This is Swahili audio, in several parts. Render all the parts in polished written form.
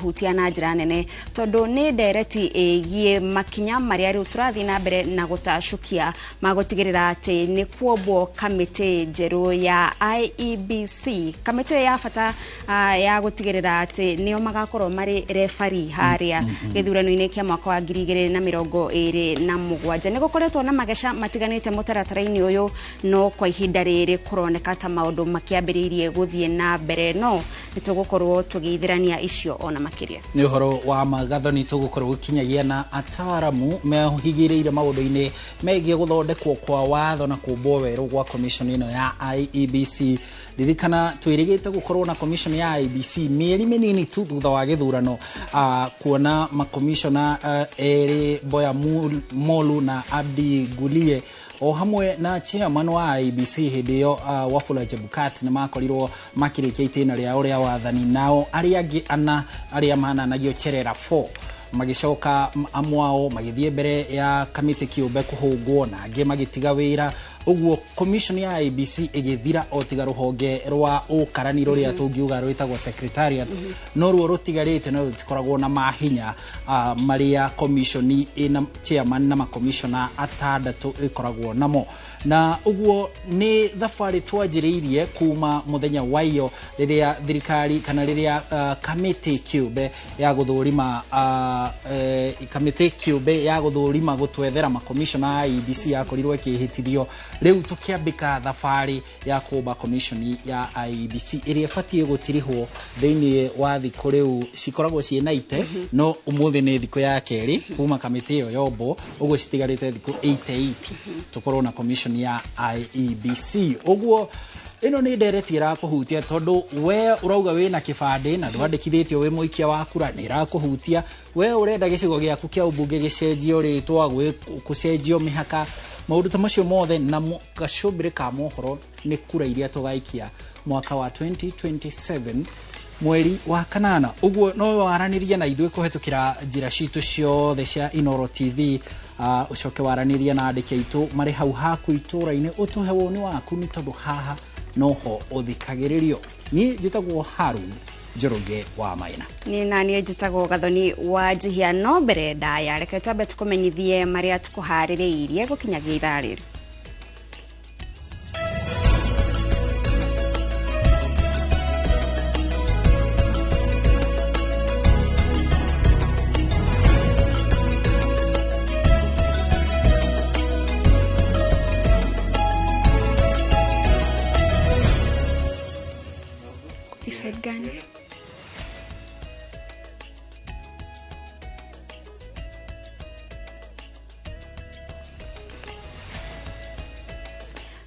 hutia na njira nene tondu ni ndereti igie makinya maria riu turathi na mbere na gutashukia magutigirira ati ni kuobwo kamiti njeru ya IEBC kamiti ya fata ya gutigirira ati nio magakorwo mari refari haria githurano-ini kia mwaka wa 2027 ni gukoretwo na magesha matiganite mutaratara-ini uyu no kwa ihinda riri kuroneka ta maundu makiambiririe guthie na mbere no nitugukorwo tugithirania icio ona makiria ni uhoro wa magathoni tugukorwo gukinyagia na ataramu mehigiriire maundu-ini megie guthondekwo kwa watho na kumbwo weru gwa commission ino ya IEBC ririkana twirigite gukorwo na commission ya IEBC mieri minini tu thutha wa githurano kuona ma commissioner eri Boya Molu na Abdi Gulie o hamwe na chairman wa IEBC hidio Wafula Chebukati na makorirwo makirikia itena ria uria wathani nao aria angi ana aria mananagio cherera 4 magicoka amwao magithie mbere ya kamiti kiumbe kuhungwo na angi magitiga wira uguo commission ya IEBC igithira otiga ruhonge rwa ukarani ruria tungiuga rwitagwo secretariat no ruo rutigarite no tikoragwo na mahinya maria commission ina chairman na ma commissioner atandatu ikoragwo namo na uguo ni thafari twajiriirie kuma muthenya wayo riria thirikari kana riria kamiti kiumbe ya guthurima kamiti kiumbe ya guthurima gutwethera ma commissioner IEBC yakorirwo ikihitithio riu tukiambika thafari ya kuba commission ya IEBC iria fatie gutirihwo thiini wa thiku riu cikoragwo ciinaite no umuthi ni thiku ya keri kuma kamiti iyo yombo uguo citigarite thiku 88 tukorwo na commission ya IEBC uguo ino ni ndereti irakuhutia tondu we urauga wina kibande na ndwandikithitio we muikia wa kura ni irakuhutia we urenda gicigo giaku kia ubunge gicenjio ritwa gucenjio mihaka maundu ta macio mothe na gacubire ka mohoro ni kura iria tugaikia mwaka wa 2027 mweri wa kanana uguo no waranirie na ithuĩ kuhetukira njira citu ciothe cia Inoro TV ucoke waranirie na andiki aitu mari hau haku itura-ini utuhe woni waku ni tondu haha noho uthikagiririo ni njitagwo Harun Njoroge wa Maina ni nani njitagwo Gathoni wa Jihia no mbere ndaya reke twabe tukumenyithie maria tukuhaririirie gukinyagia ithaa riri gani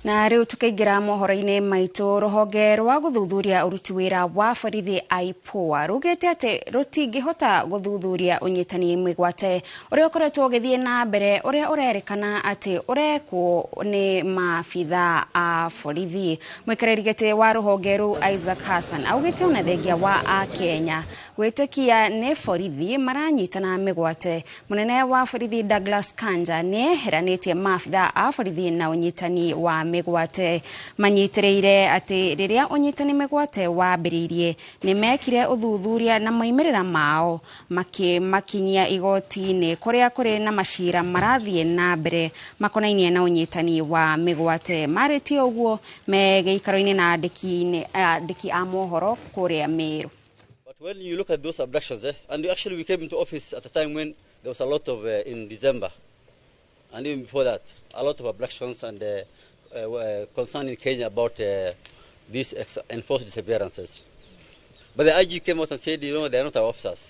na riu tukaingira mohoro-ini maitu ruhonge rwa guthuthuria uruti wira wa borithi IPOA rugite ati rutingihota guthuthuria unyitani migwate uria ukoretwo githie na mbere uria urerikana ati urekwo ni maabitha a borithi mwikariri giti wa ruhonge ru Isaac Hassan augite ona thengia wa a Kenya gwitikia ni borithi maranyitana migwate munene wa borithi Douglas Kanja ni heranitie maabitha a borithi na unyitani wa migwate manyitireire ati riria unyitani migwate wambiririe ni mekire uthuthuria na maimirira mao makinyia igoti-ini kuria kuri na mashira marathie na mbere makonainie na unyitani wa migwate mariti uguo me giikaro-ini na andiki a mohoro kuria Meru. But when you look at those abductions and actually we came into office at a time when there was a lot of in December and even before that a lot of abductions and concern in Kenya about these enforced disappearances. But the IG came out and said, you know, they are not our officers.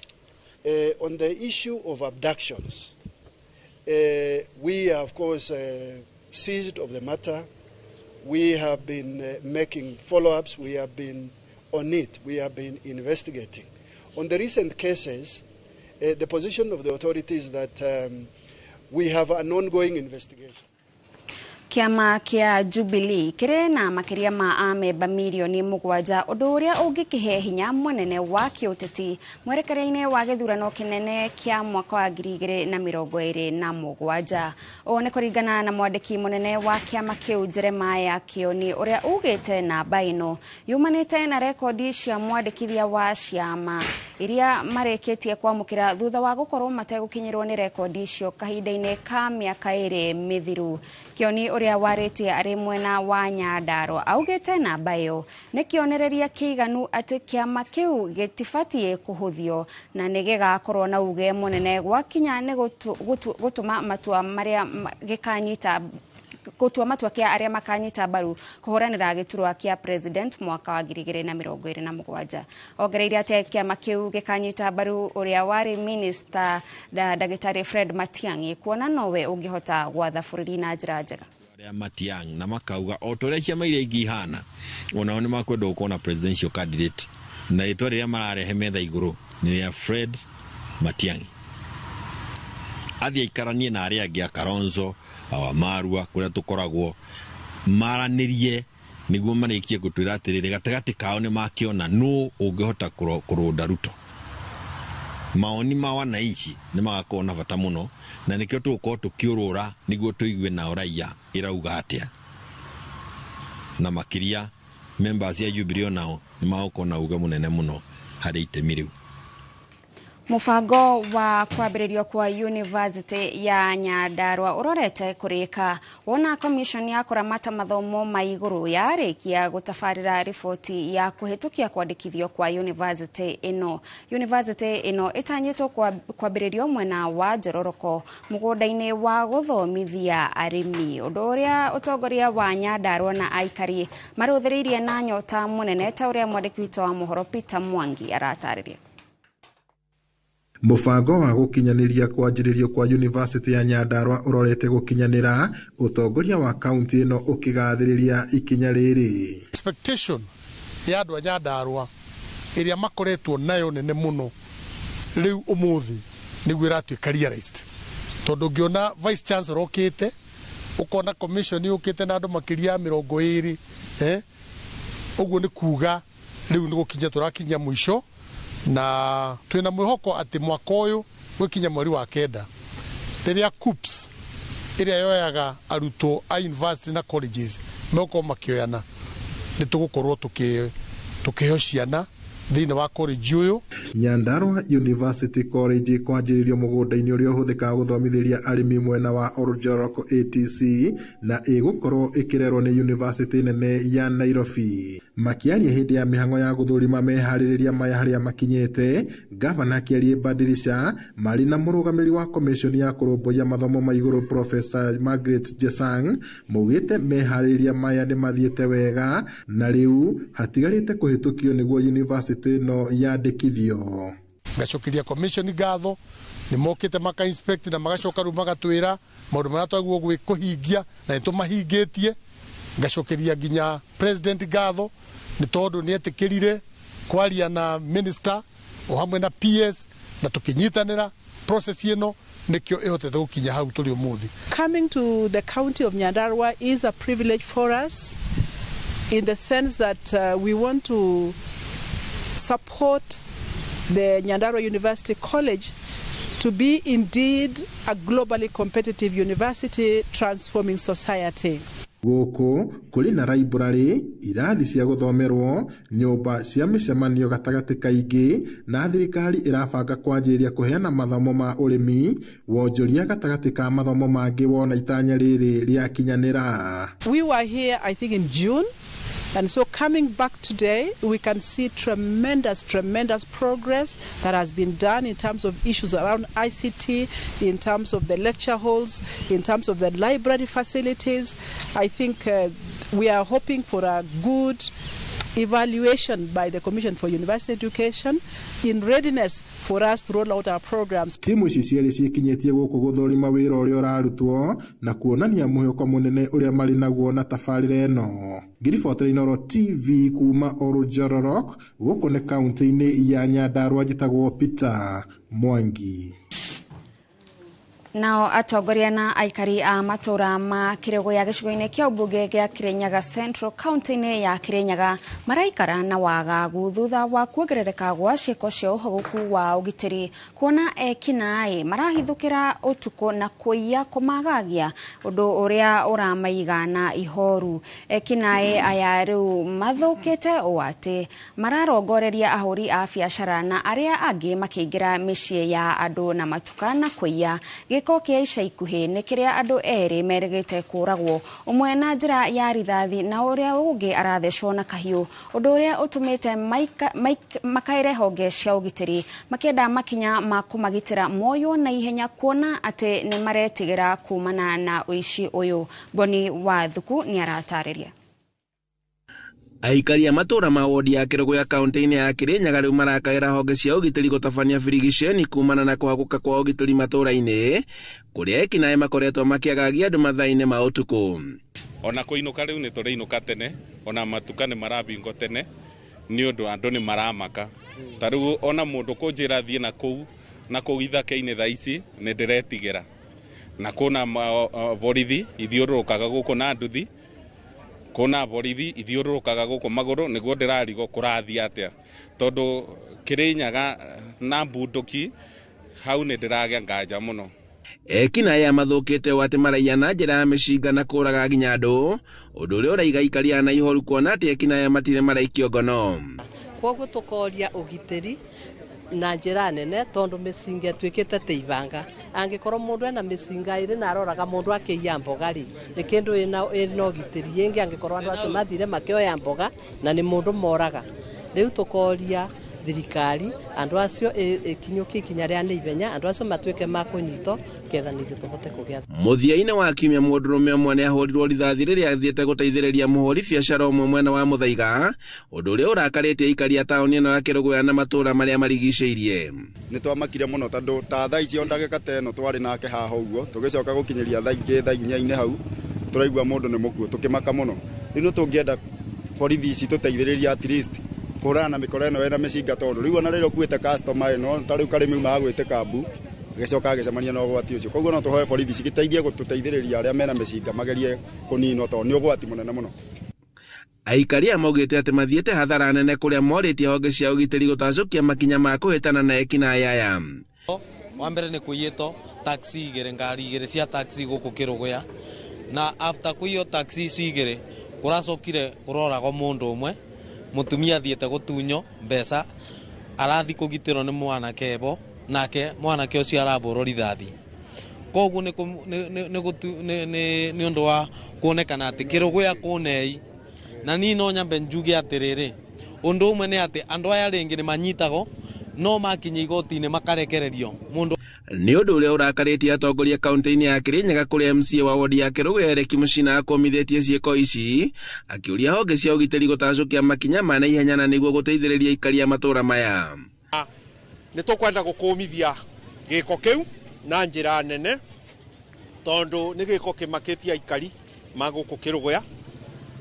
On the issue of abductions, we are, of course, seized of the matter. We have been making follow-ups. We have been on it. We have been investigating. On the recent cases, the position of the authorities is that we have an ongoing investigation. Kiama kia Jubilee kire na makiria ma amemba milioni 7 undu uria ungikihe hinya munene wa kiuteti mwerekereine wa githurano kinene kia mwaka wa 2027. O ne kuringana na mwandiki munene wa kiama kiu Jeremiah Kioni uria ugite na baino yumanite na rekodi cia mwandikithia wa ciama iria mareketie kwamukira thutha wa gukorwo mategukinyirwo ni rekodi icio kahinda-ini ka miaka 2 mithiru. Kioni uria warĩtie arĩ mwena wa Nyandarua augĩte na bayo nĩ kĩonereria kĩiganu atĩ kĩama kĩu gĩtibatie kũhũthio na nĩ gĩgakorwo na uge mũnene gwakinya nĩ gũtũma matua marĩa gĩkanyita gũtua matua kia arĩa makanyita mbaru kũhũranĩra gĩturwa kia president mwaka wa 2027. Ongereire atĩ kĩama kĩu gĩkanyita mbaru ũrĩa warĩ minister Ndagĩtarĩ Fred Matiang'i kuona nowe ũngĩhota gwatha bũrũri na njĩra njega. Matiang'i na makauga o torĩa ciama iria ingĩ ihana onao nĩ makwenda gũkorwo presidential candidate na rĩtwa rĩrĩa mararehe metha igũrũ nĩ rĩa Fred Matiang'i. Athiĩ aikaranie na arĩa angĩ a Kalonzo Marua kũrĩa tũkoragwo maranĩrie nĩguo marĩkie gũtwĩra atĩrĩrĩ gatagatĩ kao nĩ makĩona nũ ũngĩhota kũrũnda Ruto. Maoni ma wananchi nĩ magakorwo na bata mũno na nĩkĩo tũgũkorwo tũkĩũrũra nĩguo tũigue na raia ĩrauga atĩa. Na makĩria members ya Jubilee nao nĩ magakorwo na uga mũnene mũno harĩ itemi rĩu. Mufango wa kwambĩrĩrio kwa University ya Nyandarua urorete kũrĩka wona commission ya kũramata mathomo ma igũrũ yarĩkia gũtabarĩra riboti ya kũhĩtũkia kwandĩkithio kwa university ĩno. University ĩno ĩtanyĩtwo kwambĩrĩrio mwena wa Njororoko mũgũnda-inĩ wa gũthomithia arĩmi, ũndũ ũrĩa ũtongoria wa Nyandarua na aikari marũthĩrĩirie na nyota mũnene ta ũrĩa mwandĩki witũ wa mohoro Peter Mwangi aratarĩria. Mufango wa gukinyaniria kwanjĩrĩrio kwa University ya Nyandarua urorete gukinyanira utongoria wa county ino ukigathĩrĩria ikinya rĩrĩ. Expectation ya andũ a Nyandarua iria makoretwo nayo nene muno rĩu ũmũthĩ nĩguo ĩratuĩka realized. Tondũ ngĩona vice chancellor okĩte ukona commission yũkĩte na andũ makĩria 20 ũguo nĩ kuga rĩu nĩ gũkinya tũrakinya mũico na twina mwihoko ati mwaka uyu gwikinya mweri wa kenda rĩrĩa CUPS iria yoyaga arutwo a university na colleges meko makioyana nĩ tũgũkorwo tukĩho ciana thĩinĩ wa college uyu. Nyandarua University College kwanjĩrĩrio mũgũnda-inĩ ũrĩa ũhũthĩkaga gũthomithĩria arĩmi mwena wa Oljoroko ATC na ĩgũkorwo ĩkĩrerwo nĩ University nene ya Nairobi. Makiaria hĩndĩ ya mĩhang'o ya gũthũrima meharĩrĩria maya harĩa makinyĩte, Gavana Kĩarie Badirisha marĩ na mũrũgamĩrĩri wa commission ya kũrũmbũiya mathomo ma igũrũ Professor Margaret Jesang maugĩte meharĩrĩria maya nĩ mathiĩte wega na rĩu hatigarĩte kũhĩtũkio nĩguo university no yandĩkithio. Ngacokeria commission ngatho nĩ mokĩte maka inspect na magacoka rĩu magatwĩra maũndũ marĩa twagĩrĩirwo kũhingia na nĩtũmahingĩtie. Ngacokeria nginya president ngatho nĩ tondũ nĩetĩkĩrire kwaria na minister o hamwe na PS na tũkĩnyitanĩra process ĩno nĩkĩo ĩhotete gũkinya hau tũrĩ ũmũthĩ. Coming to the county of Nyandarua is a privilege for us in the sense that we want to support the Nyandarua University College to be indeed a globally competitive university transforming society. Gũkũ kũrĩ na library, irathi cia gũthomerwo, nyũmba cia mĩcemanio gatagatĩ kaingĩ na thirikari ĩrabanga kwanjĩrĩria kũheana mathomo ma ũrĩmi wonjoria gatagatĩ ka mathomo mangĩ wona itanya rĩrĩ rĩakinyanĩra. We were here I think in June. And so coming back today, we can see tremendous progress that has been done in terms of issues around ICT, in terms of the lecture halls, in terms of the library facilities. I think we are hoping for a good evaluation by the Commission for University Education in readiness for us to roll out our programs. Timu ici cierĩ ciĩkinyĩtie gũkũ gũthũrima wĩra ũrĩa ũrarutwo na kuonania mwĩhoko mũnene ũrĩa marĩ naguo na tabarĩra ĩno. Ngiribotera Inooro TV kuma Oljororok gũkũ nĩ kaunti-inĩ ya Nyandarua njĩtagwo Peter Mwangi. Nao atongoria na aikari a matura ma kirego ya gicigo-ini kia ubunge gia Kirinyaga Central County-ini ya Kirinyaga maraikara na wagagu thutha wa kuongerereka gwa ciiko cia uhogoku wa ugitiri kuona ekinaĩ marahithukira utuku na kuiya kumagagia undu uria uramaiga na ihoru. Ekinaĩ aya riu mathukite ati mararongoreria ahuri a biacara na aria angi makiingira micii ya andu na matuka na kuiya. Giko kia ica ikuhi ni kiria andu eri merigite kuragwo, umwe na njira ya rithathi na uria ungi arathecwo na kahiu, undu uria utumite makaire honge cia ugitiri makienda makinya ma kumagitira moyo na ihenya kuona ati ni maretigira kumana na uici uyu. Boni wa Thuku ni aratariria. Aikari a matura ma wodi ya Kirego ya kaunti-ini ya Kirinyaga riu marakaira honge cia ugitiri gutafania firigiceni kumana na kuhaguka kwa ugitiri matura-ini kuria ekinaĩ makoretwo makiagagia andu mathaa-ini ma utuku. Ona kuinuka riu ni turiinuka tene, ona matuka ni marabingo tene ni undu andu ni maramaka. Tariu ona mundu kunjira thie na kuu ithake-ini thaa ici ni ndiretigira na kuna borithi ithiururukaga guku na nduthi, kuna borithi ithiururukaga guku maguru niguo ndirarigo kurathia atia tondu Kirinyaga na mbunduki hau ni ndiragia nganja muno. Ekinaĩ amathukite ati maraiya na njira ya micinga na kuraga nginya andu, undu uria uraiga ikaria na ihoru kuona ati ekinaĩ matire maraikio ngono. Koguo tukoria ugitiri na njira nene tondu micinga twikite teibanga. Angikorwo mundu ena micinga iri na aroraga mundu akiiya mboga ri ni kindu ina ugitiri ingi angikorwo andu acio mathire makioya mboga na ni mundu moraga. Riu tukoria thirikari andu acio ikinyuki ikinya ria ni ibenya andu acio matuike makunyito ketha ni tubote kugia. Muthia-ini wa kiumia mundurume umwe ni ahurirwo rithathi riria athiete guteithiriria muhuri biacara umwe mwena wa Muthaiga, undu uria urakaritie aikari a tauni ino ya Kirugwe na matura maria marigicĩirie. Ni twamakire muno tondu ta thaa icio ndagika ta ino twari nake haha uguo tugicoka gukinyiria thaa ingi thaa 4 hau turaigua mundu ni mukuo tukimaka muno. Riu tungienda borithi ici tuteithiriria at least kurana na mikoro eno ena micinga tondu riu ona rero kuite customer eno tariu karimi magwite kambu gicoka gicemania na ugwati ucio. Koguo no tuhoe borithi cigiteithie gututeithiriria aria mena micinga magerie kuninwo tondu ni ugwati munene muno. Aikari amaugite ati mathiete hathara nene kuria moritie honge cia ugitiri gutacukia makinya ma kuhitana na ekinaĩ aya. Wa mbere ni kuyito taxi igere ngari igere cia taxi guku Kirugwe na after kuyo taxi igere kuracokire kurorago mundu umwe mutumia thiete gutunyo mbeca arathi kugitirwo ni mwanake ebo nake mwanake ucio araboro rithathi. Koguo ni undu wa kuonekana ati Kirugwe akunei na ni no nyambe njuge atiriri undu umwe ni ati andu aya ringi ni manyitago no makinye igoti-ini makarekererio mundu ni undu uria urakaritie atongoria kaunti-ini ya Kirinyaga kuria MCA wa wodi ya Kirugwe Eric Muchina akomithitie ciiko ici akiuria honge cia ugitiri gutacukia makinya ma naihenya na niguo guteithiriria aikari a matura maya. Ni tukwenda gukumithia giko kiu na njira nene tondu ni giko kimakitia aikari maguku Kirugwe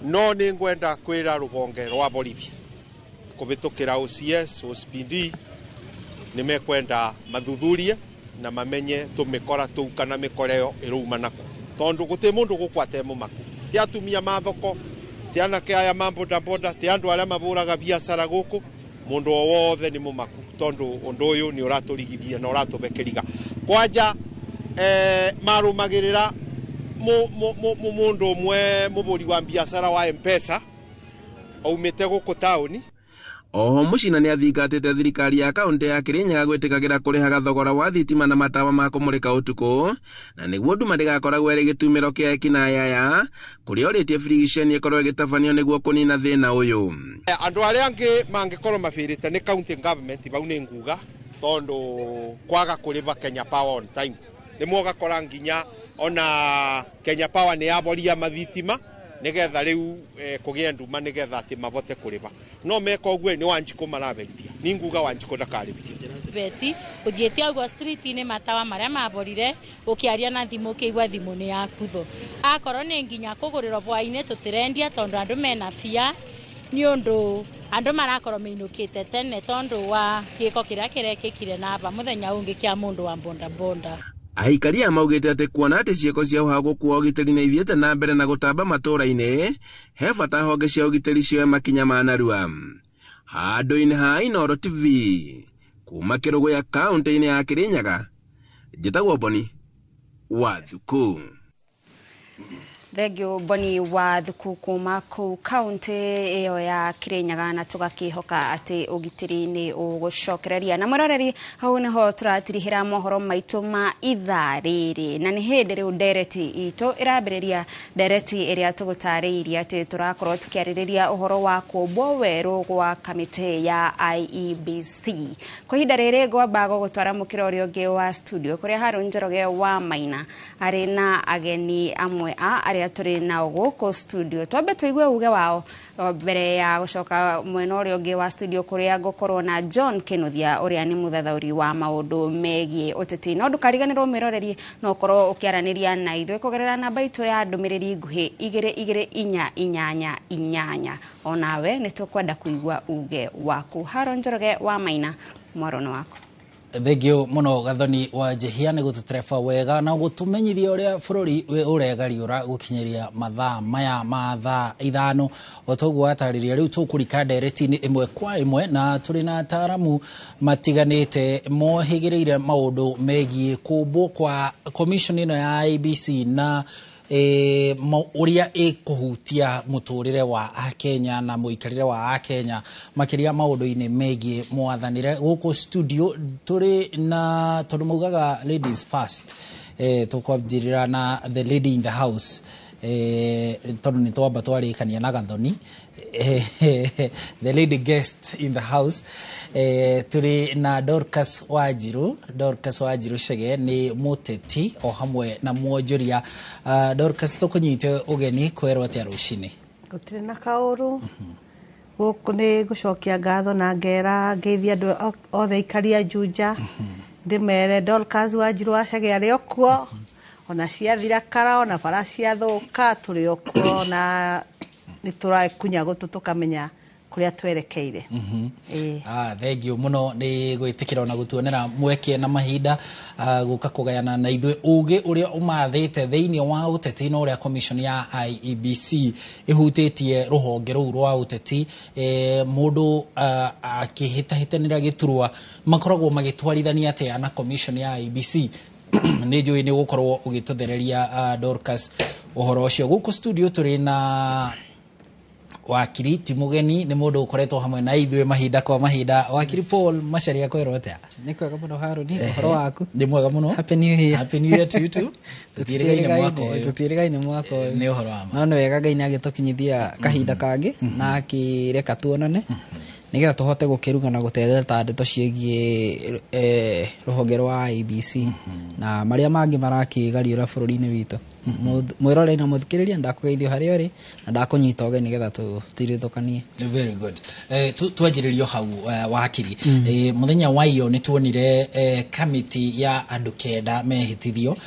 no ni ngwenda kwira rubonge rwa borithi kubitukira OCS OCPD ni mekwenda mathuthurie na mamenye tumikora tuu kana mikoreo iruma naku tondu guti mundu gukwate mumaku ti atumia mathoko ti anake aya mambodaboda ti andu aria maburaga biacara guku mundu wothe ni mumaku tondu undu uyu ni uraturigithia na uratubekeriga kwanja marumagirira mundu umwe muburi wa biacara wa M-Pesa aumite guku tauni. Oho Muchina ni athingatite thirikari ya kaunti ya Kirinyaga gwitikagira kurihaga thogora wa thitima na matawa ma kumurika utuku na niguo ndu matigakoragwo iri gitumiro kia ekinaĩ aya kuria oritie firigiceni ikorwo igitabanio niguo kunina thina uyu. Andu aria angi mangikorwo mabirite ni county government bau ni nguga tondu kwaga kuriba Kenya Power on time ni mogakora nginya ona Kenya Power ni yaboria mathitima nigetha riu kugia nduma nigetha ati mabote kuriba no meka ogwe ni Wanjiko maraberithia ni nguga Wanjiko ndakaribithia beti uthiete agwa street ni matawa maria maborire ukiaria na thimu kiigwa thimu ni yakutho akorwo ni nginya kugurirwo bwaine tutirendia tondu andu mena fia ni undu andu marakorwo mainukite tene tondu wa giko kiria kirekikire na ba muthenya ungi kia mundu wa bonda bonda. Aikari maugite ati kuona ati cieko cia uhaguku wa ugitiri na ithiete na mbere na gutamba matura-ini he bata honge cia ugitiri cio makinya manarua. Handũ-inĩ ha Inooro TV kuma Kĩrũgũ ya kaunti-inĩ ya Kirinyaga, njĩtagwo Boni wa Thuku. Thegio Boni wa Thuku kuma kuu kaunti iyo ya Kirinyaga, na tugakihoka ati ugitiri ni ugucokereria. Na muroreri, hau niho turatirihira mohoro maitu ma ithaa riri, na ni hindi riu ndereti itu irambiriria ndereti iria tugutariirie ati turakorwo tukiaririria uhoro wa kumbwo weru gwa kamiti ya IEBC. Kwa ihinda riri ngwamba gutwara mukiro uria ungi wa studio kuria Harun Njoroge wa Maina ari na ageni amwe aria turi nao guku studio. Twambe tuigue uge wao mbere ya gucoka mwena uria ungi wa studio kuria ngukorwo na John Kinuthia uria ni muthathauri wa maundu megie uteti. No ndukariganirwo miroreri no korwo ukiaraniria na ithwe kugerera namba itu ya ndumiriri nguhi 2288. Onawe nitukwenda kuigua uge waku. Harun Njoroge wa Maina, mwarono wako. Thegio muno Gathoni wa Jehia ni gututerefa wega na gutumenyithia uria bururi we uregariura gukinyeria mathaa maya mathaa ithano otoguo atariria riu tukurika ndereti-ini imwe kwa imwe na turi na ataramu matiganite mohigireire maundu megie kumbwo kwa commission ino ya IEBC na uria ikuhutia muturire wa Akenya na muikarire wa Akenya makiria maundu-ini megie mwathanire. Guku studio turi na tondu mugaga ladies first, tukwambirira na the lady in the house, tondu ni twamba twarikania na Gathoni, the lady guest in the house. Turi na Dorcas Wanjiru Chege ni muteti o hamwe na mwonjoria. Dorcas, tukunyite ugeni kwerwo atia rucini? Gutire na kauru guku ni gucokia ngatho na ngera ngeithia andu othe ikaria Juja ndimere Dorcas Wanjiru wa Chege ari okuo, ona ciathira kara ona bara ciathuka turi okuo na niturakunya gutu tukamenya kuria twerekeire. Thegio muno ni gwitikira na gutuonera mweke na mahinda guka kugayana na ithwe uge uria umathite thiini wa uteti no uria commission ya IEBC ihutitie ruhonge ruu rwa uteti. Mundu akihitahitanira giturwa makoragwo magitwarithania atia na commission ya IEBC. Ni njui ni gukorwo ugituthereria Dorcas uhoro ucio. Guku studio turi na wakiri Timugeni, ni mundu ukoretwo hamwe na ithwe mahinda kwa mahinda. Wakiri Paul Macharia kwero atia? Ni kwega muno Haruni, uhoro waku? Ni mwega muno. Happy New Year. Happy New Year to you too. Tutirigaine mwaka uyu. Ni uhoro wa ma. No wega Ngai ni agitukinyithia kahinda kangi na akireka tuonane nigetha tuhote gukiruga na gutetheta ndeto ciegie ruhonge rwa IEBC na maria mangi marakigariura bururi-ini witu. Mwirore na muthikiriria ndakugeithio hari ori na ndakunyita ugeni nigetha tutirithukanie. Very good. Twanjiririo hau wakiri. Muthenya wa iyo ni tuonire committee ya andu kenda mehitithio,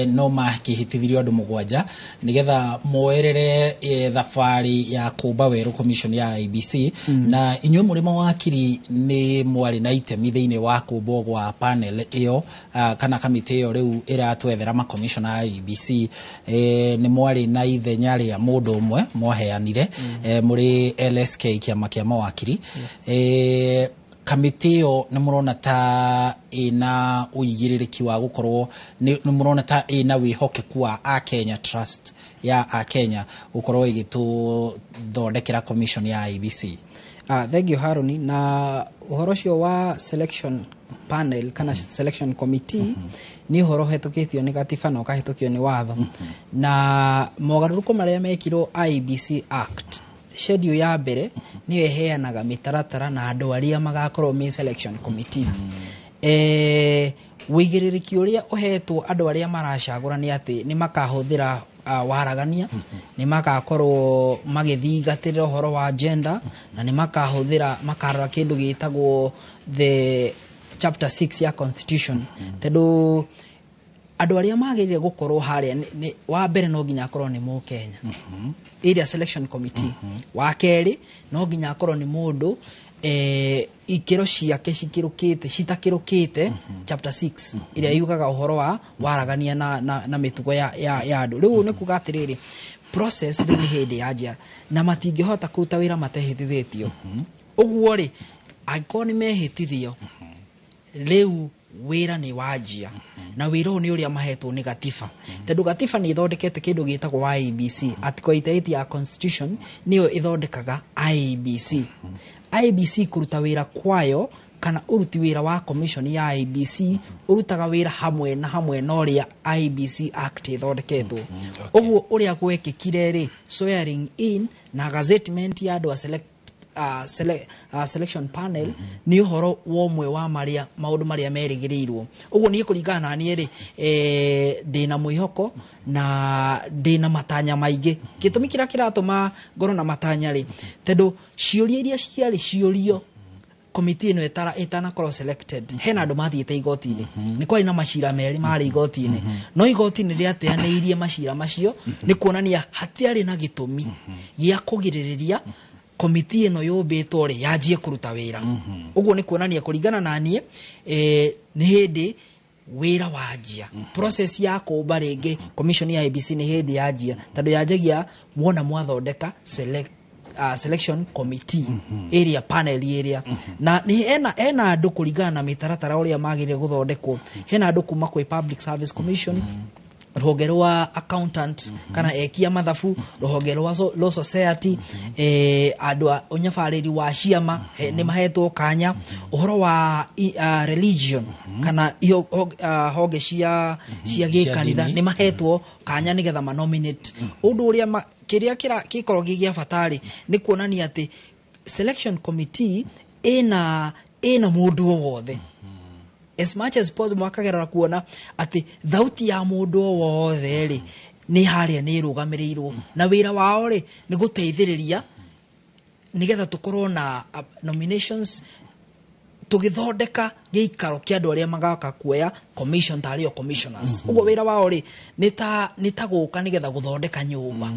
no makihitithirio andu 7 nigetha moerere thabari ya kumba weru commission ya IEBC. Na inyuĩ muri mawakiri ni mwari na itemi thiini wa kumbwo gwa panel iyo kana committee iyo riu iratwethera ma commission ya IEBC. Ni mwari na ithenya ria mundu umwe mwaheanire muri LSK kiama kia mawakiri. Committee iyo ni murona ta ina uigiririki wa gukorwo ni murona ta ina wihokeku wa Akenya Trust ya Akenya gukorwo igituthondekera commission ya IEBC. Thank you Haruni. Na uhoro cio wa selection panel kana selection committee ni uhoro hetukitio ni gatiba na ukahetukio ni watho na mogaruruko maria mekirwo IEBC Act. Schedule ya mbere ni eheanaga mitaratara na andu aria magakorwo me selection committee. Wigiririki uria uhetwo andu aria maracagura ni ati ni makahuthira waragania, ni makakorwo magithingatira uhoro wa gender na ni makarora kindu gitagwo the chapter 6 ya constitution. Tedu andu aria magirire gukorwo haria wa mbere no nginya akorwo ni mu Kenya area selection committee. Wa keri no nginya akorwo ni mundu ikero ciake citakirukite chapter 6 iria yugaga uhoro wa waragania na mitugo ya andu riu ni kuga atiriri process ni hindi yanja na matingihota kuruta wira matehithithitio uguo ri angiko ni mehitithio riu wira ni wajia na wira ni uria mahetwo ni gatiba tondu gatiba ni ithondekete kindu gitagwo IEBC article 88 ya constitution niyo ithondekaga IEBC kuruta wira kwayo kana uruti wira wa commission ya IEBC urutaga wira hamwe na uria IEBC act ithondeketwo uguo uria gwekikire ri swearing in na gazettement ya andu selection panel ni uhoro womwe wa maria maundu maria merigirirwo uguo ni kuringana na ni ri ndina mwihoko na ndina matanya maingi gitumi kira kiratuma ngoro na matanya ri tondu ciuria iria ciari ciurio committee ino etana korwo selected hena andu mathiete igoti-ini ni kwari na macira meri mari igoti-ini no igoti-ini riateaneirie macira macio ni kuonania hatiari na gitumi gia kugiririria committee ino yumbitwo ri yanjie kuruta wira uguo ni kuonania kuringana na nie ni hindi wira wajia process ya kumba ringi commission ya IEBC ni hindi yanjia tondu yanjagia muona mwathondeka selection committee area panel area na ni ena andu kuringana na mitaratara uria magire guthondekwo hena andu kuma kwi public service commission ruhonge rwa accountant kana ekia mathabu ruhonge rwa law society andu unyafariri wa ciama ni mahetwo kanya uhoro wa religion kana iyo honge cia gikanitha ni mahetwo kanya nigetha manominate undu uria kiria kikoro gigia fatari ni kuonania ati selection committee ina mundu wothe as much as possible makagerera kuona ati thauti ya mundu wothe ri ni haria ni rugamirirwo na wira wao ri ni guteithiriria nigetha tukorwo na nominations tugithondeka giikaro kia andu aria magaka kuoya commission tario commissioners ugo wira wao ri ni ta guka nigetha guthondeka nyumba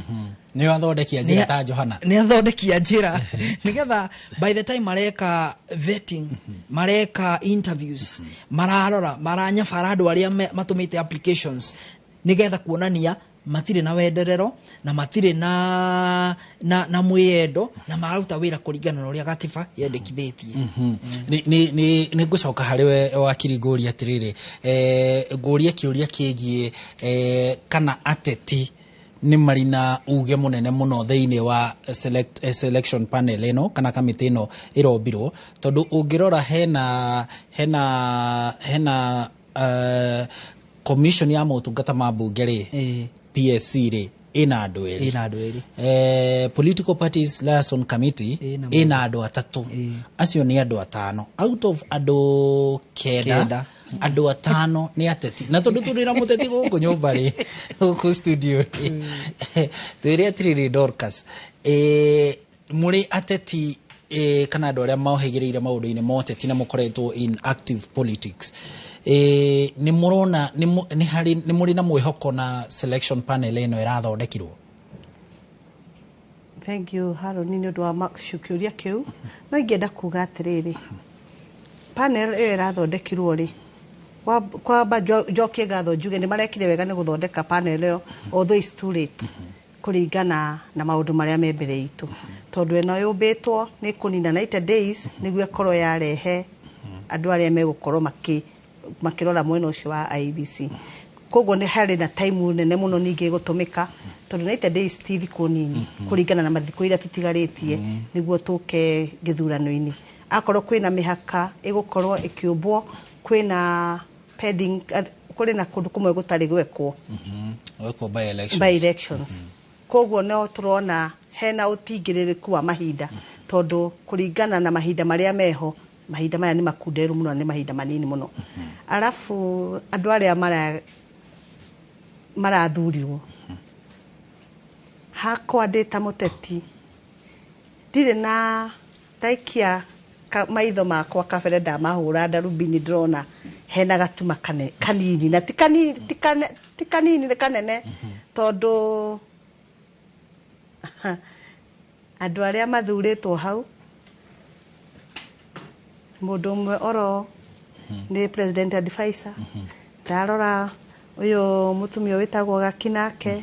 ni athondekia njira ta Johana ni athondekia njira nigetha by the time mareka vetting mareka interviews maranya farado aria matumite applications nigetha kuonania matire na wenderero na matire na mwendo na maruta wira kuringana na uria gatiba yendekithitie ni ngucoka hariwe wakiri nguri atiriri nguri kiuria kigie kana ateti ni marina uge munene muno theine wa selection panel ino kana committee ino irombirwo tondu ungirora hena commission ya motungata ma bunge ri PSC ri ina andu eri political parties liaison committee ina andu atatu acio ni andu atano out of andu kenda andu atano ni ateti na tondu turira muteti guku nyumba ri guku studio tuiria triri Dorcas muri ateti kana andu aria maohigireire maundu-ini moteti na mukoretwo in active politics ni murona ni muri na mwihoko na selection panel ino irathondekirwo. Thank you Haron ni ndu wa macukiuria kiu no ingenda kuga atiriri panel irathondekirwo ri kwa joke gatho njuge ni marekire wega ni guthondeka panel iyo although it's too late kuringana na maundu maria me mbere itu tondu eno yumbitwo ni kunina 90 days niguo korwo yarehe andu aria megukorwo makirora mwena ucio wa IEBC koguo ni hari na time nene muno ningi gutumika tondu 90 days ti thiku nini kuringana na mathiko iria tutigaritie niguo tuke githurano-ini akorwo kwina mihaka igukorwo ikiumbwo kwina pending kuri na kundu kumwe gutari gwekwo by elections koguo no turona hena utingiririku wa mahinda tondu kuringana na mahinda maria meho mahinda maya ni makunderu muno ni mahinda manini muno alafu andu aria marathurirwo hakwa ndita muteti ndire na taikia maitho makwa kabere ndamahura ndarubini ndrona hena gatuma kanini na ti kanini ni kanene tondu andu aria mathuritwo hau mundu mwe oro ni president advisor ndarora uyu mutumia witagwo Gakinake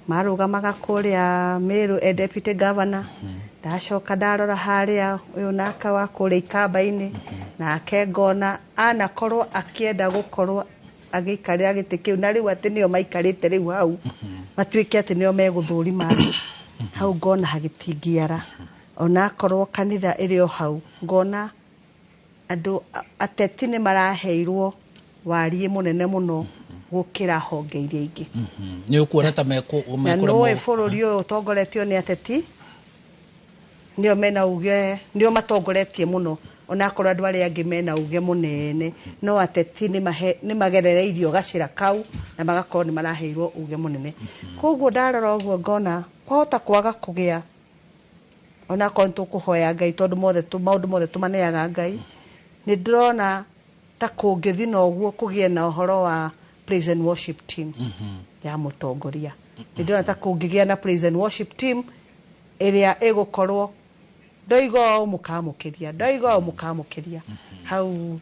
marugamaga kuria Meru deputy governor ndacoka ndarora haria uyu naka wa kuria Ikamba-ini nake ngona anakorwo akienda gukorwo agikarira giti kiu na riu ati nio maikarite riu hau matuike ati nio meguthurima hau ngona hagitingiara ona korwo kanitha irio hau ngona andu ateti ni maraheirwo warie munene muno gukira honge iria ingi ni ukuona ta no bururi uyu utongoretio ni ateti nio mena uge nio matongoretie muno ona korwo andu aria angi mena uge munene no ateti ni magerereirio gacira kau na magakorwo ni maraheirwo uge munene koguo ndarora uguo ngona kwahota kwaga kugia ona kontu kuhoya Ngai tondu maundu mothe tumaneaga Ngai ni ndrona ta kungithi na uguo kugie na uhoro wa praise and worship team ya mutongoria ni ndrona ta kungigia na praise and worship team iria igukorwo ndoigo mukamukiria hau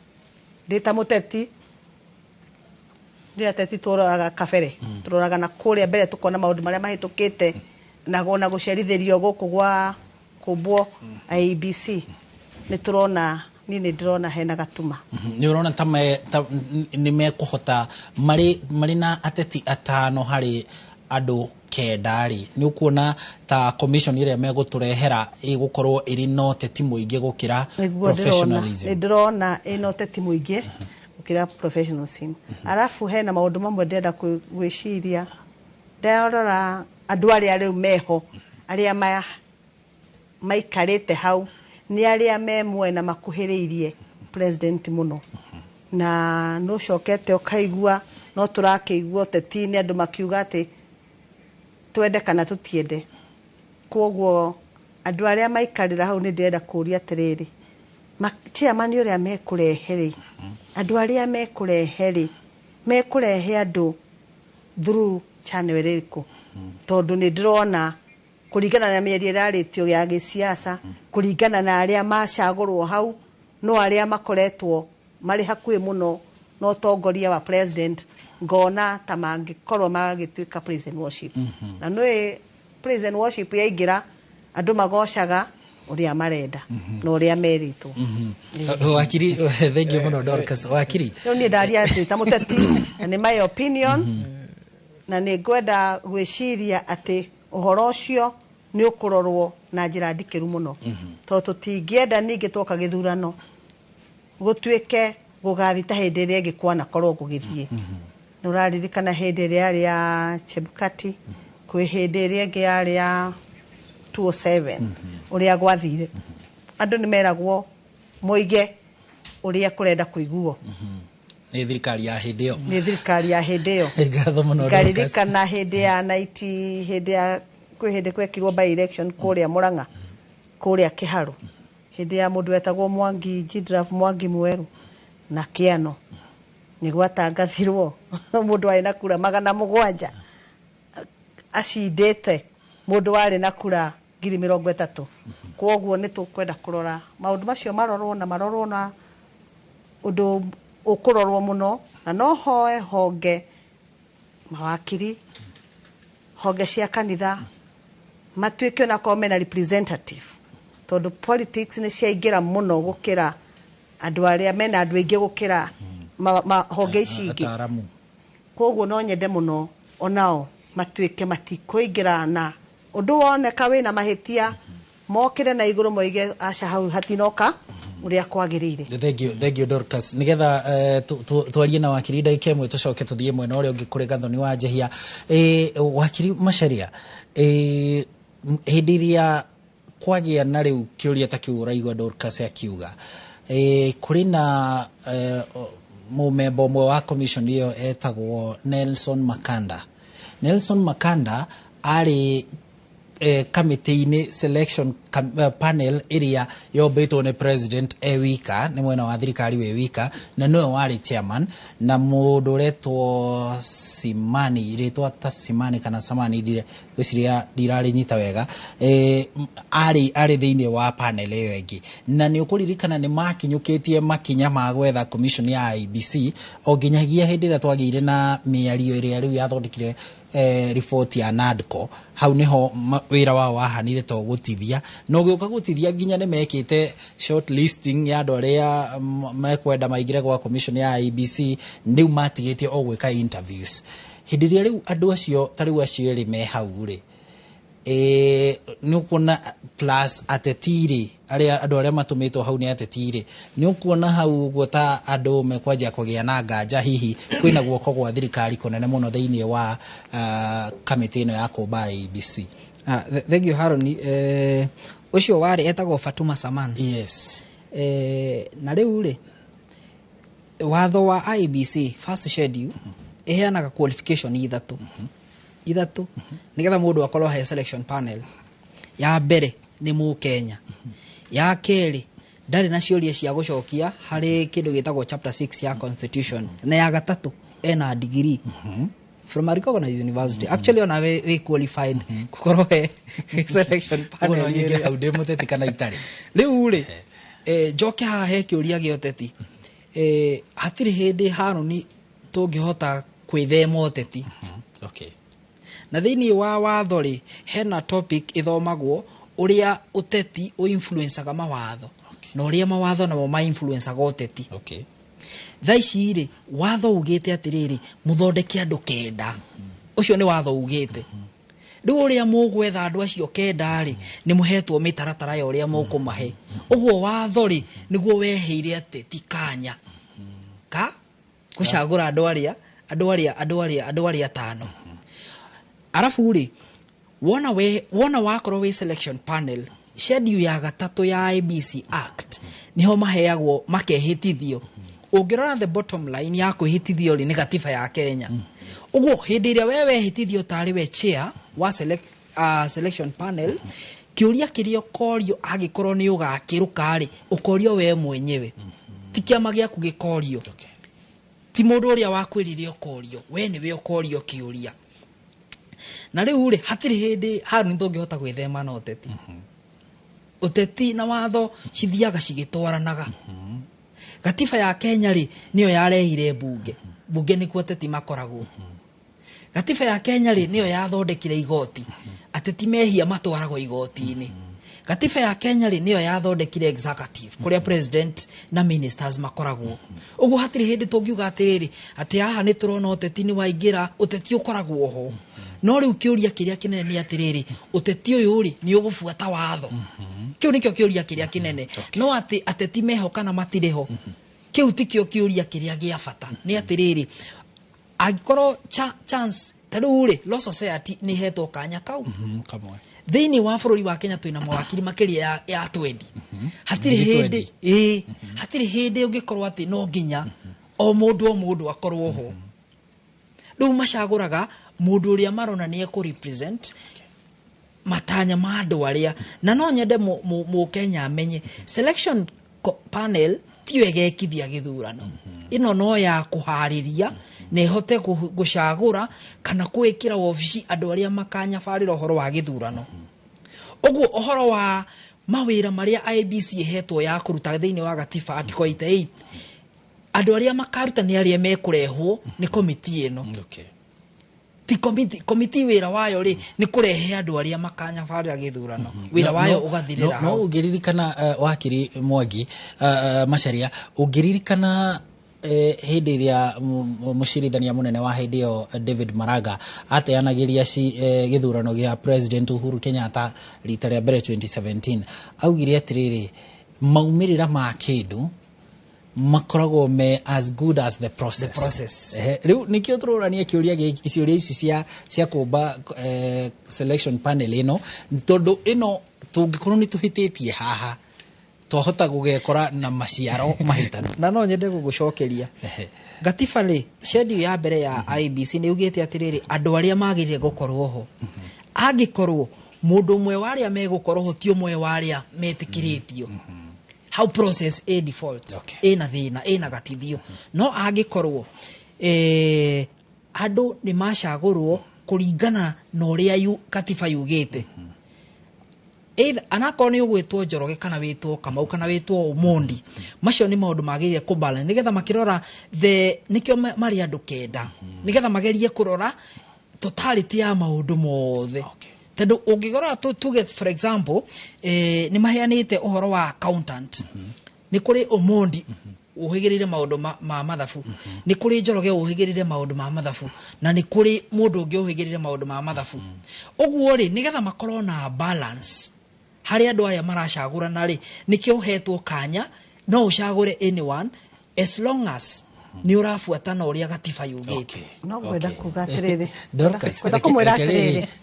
ndita muteti ndia teti turoraga kabere turoraga na kuria mbere tukona maundu maria mahitukite na gona gucerithirio guku gwa kubwo IEBC ni turona ni ndirona hena gatuma ni urona ta ni mekuhota mari na ateti atano hari andu kendari ni ukuona ta commission ire meguturehera igukorwo iri no teti muingi gukira professionalism ni ndrona ino teti muingi gukira professionalism arafu hena maundu mamwe ndenda gwiciria ndarora andu aria riu meho aria maikarite hau ni aria memwe na makuhiriirie president muno na no cokete ukaigua no turakeigua tetini andu makiuga ati twende kana tutiende koguo andu aria maikarira hau ni ndenda kuria atiriri chairman uria mekureheri andu aria mekurehe andu through channel iriku tondu ni ndirona kuringana na mieri iraritio ya gisiasa kuringana na aria macagurwo hau no aria makoretwo mari hakui muno no tongoria wa president ngona ta mangikorwo magituika praise and worship na no praise and worship yaingira andu magocaga uria marenda no uria meritwo wakiri thank you muno Dorcas wakiri no ni ndaria ati ta muteti ni my opinion na ni ngwenda gwiciria ati uhoro ucio ni ukurorwo na njira ndikiru muno to tutingienda ningi twoka githurano gutuike gugathita hindi ria ngikwana korwo gugithie nuraririkana hindi ria ria Chebukati kwi hindi ria ngi ya 207 uria gwathire andu ni meragwo muige uria kurenda kuiguo ni thirikari ya hindi yo ngatho muno ngaririkana hindi ya 90 hindi ya kwi hindi kwekirwo by election kuria Murang'a kuria Kiharu hindi ya mundu wetagwo Mwangi Jidraf Mwangi Mweru na Kiano ni gwatangathirwo mundu ari na kura 700 acindite mundu ari na kura 30,000 koguo ni tukwenda kurora maundu macio marorwo na undu ukurorwo muno na no hoe honge mawakiri honge cia kanitha matuike na komena representative tondu politics ni ciaingira muno gukira andu aria mena andu aingi gukira honge ici ingi koguo no nyende muno onao matuike matikuingira na undu woneka wina mahitia mokire na iguru moige aca hau hatinoka uria kwagirire thank you Dorcas nigetha twarie na wakiri ndagika imwe tucoke tuthie mwena uria ungi kuri Gathoni wa Njehia wakiri Macharia hindi iria kwagia na riu kiuria ta kiu uraigua Dorcas akiuga kuri na mumemba umwe wa commission iyo etagwo Nelson Makanda ari committee selection panel area yombetwo ni president wika ni mwena wa thirikari we wika na no wari chairman na mundu retwo Simani retwo ta Simani kana Samani dire gwiciria dirari nyita wega ari thiini wa panel iyo ingi na ni ukuririkana ni makinyukitie makinya ma gwetha commission ya IBC o ginyagia hindi ria twagire na miario iria riu yathondekire report ya NADCO hau niho wira wao wahanire to gutithia no gioka gutithia ginya ne mekite short listing ya andu aria mekwenda maigire gwa commission ya IBC ndiu matigitie o gwika interviews hindi ria riu andu acio tariu acio ri me hau ri nukuna plus atetiri aria andu aria matumitwo hau ni atetiri nukuna hau gota andu mekwaja kugia na nganja hihi kwina guoko gwa thirikari kunene muno thiini wa committee no ya kumba IBC. Thank you Haroni. Ucio wari etagwo Fatuma Saman. Yes. Na riu ri watho wa IBC first schedule eheanaga qualification ithatu nigetha mundu akorwo he selection panel. Ya mbere ni mu Kenya, ya keri ndari na ciuria cia gucokia hari kindu gitagwo chapter 6 ya constitution, na ya gatatu ena degree from a recognized university. Actually on we qualified kukorwo he selection panel ni hau de muteti kana itari riu ri njoke ha he kiuria gioteti hatiri hindi Haroni tungihota kwithema uteti. Okay. Na thiini wa watho ri hena topic ithomagwo uria uteti o influenceaga mawatho na uria mawatho namo ma influenceaga uteti. Okay. Thaici ri watho ugite atiriri muthondeki andu kenda ucio ni watho ugite riu uria mugwetha andu acio kenda ri ni muhetwo mitaratara ya uria mukumahe uguo watho ri niguo weheire ateti kanya ka kucagura andu aria tano. Arafu ri wona wakorwo we selection panel schedule ya gatatu ya IBC Act niho maheagwo makehitithio. Ungirora the bottom line ya kuhitithio ri ni gatiba ya Kenya. Uguo hindi ria wewe hitithio tari we chair wa selection panel kiuria kirio korio agikorwo ni ugakiruka ri ukorio we mwenyewe ti kiama gia kugikorio ti mundu uria wakwirire ukorio we ni we ukorio kiuria. Na riu ri hatiri hindi Haroni ndungihota gwithema na uteti. Uteti na watho cithiaga cigitwaranaga. Gatiba ya Kenya ri niyo yarehire bunge ni kuo teti makoragwo. Gatiba ya Kenya ri niyo yathondekire igoti ateti mehia matwaragwo igoti-ini. Gatiba ya Kenya ri niyo yathondekire executive kuria president na ministers makoragwo. Uguo hatiri hindi tungiuga atiriri ati haha ni turona uteti ni waingira uteti ukoragwo ho. No riu kiuria kiria kinene ni atiriri uteti uyu ri ni ugufuata watho. Kiu nikio kiuria kiria kinene. No ati ateti meho kana matireho. Kiu tikio kiuria kiria gia bata. Ni atiriri agikorwo chance tariu ri law society ni hetwo kanya kau kamwe thiini wa bururi wa Kenya twina mawakili makiria ya 20 hatiri hindi hatiri hindi ungikorwo ati no nginya o mundu akorwo ho. Riu macaguraga mundu uria marona ni ku represent matanya ma andu aria na no nyende mu Kenya amenye selection panel tiyo egekithia githurano. Ino no ya kuhariria ne hote gucagura kana kwikira ofici andu aria makanya farira horo wa githurano. Uguo ohoro wa mawira maria IBC hetwo ya kuruta thiini wa gatiba article 88 andu aria makaruta ni aria mekurehwo ni committee ino. Okay. Ti committee wira wayo ri ni kurehe andu aria makanya farira githurano. Wira wayo ugathirira. No ugiririkana wakiri Mwangi Macharia ugiririkana hindi ria mucirithania munene wa hindi yo David Maraga ateanagiria githurano gia president Uhuru Kenyatta rita ria mbere 2017 augire atiriri maumirira ma kindu makoragwo me as good as the process. Riu nikio turorania kiuria iciuria ici cia kumba selection panel ino tondu ino tungikorwo ni tuhititie haha tuhota gugekora na maciaro mahitano. Na no nyende gugucokeria gatiba ri schedule ya mbere ya IBC ni ugite atiriri andu aria magirire gukorwo ho angikorwo mundu mwe waria megukorwo ti umwe waria metikiritio how process a default ina thina ina gatithio no angikorwo andu ni mashagurwo kuringana na uria katiba yugite either anako ni ugwitwo Njoroge kana witwo Kamau kana witwo Omondi macio ni maundu magirire ku balance nigetha makirora nikio mari andu kenda nigetha magerie kurora totality ya maundu mothe tendo ungigora tuge for example ni maheanite uhoro wa accountant ni kuri Omondi uhigirire maundu ma mathabu ni kuri Njoroge uhigirire maundu ma mathabu na ni kuri mundu ungi uhigirire maundu ma mathabu uguo ri nigetha makorwo na balance hari andu aya maracagurana ri nikio hetwo kanya no ucagure anyone as long as ni urafuatana uria gatiba yugite no gwenda kuga atiriri Dorcas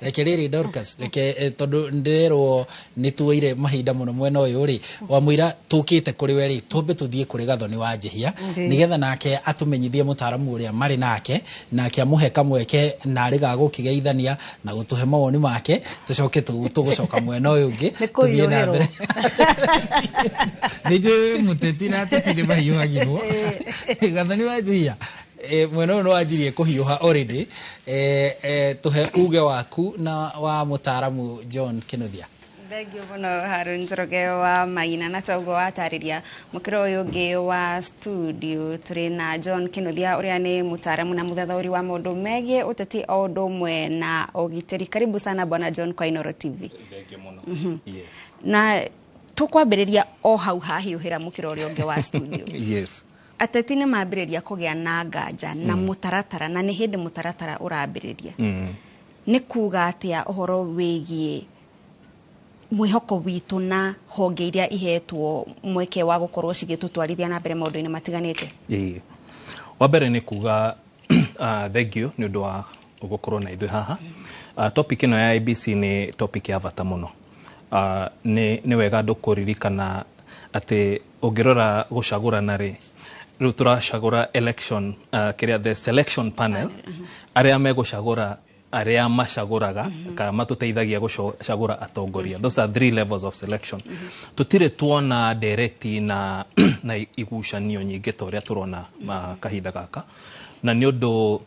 rekerere Dorcas reke tondu ndirerwo ni tuire mahinda muno mwena uyu ri wamwira tukite kuri we ri tumbe tuthie kuri Gathoni wa Njihia nigetha nake atumenyithie mutaramu uria mari nake amuhe kamweke na riga gukigeithania na gutuhe mawoni make tucoke tugucoka mwena uyu ungi tuthie na mbere nije muteti na tutire mahiu agirwo Gathoni wa Njihia mwena no ajirie kuhiuha already tuhe uge waku na wa mutaramu John Kinuthia. Thengio muno Harun Njoroge wa Maina na togo atariria mukiro uyu ngi wa studio turi na John Kinuthia uria ni mutaramu na muthathauri wa maundu megie uteti o undu mwe na ugiteri. Karibu sana bwana John kwa Inooro TV. Thengio muno. Yes. Na tukwambiriria o hau hahiuhira mukiro uria ngi wa studio. Yes. Ateti ni mambiriria kugia na nganja na mutaratara na ni hindi mutaratara urambiriria ni kuga atia uhoro wigie mwihoko witu na honge iria ihetwo mweke wa gukorwo cigitutwarithia na mbere maundu-ini matiganite. Wa mbere ni kuga thengio ni undu wa gukorwo na ithui haha. Topic ino ya IBC ni topic ya bata muno. Ni wega andu kuririkana ati ungirora gucagurana ri riu turacagura election the selection panel aria megucagura aria macaguraga ka matuteithagia gucagura atongoria. Those are 3 levels of selection. Tutire tuona direct na igucanio nyingi ta uria turona kahinda gaka na ni undu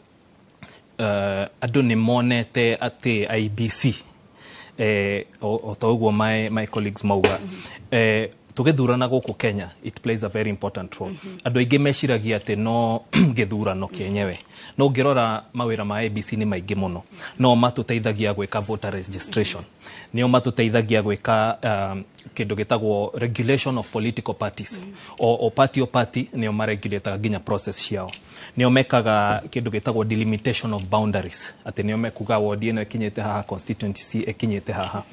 andu ni monete ati IBC o ta uguo my colleagues mauga tugithurana guku Kenya, it plays a very important role. Andu aingi meciragia ati no githurano kienyewe no ngirora mawira ma ABC ni maingi muno no matuteithagia gwika voter registration nio matuteithagia gwika kindu gitagwo regulation of political parties o party nio maregulate nginya process ciao nio mekaga kindu gitagwo delimitation of boundaries ati nio mekuga ward ino ikinyete haha constituency ikinyete haha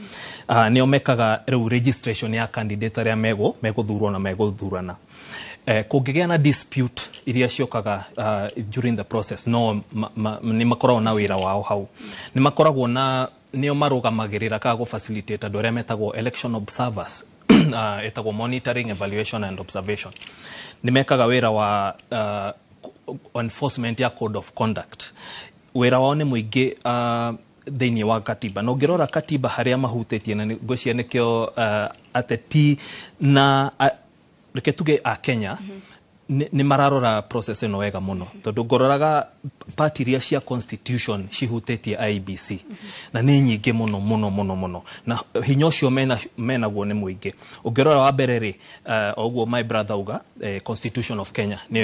nio mekaga registration ya candidate aria meguthurwo na meguthurana kungigea na dispute iria ciokaga during the process no ni makoragwo na wira wao hau ni makoragwo na nio marugamagirira ka go facilitate andu aria metagwo election observers etagwo monitoring evaluation and observation ni mekaga wira wa enforcement ya code of conduct wira wao ni muingi thini wa katiba no ngirora katiba haria mahutetie na ngocia nikio ateti na reke tuge a Kenya ni mararora process ino wega muno tondu ngororaga party ria cia constitution cihutetie IBC na ni nyingi muno na hinya ucio menaguo ni muingi ungirora wa mbere ri oguo my brother uga constitution of Kenya ni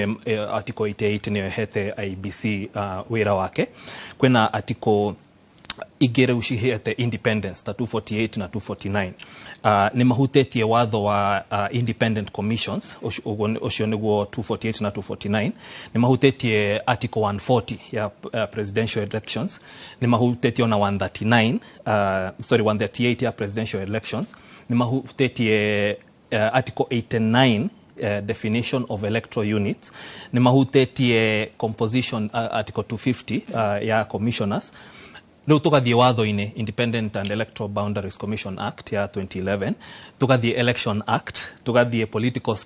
article 88 ni hete IBC wira wake kwina article igere ushihete independence ta 248 na 249 ni mahutetie watho wa independent commissions ucio niguo 248 na 249 ni mahutetie article 140 ya presidential elections ni mahutetie na 138 ya presidential elections ni mahutetie article 89 definition of electoral units ni mahutetie composition article 250 ya commissioners. Riu tugathie watho-ini Independent and Electoral Boundaries Commission Act ya 2011 tugathie Election Act tugathie Political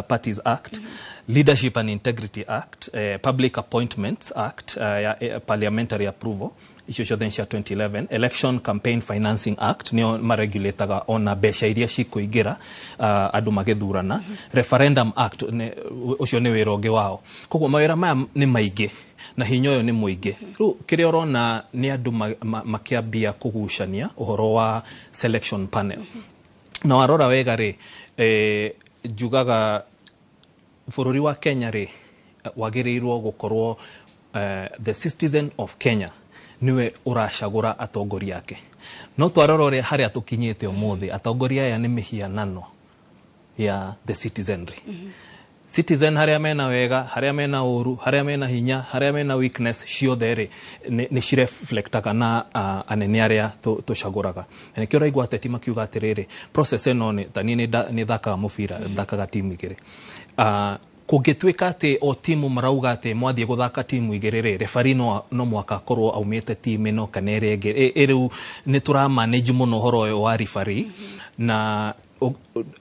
Parties Act Leadership and Integrity Act Public Appointments Act ya Parliamentary Approval icio ciothe cia 2011 Election Campaign Financing Act nio maregulataga ona mbeca iria cikuingira andu magithurana. Referendum Act ucio ni wira ungi wao. Koguo mawira maya ni maingi na hinya uyu ni muingi. Riu kiria urona ni andu makiambia kugucania uhoro wa selection panel. Na warora wega ri jugaga bururi wa Kenya ri wagirirwo gukorwo the citizen of Kenya niwe uracagura atongoria yake. No twarora uri haria tukinyite umuthi atongoria aya ni mihianano ya the citizenry. Citizen haria mena wega, haria mena uru, haria mena hinya, haria mena weakness, ciothe ri ni cireflectaga na anene aria tucaguraga. Na kio raigwa ateti makiuga atiriri process eno ni tani ni thakaga mubira, thakaga timu igiri. Kungituika ati o timu marauga ati mwathie guthaka timu igiriri referee no mwaka korwo aumite timu ino kana iri ingi riu ni tura manage muno horo wa referee na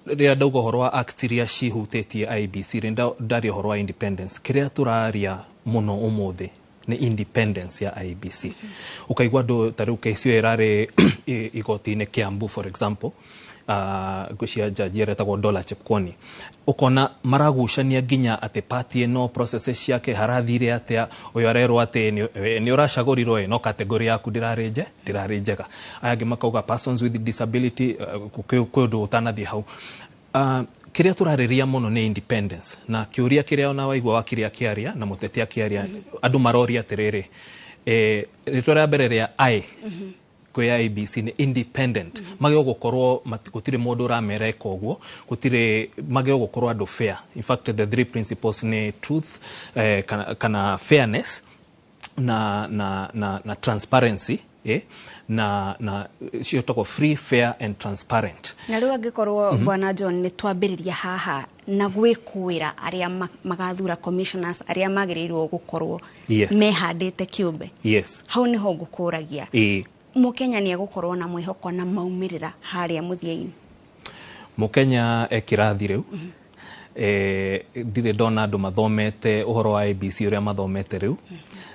ria ndauga horo wa act iria cihutĩtie IBC ndari horo wa independence kiria turaria muno umuthi ni independence ya IBC. Ukaigwa ndo tariu kesi irari igoti-ini Kiambu for example gucia jaji retagwo Dola Chepkwony ukona maragucania nginya ati party no processes ciake harathire atia uyu arerwo ati ni uracagurirwo no category yaku ndirari njega ayangi makauga persons with disability kundu utanathi hau kiria turariria muno ni independence na kiuria kiria ona waigwa wakiria kiaria na muteti akiaria andu maroria atiriri ritwa ria mbere ria kwa IBC ni independent mageo gukorwo gutire mundu uramera ikoguo gutire mageo gukorwo andu fair. In fact the three principles ni truth kana fairness na transparency na cio toko free fair and transparent. Na riu angikorwo bwana John ni twambiriria haha na gwikuira aria magathura commissioners aria magirirwo gukorwo mehandite kiumbe. Yes. Hau ni ho ngukuragia. Mukenya ni agukorwo na mwihoko na maumirira haria muthia-ini. Mukenya ekirathi riu ndire ndona andu mathomete uhoro wa IBC uria mathomete riu.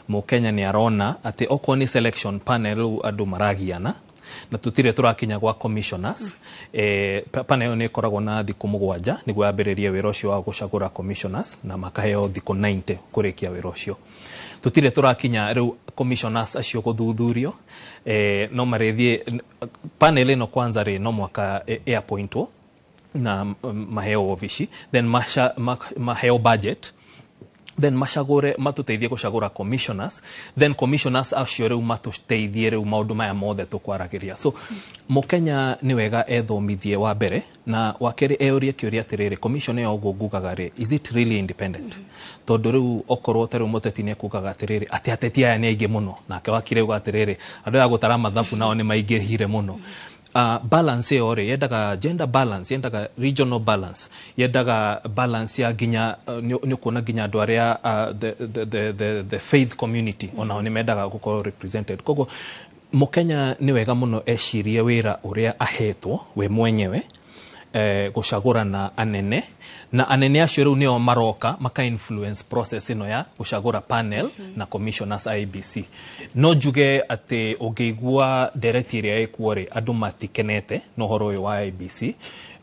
Mukenya ni arona ati okorwo ni selection panel andu maragiana na tutire turakinya gwa commissioners. Panel ni koragwo na thiku 7 niguo yambiririe wira ucio wa gucagura commissioners na makaheo thiku 90 kurikia wira ucio. Tutire turakinya riu commissioners acio guthuthurio no marethie panel ino kwanza ri no mwaka appointwo na maheo ofici then maheo budget then mashagure matuteithie gucagura commissioners then commissioners acio riu matuteithie riu maundu maya mothe tukwaragiria. So mukenya ni wega ethomithie wa mbere na wakeri eurie kiuria atiriri commission yo ngugaga ri is it really independent tondu riu okorwo tari muteti ni kugaga atiriri ati ateti aya ni aingi muno nake wakire uga atiriri andu ya gutara mathabu nao ni maingihire muno. Balance ore yendaga gender balance, yendaga regional balance, yendaga balance ya ginya ni kuona ginya andu aria the faith community ona ni mendaga gukorwo represented. Kogo mukenya ni wega muno ecirie wira uria ahetwo we mwenyewe gucagura na anene na anene acio riu nio maroka maka influence process ino ya gucagura panel na commissioners IBC. No juge ati ugeigua direct iria ikuore andu matikenete no horo uyu wa IBC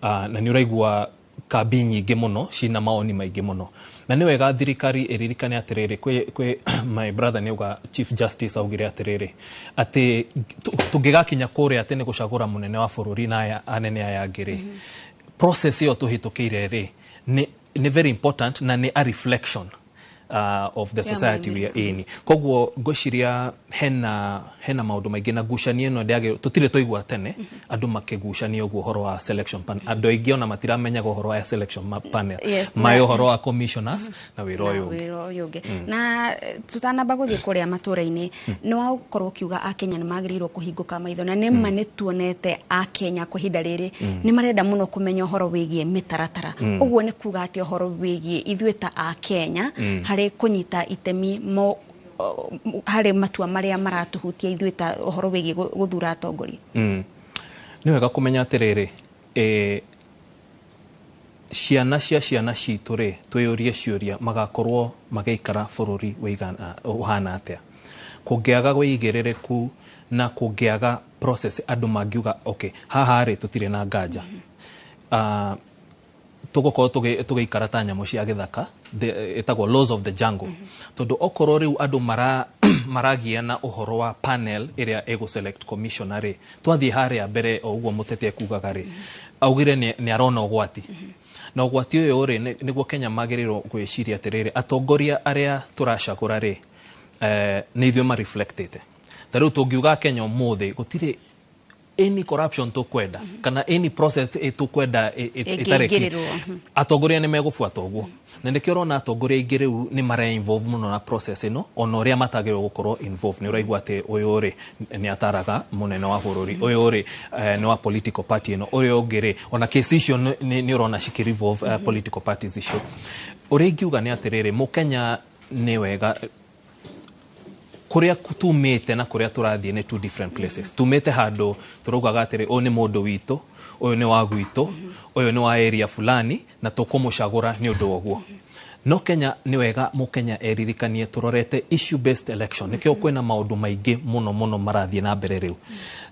na ni uraigua kabi nyingi muno cina maoni maingi muno na ni wega thirikari iririkane atiriri kwe my brother ni uga Chief Justice augire atiriri ati tungigakinya kuria ati ni gucagura munene wa bururi na anene aya ngiri process yo tuhitukire ri ni very important na ni a reflection of the society we are in. Koguo ngociria hena maundu maingi na gucania no ndiage tutire toigwa tene andu makigucania uguo horo wa selection panel andu aingi ona matiramenya horo wa selection panel mayo horo wa commissioners na wira uyu na tutanamba guthie kuria matura-ini no wakorwo kiuga akenya ni magirirwo kuhinguka maitho na nema ni tuonete akenya kuhinda riri ni marenda muno kumenya horo wigie mitaratara uguo ni kuga ati horo wigie ithuĩ ta akenya hari kunyita itemi mo hari matua maria maratuhutia ithuĩ ta horo wigie guthura atongoria. Ni wega kumenya atiriri ciana citu ri twiyurie ciuria magakorwo magaikara bururi wigana uhana atia kungiaga wigirereku na kungiaga process andu mangiuga okay haha ri tutire na nganja tugokorwo tugiikara ta nyamu cia githaka etagwo laws of the jungle tondu okoro riu andu maragia na uhoro wa panel iria ego select commissioner twathie haria mbere o uguo mutete kugaga ri augire ni arona ugwati na ugwati uyu ri niguo Kenya magirirwo gwiciria atiriri atongoria aria turacagura ri ni ithuĩ ma reflectete tariu tungiuga Kenya umuthi gutire any corruption tukwenda kana any process tukwenda itareki atongoria ni megufuata uguo na ndikio rona atongoria ingiriu ni mara involve muno na process ino ona uria matagirwo gukorwo involve ni uraigua ati uyu ri ni ataraga munene wa bururi uyu ri ni wa political party ino uyu ngiri ona case icio ni urona shikiri involve political parties icio uringiuga ni atiriri mukenya ni wega kuria kutumite na kuria turathie ni two different places tumite handu turugaga atiri o ni mundu wito uyu ni wa gwito uyu ni wa area fulani na tukumucagura ni undu oguo no Kenya ni wega mukenya eririkanie turorete issue based election nikio kwina maundu maingi muno marathie na mbere riu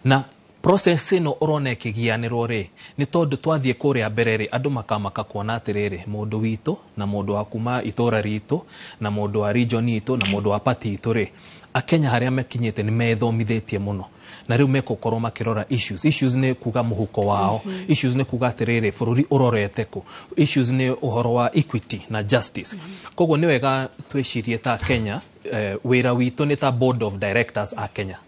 na process ino urone kigianirwo ri ni tondu twathie kuria mbere ri andu makamaka kuona atiriri mundu wito na mundu wa kuma itora rito na mundu wa region ito na mundu wa party ito ri akenya haria mekinyete ni methomithetie muno na riu mekokorwo makirora issues ni kuga muhuko wao issues ni kuga atiriri bururi urorete ku issues ni uhoro wa equity na justice koguo ni wega twicirie ta Kenya wira wito ni ta board of directors a Kenya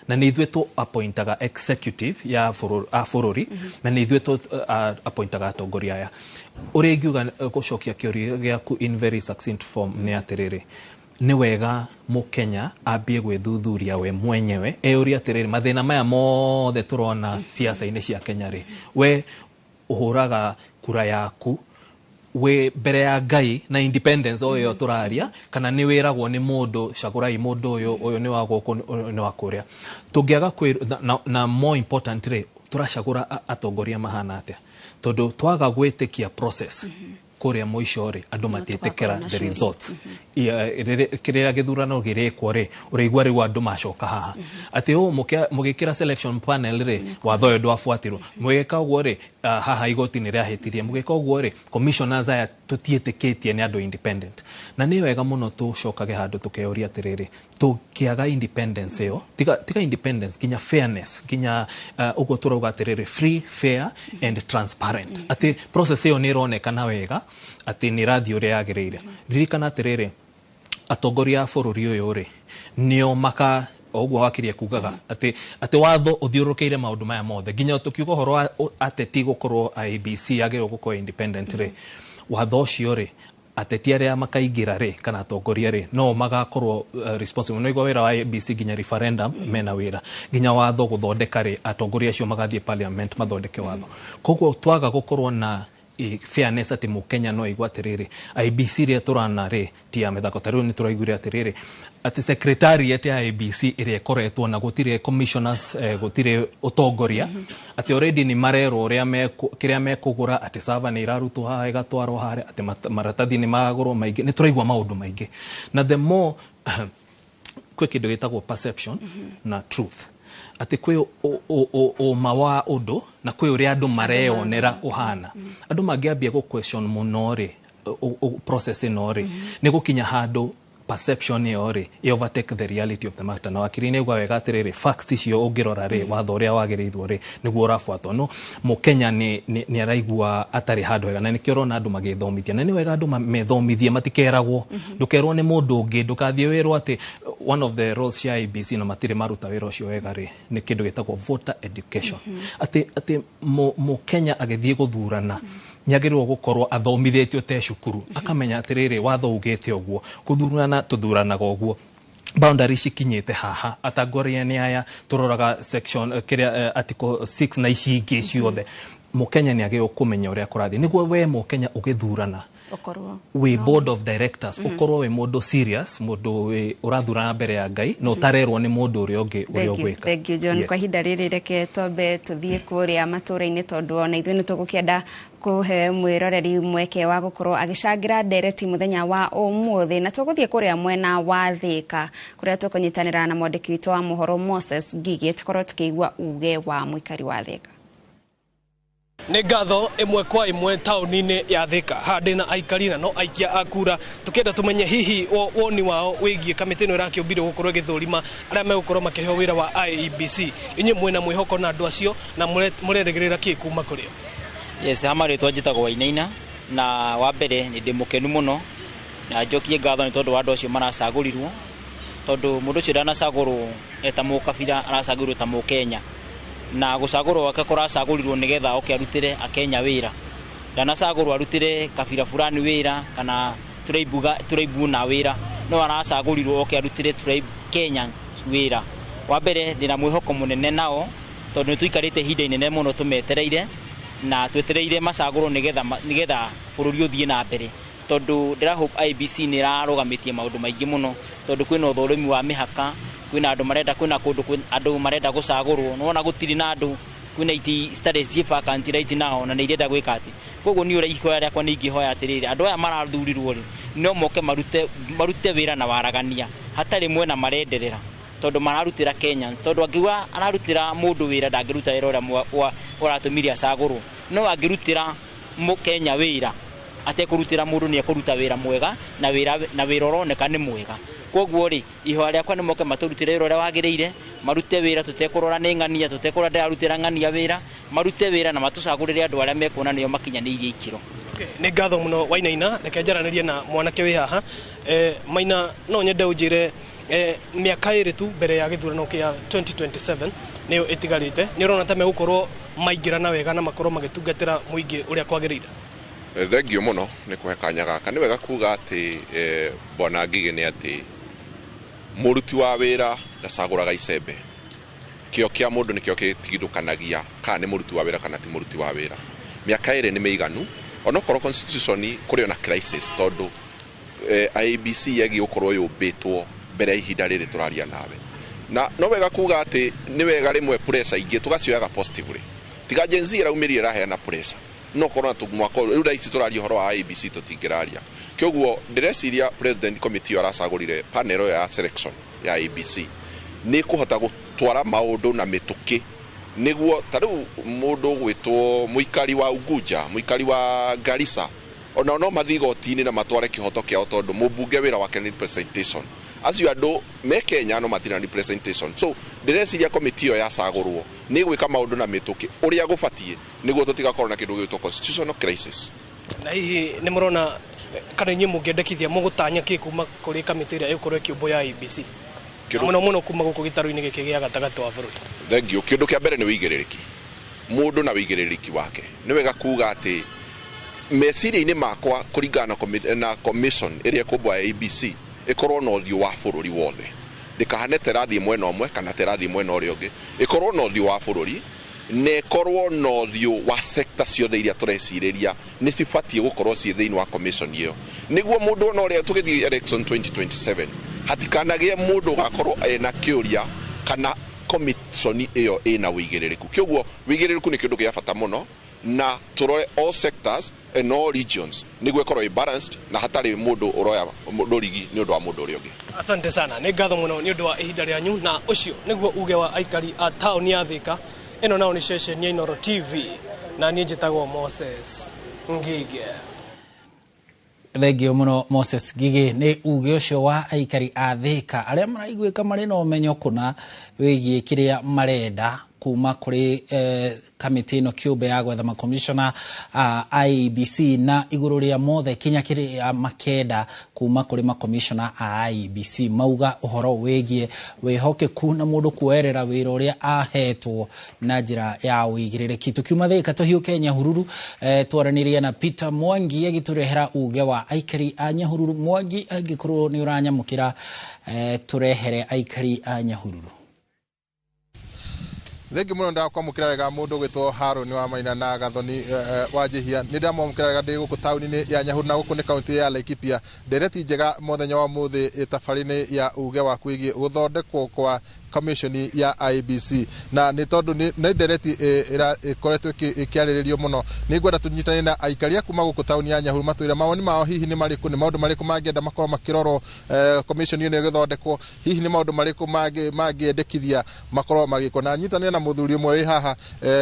na ni ithuĩ tu appointaga executive ya bururi na ni ithuĩ tu appointaga atongoria aya uri ngiuga gucokia kĩũria gĩaku in very succinct form ni atiriri ni wega mukenya ambie gwithuthuria we mwenyewe euria atiriri mathina maya mothe turona siasa-inĩ cia Kenya ri we uhuraga kura yaku we mbere ya Ngai na independence oyo turaria kana ni wiragwo ni mundu cagurai mundu uyu ni wa guku ni wa kuria tungiaga na more importantly turacagura atongoria mahana atia tondu twaga gwitikia process kuria muico ri andu matietekera the results kiria githurano girikwo ri uraigua riu andu macoka haha ati mugikira selection panel ri watho uyu ndwafuatirwo mugika uguo ri haha igoti ni riahitirie mugika uguo ri commissioners aya tutietikitie ni andu independent na ni wega muno tucokage handu tukeuria atiriri tukiaga independence yo tiga independence kinya fairness kinya uguo turauga atiriri free fair and transparent ati process yo ni ironekana wega ati ni rathi uria yagirire ririkana atiriri atongoria bururi uyu ri nio maka oguo wakirie kugaga ati watho uthiurukeire maundu maya mothe nginya tukiuga horo ateti gukorwo IBC yagirwo gukorwo independent ri watho ucio ri ateti aria makaingira ri kana atongoria ri no magakorwo responsible no igwa wira wa IBC nginya referendum mena wira nginya watho guthondeka ri atongoria acio magathie parliament mathondeke watho koguo twaga gukorwo na fairness ati mukenya no igwa atiriri IBC ria turana ri tia methako tariu ni turaiguire atiriri ati secretariat ya IBC iria koretwo na gutire commissioners gutire utongoria ati already ni marero uria kiria mekugura ati server ni irarutwo haha igatwarwo hare ati maratathi ni magurwo maingi ni turaigwa maundu maingi na the more kwe kindu gitagwo perception na truth ati kwe o mawa undu na kwe uria andu mareonera uhana andu mangiambia go question muno ri process ino ri ni gukinya handu perception yo ri overtake the reality of the matter na wakirine gwa wega atiriri facts icio ungirora ri watho uria wagirirwo ri niguo urafuatwo no mukenya ni araigua atari handu wega na nikio rona andu magithomithia na ni wega andu methomithie matikeragwo ndukerwo ni mundu ungi ndukathie wirwo ati one of the roles cia IBC na matire maruta wira ucio wega ri ni kindu gitagwo voter education ati mukenya agithie guthurana nyagirwo gukorwo athomithitio te cukuru akamenya atiriri watho ugite oguo kuthurana tuthuranaga oguo boundaries ikinyite haha atangoria ni aya turoraga section kiria article 6 na ici ingi ciothe mukenya ni agio kumenya uria kurathi niguo we mukenya ugithurana we board of directors ukorwo we mundu serious mundu we urathura mbere ya Ngai no tarerwo ni mundu uri onge uri ogweka. Thank you John. Kwa hinda riri reke twambe tuthie kuria matura-ini tondu ona ithuĩ nĩtũgũkĩenda kuhe mwiroreri mweke wa gukorwo agicangira ndereti muthenya wa umuthi na tũgũthie kuria mwena wa Thika kuria tukunyitanira na mwandiki witũ wa mohoro Moses Ngigi tukorwo tukigua uge wa muikari wa Thika. Nĩ ngatho ĩmwe kwa ĩmwe taũni-inĩ ya Thika handĩna aikari na no aikia akura tũkĩenda tũmenye hihi woni wao wĩgiĩ kamĩtĩ ĩno ĩrakĩũmbirwo gũkorwo ĩgĩthũrima arĩa megũkorwo makĩheo wĩra wa IEBC. Inyuĩ mwĩna mwĩhoko na andũ acio na mũrerĩgĩrĩra kĩ kuma kũrĩ o? Yes, hamarĩtwo njĩtagwo Wainaina na wa mbere nĩ ndĩ mũkenu mũno na njokie ngatho nĩ tondũ wa andũ acio maracagũrirwo tondũ mũndũ ũcio ndanacagũrwo eta mũkabira aracagũrirwo ta mũkenya na gucagũrwo wake kũracagũrirwo nĩgetha oke arutĩre akenya wĩra ndanacagũrwo arutĩre kabira fulani wĩra kana turaibu na wĩra no aracagũrirwo oke arutĩre turaibu Kenya wĩra. Wa mbere ndĩna mwĩhoko mũnene nao tondũ nĩtũikarĩte ihinda inene mũno tũmetereire na twetereire macagũrwo nĩgetha bũrũri ũthiĩ na mbere tondũ ndĩrahope IEBC nĩ ĩrarũgamĩtie maũndũ maingĩ mũno tondũ kwĩna ũthũrimi wa mĩhaka kwĩna andũ marenda gũcagũrwo nona gũtirĩ na andũ kwĩna iti studies vacancy right now na nĩirenda gwĩka atĩ koguo niĩ ũrĩa ihoya rĩakwa nĩ ingĩhoya atĩrĩrĩ andũ aya marathurirwo rĩ no moke marute wĩra na waragania hatarĩ mwena marenderera tondũ mararutĩra Kenyans tondũ angiuga ararutĩra mũndũ wĩra ndangĩruta wĩra ũrĩa ũratũmire acagũrwo no angĩrutĩra Kenya wĩra atekũrutĩra mũndũ nĩ ekũruta wĩra mwega na wĩra ũroneka nĩ mwega. Koguo ri ihoya rĩakwa nĩ moke maturutĩre wĩra ũrĩa wagĩrĩire marute wĩra tũtekũrora nĩ ng'ania tũtekũrora ndĩrarutĩra ng'ania wĩra marute wĩra na matũcagũrĩre andũ arĩa mekuona nĩo makinyanĩirie ikĩro. Nĩ ngatho mũno Wainaina reke njaranĩrie na mwanake wĩ haha Maina no nyende ũnjĩre mĩaka ĩrĩ tu mbere ya gĩthurano kĩa 2027 nĩyo ĩtigarĩte nĩ ũrona ta megũkorwo maingĩrana wega na makorwo magĩtungatĩra mũingĩ ũrĩa kwagĩrĩire. Thengio mũno nĩ kũhe kanya gaka nĩ wega kuga atĩ bwana Ngigi nĩ atĩ mũruti wa wĩra ndacagũraga icembe kĩo kĩa mũndũ nĩkĩo gĩtigithũkanagia kana nĩ mũruti wa wĩra kana ti mũruti wa wĩra. Mĩaka ĩrĩ nĩ mĩiganu onokorwo constitution kũrĩ ona crisis tondũ IEBC yegi gũkorwo yũmbĩtwo mbere ya ihinda rĩrĩ tũraria nawe na no wega kuga atĩ nĩ wega rĩmwe pressure ingĩ tũgacioyaga positively tiga Gen Z ĩraumĩrire ĩraheana pressure no korona mwaka rĩu raici tũraria ũhoro wa IEBC tũtingĩraria kĩoguo ndĩreciria president committee aracagũrire panel ya selection ya IEBC nĩ kũhota gũtwara maũndũ na mĩtũkĩ nĩguo ta rĩu mũndũ gwĩtwo mũikari wa Unguja mũikari wa Garissa ona no mathiĩ igoti-inĩ na matware kĩhoto kĩao tondũ mũmbunge wĩra wake nĩ representation acio andũ me Kenya no matina representation so ndĩreciria committee ĩyo yacagũrwo nĩ gwĩka maũndũ na mĩtũkĩ ũrĩa gũbatiĩ nĩguo tũtigakorwo na kĩndũ gĩtwo constitutional crisis. Na hihi nĩ mũrona kana inyuĩ mũngĩendekithia mũgũtanya kĩ kuma kũrĩ kamĩtĩ ĩrĩa ĩgũkorwo ĩkĩũmbwo ya IEBC mũno kuma gũkũ gĩtarũ-inĩ gĩkĩ gĩa gatagatĩ wa bũrũri? Thengio. Kĩndũ kĩa mbere nĩ wĩigĩrĩrĩki mũndũ na wĩigĩrĩrĩki wake nĩ wega kuga atĩ meciria-inĩ makwa kũringana na commission ĩrĩa ĩkũmbwo ya IEBC ĩkorwo na ũthiũ wa bũrũri wothe ndĩkahane terathiĩ mwena ũmwe kana terathiĩ mwena ũrĩa ũngĩ ĩkorwo na ũthiũ wa bũrũri na ĩkorwo na ũthiũ wa sector ciothe iria tũrecirĩria nĩ cibatiĩ gũkorwo ciĩ thĩinĩ wa commission ĩyo nĩguo mũndũ ona ũrĩa tũgĩthiĩ election 2027 hatikanagĩe mũndũ ũgakorwo ena kĩũria kana commission ĩyo ĩna wĩigĩrĩrĩku. Kĩoguo wĩigĩrĩrĩku nĩ kĩndũ gĩa bata mũno na tũrore all sectors and all regions nĩguo ĩkorwo balanced na hatarĩ mũndũ ũroya ndũrigi nĩ ũndũ wa mũndũ ũrĩa ũngĩ. Asante sana nĩ ngatho mũno nĩ ũndũ wa ihinda rĩanyu na ũcio nĩguo uge wa aikari a taũni ya Thika. Ĩno nao nĩ ceceni ya Inooro TV na niĩ njĩtagwo Moses Ngigi. Thengio mũno Moses Ngigi nĩ uge ũcio wa aikari a Thika arĩa maraiguĩka marĩ na ũmenyo kũna wĩgiĩ kĩrĩa marenda kuma kuri kamĩtĩ ĩno kĩũmbe ya gwetha makomishona IEBC na igũrũ rĩa mothe kinya kĩrĩa makenda kuma kuri makomishona a IEBC mauga ũhoro wĩgiĩ wĩhokeku na mũndũ kuoerera wĩra ũrĩa ahetwo na njĩra ya ũigĩrĩrĩki. Tukiuma Thika tũhiũke Nyahururu twaranĩria na Peter Mwangi agĩtũrehera uge wa aikari a Nyahururu. Mwangi angĩkorwo nĩ ũranyamũkĩra tũrehere aikari a Nyahururu. thengi muno ndakwamukira wega mundu gwitwo Haroni wa Maina na Gathoni wa Jihia ni ndamwamukira wega ndi guku tauni-ini ya Nyahururu na guku ni kaunti ya Laikipia ndereti njega muthenya wa muthi tafari-ini ya uge wa kwigie guthondekwo kwa commission ya IBC na ni tondu ni ndereti ikoretwo ikiariririo muno ni ngwenda tunyitane na aikaria kuma guku tauni ya Nyahururu matwira mawoni mao hihi ni mariku ni maundu mariku mangienda makorwo makirorwo commission ino igithondekwo hihi ni maundu mariku mangiendekithia makorwo magiko na nyitane na muthuri umwe wi haha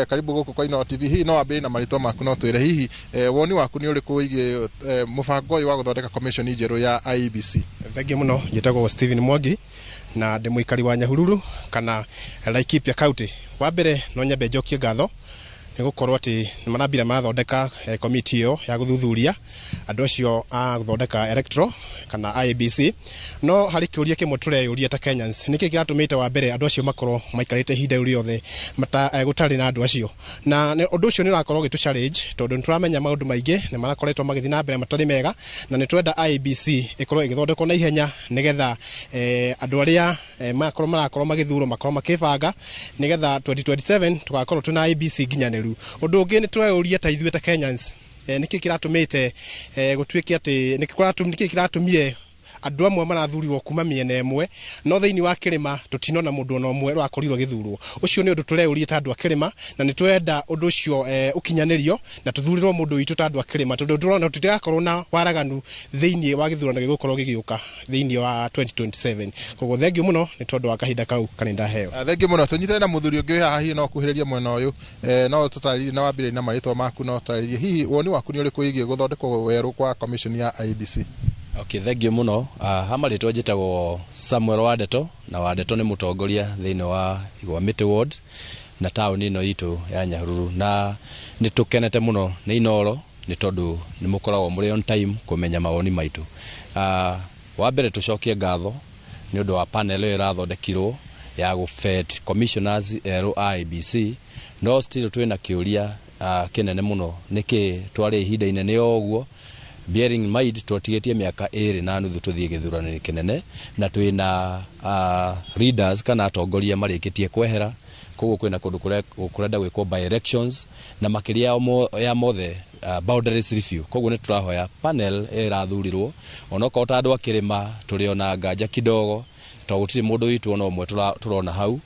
karibu guku kwa Ino TV hihi no ambe na marito maku no twire hihi woni waku ni uriku wige mubango uyu wa guthondeka commission njeru ya IBC. Thengi muno njitagwo Steven Mwangi na ndi muikari wa Nyahururu kana Laikipia County. Wa mbere no nyambe njokie ngatho ni gukorwo ati marambira mathondeka committee yo ya guthuthuria andu acio a guthondeka electoral kana IBC no hari kiuria kimwe tureyuria ta Kenyans niki kiratumite wa mbere andu acio makorwo maikarite hinde riothe mata gutari na andu acio na undu ucio ni urakorwo gitu challenge tondu nituramenya maundu maingi ni marakoretwo magithi na mbere matari mega na ni twenda IBC ikorwo igithondekwo na ihenya nigetha andu aria marakorwo magithuro makorwo makibanga nigetha 2027 tugakorwo tuna IBC nginya undu ungi ni tureuria ta ithuĩ ta Kenyans niki kiratumite gutwike ati niki kiratumie andu amwe marathurirwo kuma miene emwe no thiini wa kirima tutinona mundu no mwe rakorirwo githurwo ucio ni undu tureuria ta andu a kirima na ni twenda undu ucio ukinyanirio na tuthurirwo mundu witu ta andu a kirima tondu turona tutigakorwo na waraganu thiini wa githurano gigukorwo gigiuka thiini wa 2027 koguo thengio muno ni tondu wa kahinda kau kanenda heo thengio muno tunyitane na muthuri ungi haha hihi no kuhiriria mwena uyu no tutaririe na wambire na marito maku no tutaririe hihi woni waku ni uriku igie guthondekwo weru kwa commission ya IBC. Okay, thengio muno. Hamarĩtwo njĩtagwo Samuel Wadeto na Wadeto nĩ mũtongoria thĩinĩ wa Igwamĩtĩ ward na taũni ĩno itũ ya Nyahururu na nĩ tũkenete mũno nĩ Inoro nĩ tondũ nĩ mũkoragwo mũrĩ on time kũmenya mawoni maitũ. Wa mbere tũcokie ngatho nĩ ũndũ wa panel ĩyo ĩrathondekirwo ya gũvet commissioners erũ IBC no still twĩna kĩũria kĩnene mũno nĩkĩ twarĩ ihinda inene ũguo bearing in mind twatigetie miaka 2 na nuthu tuthie githurano kinene na twina leaders kana atongoria marikitie kwehera koguo kwina kundu kurenda gwikwo by elections na makiria ya mothe boundaries review koguo ni turahoya panel irathurirwo onoko utandu akirima turiona nganja kidogo to gutiri mundu witu ono mwe turona hau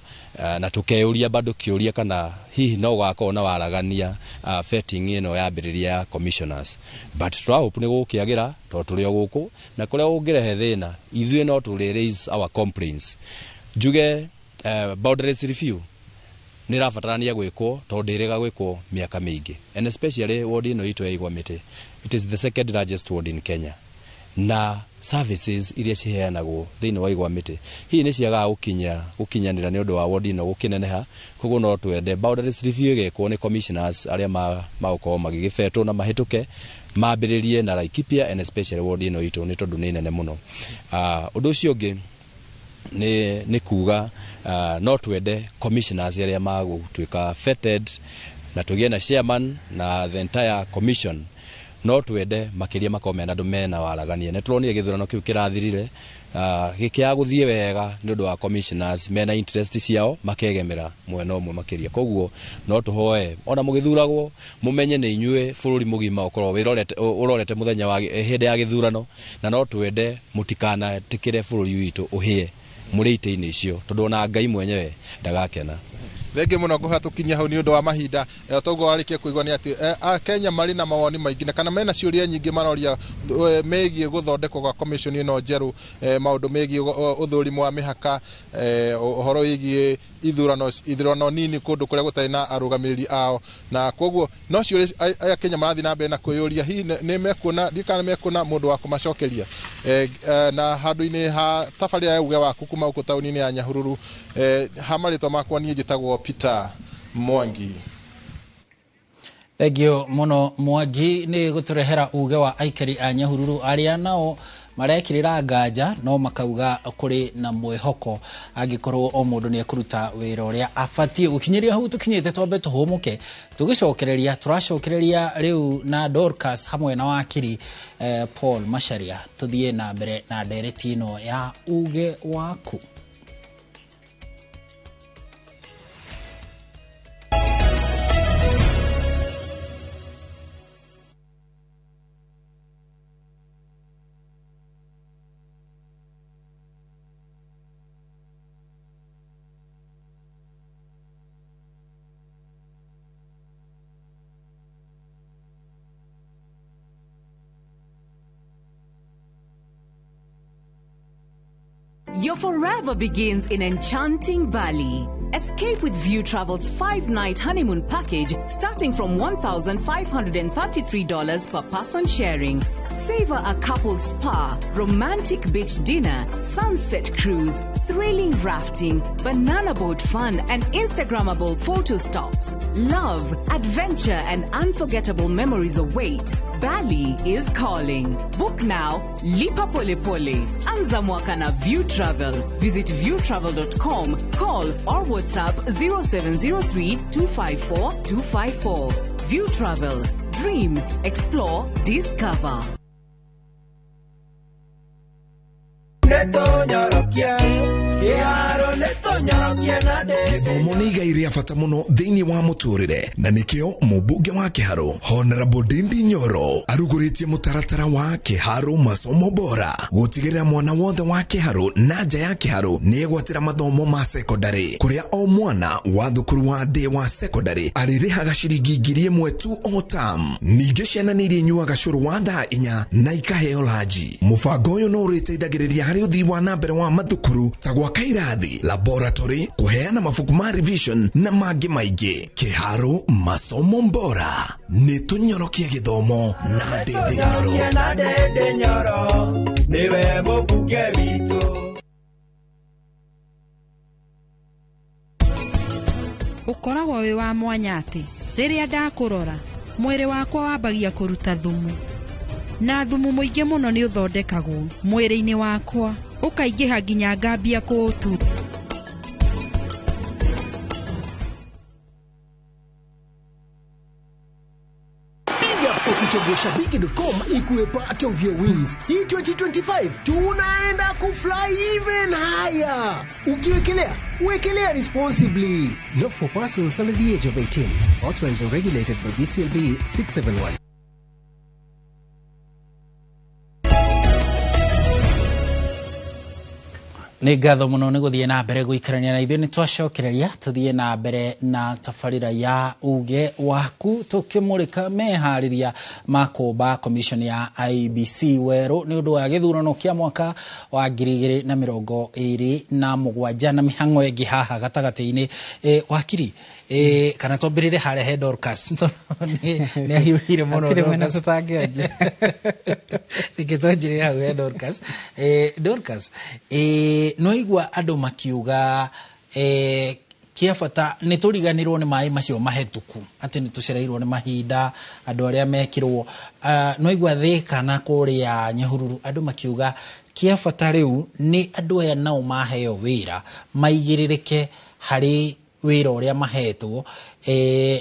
na tukeuria bado kiuria kana hihi no gwakorwo na waragania vetting ino yambiriria ya commissioners but turahope ni gukiagira to turio guku na kuria ungirehe thina ithuĩ no turi raise our complaints juge boundaries review ni rafatarania gwikwo to ndirega gwikwo miaka mingi and especially ward ino itu ya Igwamĩtĩ it is the second largest ward in Kenya na services iria ciheanagwo thiini wa Igwamĩtĩ hihi ni ciaga gukinyanira ni undu wa ward ino gukineneha koguo no twende boundaries review igekwo ni commissioners aria magukorwo magigifetwo na mahituke mambiririe na Laikipia and especially ward ino itu ni tondu ni nene muno undu ucio ungi ni kuga no twende commissioners aria magutwika vetted na tugie na chairman na the entire commission no twende makiria makomena andu mena waragania ne turonire githurano kiu kirathirire gikia guthie wega ni undu wa commissioners mena interest ciao makegemera mwena umwe makiria koguo no tuhoe ona mugithuragwo mumenye ni inyue bururi mugima ukorwo urorete muthenya wa hinde ya githurano na no twende mutikana tikire bururi witu uhie muri ite-ini icio tondu na Ngai mwenyewe ndagakena. Thenge muno nguhatukinya hau ni undu wa mahinda toguo arikie kuigwa ni ati Kenya mari na mawoni maingi na kana mena ciuria nyingi maroria megie guthondekwo kwa commission ino njeru maundu megie uthurimo wa mihaka uhoro igie ithurano nini kundu kuria gutari na arugamiriri ao na koguo no ciuria Kenya marathi na mbere na kuyuria hi ni mekuna dikana mekuna mundu wa kumacokeria na handu-ini ha tafaria ya uge waku kuma uko tauni-ini ya Nyahururu hamarito makwa ni njitagwo Peter Mwangi. Thengio muno Mwangi ni guturehera uge wa aikari a Nyahururu aria nao marekirira nganja no makauga kuri na mwehoko angikorwo o mundu ni akuruta wira uria afatie ukinyiria hu tukinyite tombe tuhumuke tugicokereria turacokereria riu na Dorcas hamwe na wakiri Paul Macharia tuthie na mbere na ndereti ino ya uge waku. Your forever begins in enchanting Bali. Escape with View Travel's 5-night honeymoon package starting from $1,533 per person sharing. Savor a couple's spa, romantic beach dinner, sunset cruise, thrilling rafting, banana boat fun, and Instagrammable photo stops. Love, adventure, and unforgettable memories await. Bali is calling. Book now, lipa pole pole. Anza mwaka na View Travel. Visit viewtravel.com, call or WhatsApp 0703 254 254. View Travel. Dream, explore, discover. Githomo nĩ igai rĩa bata mũno thĩinĩ wa mũtũrĩre na nĩkĩo mũmbunge wa Kĩharũ Honorable Ndindi Nyoro arugũrĩtie mũtaratara wa Kĩharũ masomo bora gũtigĩrĩra mwana wothe wa Kĩharũ na nja ya Kĩharũ nĩ egwatĩra mathomo ma secondary kũrĩa o mwana wa thukuru wa ndĩ wa secondary arĩrĩhaga ciringi 1,000 tu o term. Ningĩ ciana nĩ irĩnyuaga cũrũ wa thaa 4 na ikaheo lanji. Mũbango ũyũ no ũrĩteithagĩrĩria harĩ ũthii wa na mbere wa mathukuru ta gwaka irathi, laboratory, kuheana mabuku ma revision na mangĩ maingĩ. Kĩharũ masomo bora nĩ tũnyorokie gĩthomo na Ndindi Nyoro nĩwe mũmbunge witũ. Ũkoragwo wĩ wa mwanya atĩ rĩrĩa ndakũrora mwĩrĩ wakwa wambagia kũruta thumu, na thumu mũingĩ mũno nĩ ũthondekagwo mwĩrĩ-inĩ wakwa ũkaingĩha nginya ngambia kũũtu. Kuchagua shabiki.com ikuwe part of your wins. Hii 2025 tunaenda kufly even higher. Ukiwekelea, wekelea responsibly. Not for persons under the age of 18. Authorized and regulated by BCLB 671. Nĩ ngatho mũno nĩ gũthiĩ na mbere gũikarania na ithuĩ nĩ twacokereria tũthiĩ na mbere na tabarĩra ya uge waku tũkĩmũrĩka meharĩria ma kũmba commission ya IEBC werũ nĩ ũndũ wa gĩthurano kĩa mwaka wa 2027 na mĩhang'o ĩngĩ haha gatagatĩ-inĩ. Wakiri kana twambĩrĩre harĩa he Dorcas nĩ ahiũhire mũno Dorcas tũtangĩanjia tũkĩtwanjĩrĩra hau he Dorcas. Dorcas no igua andũ makiuga kia bata nĩ tũriganĩrwo nĩ maĩ macio mahetũku atĩ nĩ tũcereirwo nĩ mahinda andũ arĩa mekirwo. No igua Thĩka na kũrĩa Nyahururu andũ makiuga kia bata rĩu nĩ andũ aya nao maheo wĩra maigĩrĩrĩke harĩ wĩra ũrĩa mahetwo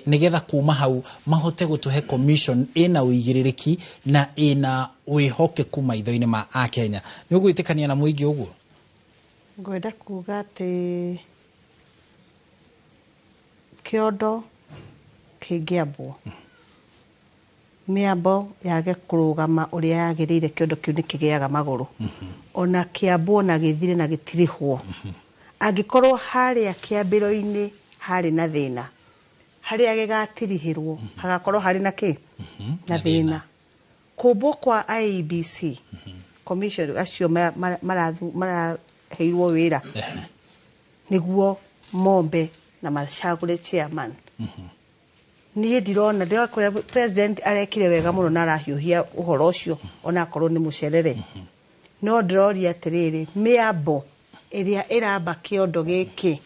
nĩgetha kuma hau mahote gũtũhe commission ĩna ũigĩrĩrĩki na ĩna wĩhokeku maitho-inĩ ma Akenya. Nĩ ũgwĩtĩkania na mũingĩ ũguo? Ngwenda kuga atĩ kĩondo kĩngĩambwo mĩambo yage kũrũgama ũrĩa yagĩrĩire kĩondo kĩu nĩ kĩgĩaga magũrũ. Ona kĩambwo na gĩthire na gĩtirĩhwo angĩkorwo harĩa kĩambĩro-inĩ harĩ na thĩna harĩa gĩgatirihĩrwo hagakorwo harĩ na kĩ na thĩna. Kũmbwo kwa IEBC commission acio maraheirwo wĩra nĩguo mombe na macagũre chairman. Niĩ ndirona ndĩrakũrĩa president arekire wega mũno na arahiũhia ũhoro ũcio ona akorwo nĩ mũcerere. No ndĩroria atĩrĩrĩ mĩambo ĩrĩa ĩramba kĩondo gĩkĩ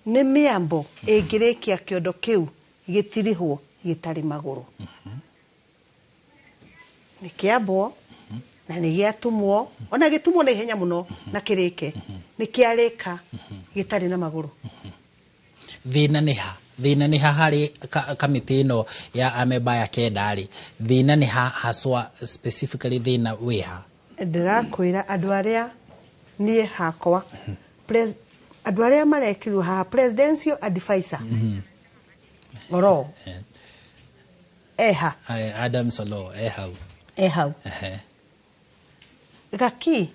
nĩ mĩambo ĩngĩrĩkia kĩondo kĩu gĩtirihwo gĩtarĩ magũrũ. Nĩ kĩambwo na nĩ gĩatumwo ona gĩtumwo na ihenya mũno na kĩrĩke nĩ kĩarĩka gĩtarĩ na magũrũ. Thĩna nĩ ha harĩ kamĩtĩ ĩno ya amemba ya kendarĩ thĩna nĩ ha haswa specifically thĩna wĩha? Ndĩrakwĩra andũ arĩa niĩ hakwa andũ arĩa marekirwo haha presidential advisor oro eha Adam Salo ehau Gaki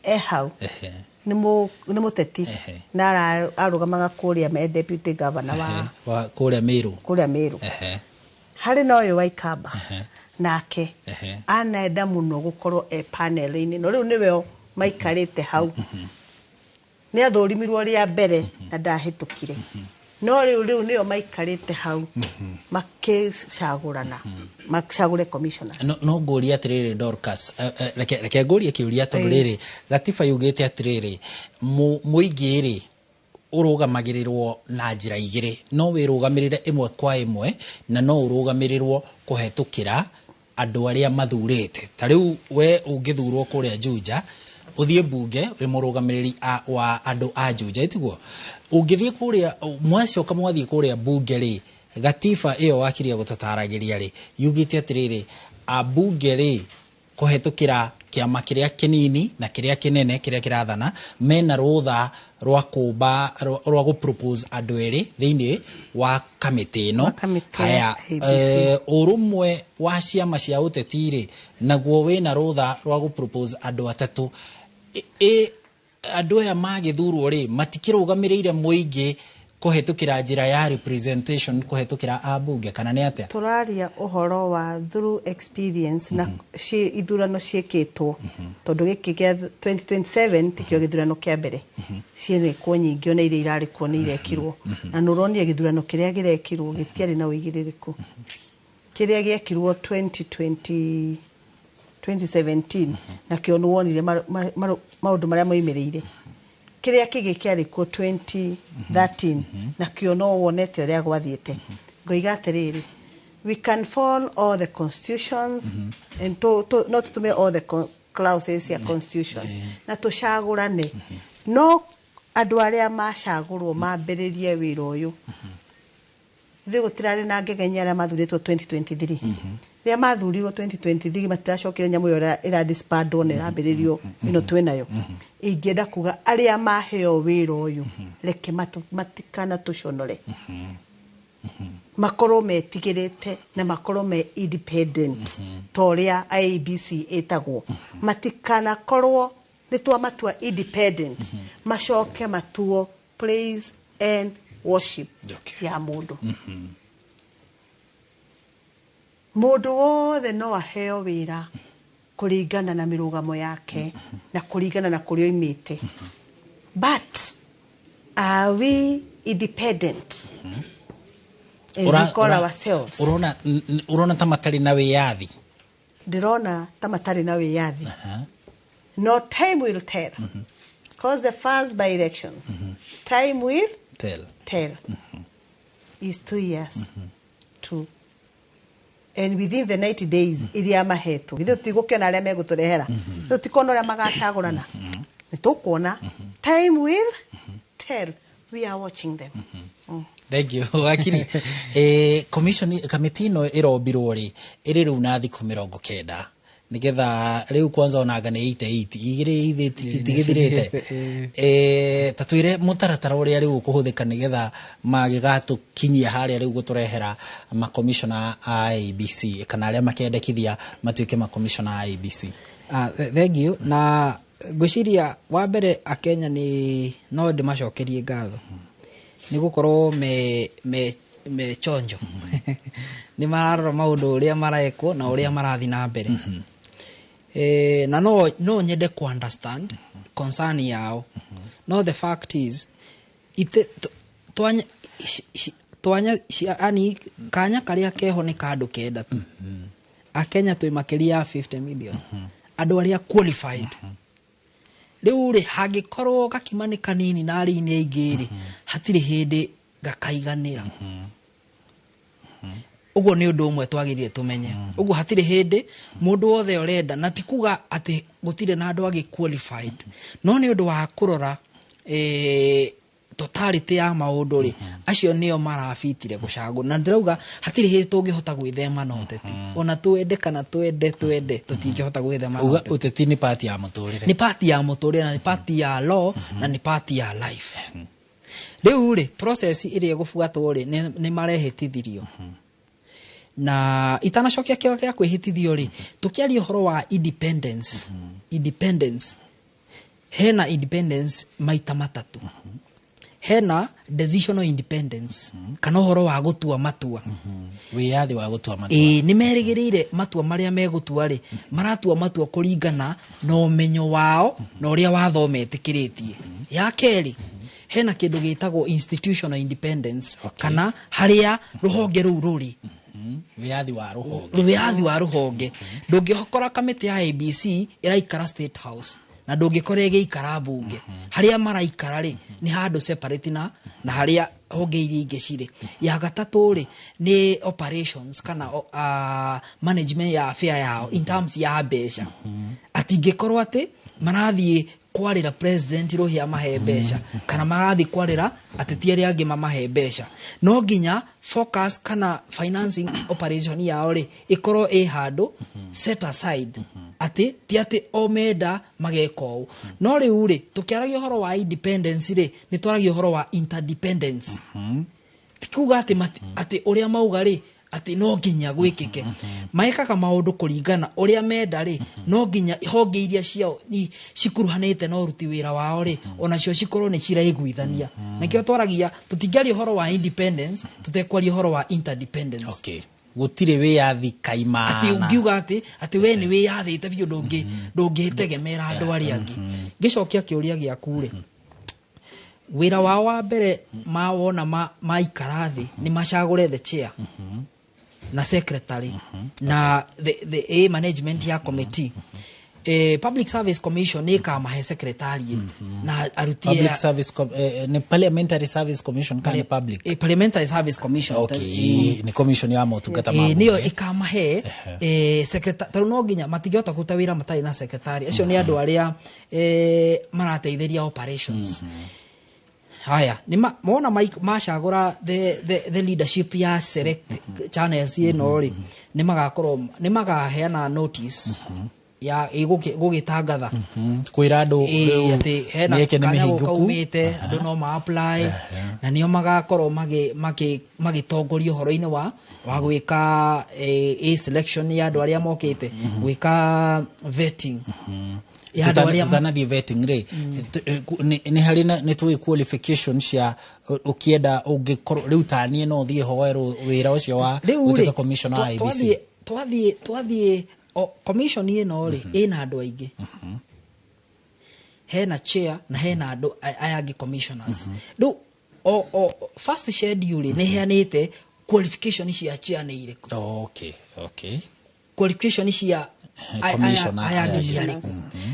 ehau nĩ mũteti na arũgamaga kũrĩa me deputy governor wa kũrĩa Meru harĩ na ũyũ wa Ikamba nake anaenda mũno gũkorwo panel-inĩ no rĩu nĩwe maikarite hau ni athurimirwo ria mbere na ndahitukire no riu nio maikarite hau makicagurana macagure commissioner no ngoria atiriri Dorcas reke ngoria kiuria tondu riri gatiba yugite atiriri muingiri urugamagirirwo na njira igiri no wirugamirire imwe kwa imwe na no urugamirirwo kuhetukira andu aria mathurite tariu we ungithurwo kuria Juja uthie bunge we murugamiriri wa andu a Juja itiguo ungithie kuria mwacoka mwathie kuria bunge ri gatiba iyo wakiria gutataragiria ri yugite atiriri abunge ri kuhetukira kiama kiria kinini na kiria kinene kiria kirathana mena rutha rwa kumba rwa go propose andu eri thiini wa kamiti no haya urumwe wa ciama cia uteti ri naguo wina rutha rwa go propose andu atatu andu aya magithurwo ri matikirugamirire muingi kuhetukira njira ya representation kuhetukira abunge kana ni atia turaria uhoro wa through experience na ithurano cieketwo tondu giki kia 2027 tikio githurano kia mbere ciene ko nyingi ona ire irari ko ni irekirwo na nuronia githurano kiria girekirwo gitiari na uigiririku kiria giekirwo 2017 na kio no wonire maundu maria moimereire kiria kigi kiari ko 2013 na kio no wonete uria gwathiete ngoiga atiriri we can follow all the constitutions and not to make all the clauses ya constitution na tucagurane no andu aria macagurwo mambiririe wira uyu ithe gutirari na ngegenya aria mathuritwo 2023 ria mathurirwo 2023 matiracokire nyamu yo ira disband on irambiririo ino twenayo ingienda kuga aria maheo wira uyu reke matikana tuconore makoro metigirite na makoro me independent toria IEBC etagwo matikana korwo nitwa matua independent macoke matuo praise and worship ya mundu mundu wothe no aheo wira kuringana na mirugamo yake na kuringana na kurio imite but are we independent as we call ourselves urona tamatari na wiyathi ndirona tamatari na wiyathi no time will tell because the first by elections time will tell is 2 years to and within the 90 days iria mahetu ithu tigukena aria meguturehera tutikona aria magacagurana nitukuona time will tell we are watching them Thank you wakiri committee no irombirwo ri iri riu na thiku 90 nigetha riu kwanza onaga ni 88 igiri tigithirite tatwire mutaratara uria riu kuhuthika nigetha magigatu kinyia haria riu guturehera ma commissioner IEBC kana aria makendekithia matuike ma commissioner IEBC. Thank you na gwiciria wa mbere akenya ni no ndimacokerie ngatho ni gukorwo me chonjo ni mararora maundu uria maraekwo na uria marathi na mbere na no nyende ku understand concern yao no the fact is twanya ani kanya karia keho ni kandu kenda tu akenya twi makiria 50 million andu aria qualified riu ri hangikorwo gakimani kanini na ari ni aingiri hatiri hindi gakaiganira ugo ni undu umwe twagirire tumenye ugo hatiri hindi mundu wothe orenda na tikuga ati gutire na andu agi qualified no ni undu wa kurora totality ya maundu ri acio nio marafitire gucagu na ndirauga hatiri hindi tungihota gwithema na uteti ona twende kana twende tutingihota gwithema uga uteti ni party ya muturire na ni party ya law na ni party ya life riu ri process iri gubuatwo ri ni marehitithirio na itanacokia kio kia kwihitithio ri tukiaria uhoro wa independence hena independence maita matatu hena decisional independence kana horo wa gutua matua wiyathi wa gutua matua ni merigirire matua maria megutua ri maratua matua kuringana na umenyo wao na uria wathometikiritie ya keri hena kindu gitagwo institutional independence kana haria ruhonge ru ruri wiyathi wa ruhonge ndungihokora kamiti ya ABC iraikara State House na ndungikora igiikara bunge haria maraikara ri ni handu separate na haria honge iri ingi ciri ya gatatu ri ni operations kana management ya affair yao in terms ya mbeca atingikorwo ati marathie kwarira president rohia mahe mbeca kana marathi kwarira ateti aria angi mamahe mbeca no nginya focus kana financing operation yao ri ikorwo handu set aside ati ti ati omenda mageko no riu ri tukiaragia horo wa independence ri ni twaragia horo wa interdependence tikuga ati uria mauga ri ati no nginya gwikike maikaga maundu kuringana uria menda ri no nginya honge iria ciao ni cikuruhanite no ruti wira wao ri ona cio cikorwo ni ciraiguithania nakio twaragia tutingaria horo wa independence tutekwaria horo wa interdependence gutire wiyathi kaimana ati ungiuga ati we ni wiyathite biu ndungitegemera andu ari angi gicokia kiuria giaku ri wira wao wa mbere mawona maikarathi ni macagure the chair na secretary na the management ya committee Public Service Commission ni kama he secretary na arutie Public Service ni Parliamentary Service Commission kana public Parliamentary Service Commission ni commission ya motungata mamwe niyo ikama he secretary taruno nginya matigota kutawira matai na secretary acio ni andu aria marateithiria operations haya ni mona mashagura the leadership ya select channels ino ri ni magaheana notice ya gugitangatha kwira andu ati hena yeke ni mihinguku umite andu no ma apply na nio magakorwo magitongorio horo-ini wa gwika selection ya andu aria mokite gwika vetting tutanathie vetting ri ni hari ni twi qualification cia ukienda ungikorwo riu tanie no thie hoero wira ucio wa guteka commissioner wa IBC twathie commission ino ri ina andu aingi hena chair na hena andu ayangi commissioners do first schedule ni heanite qualification cia chair ni ire okay qualification cia commissioner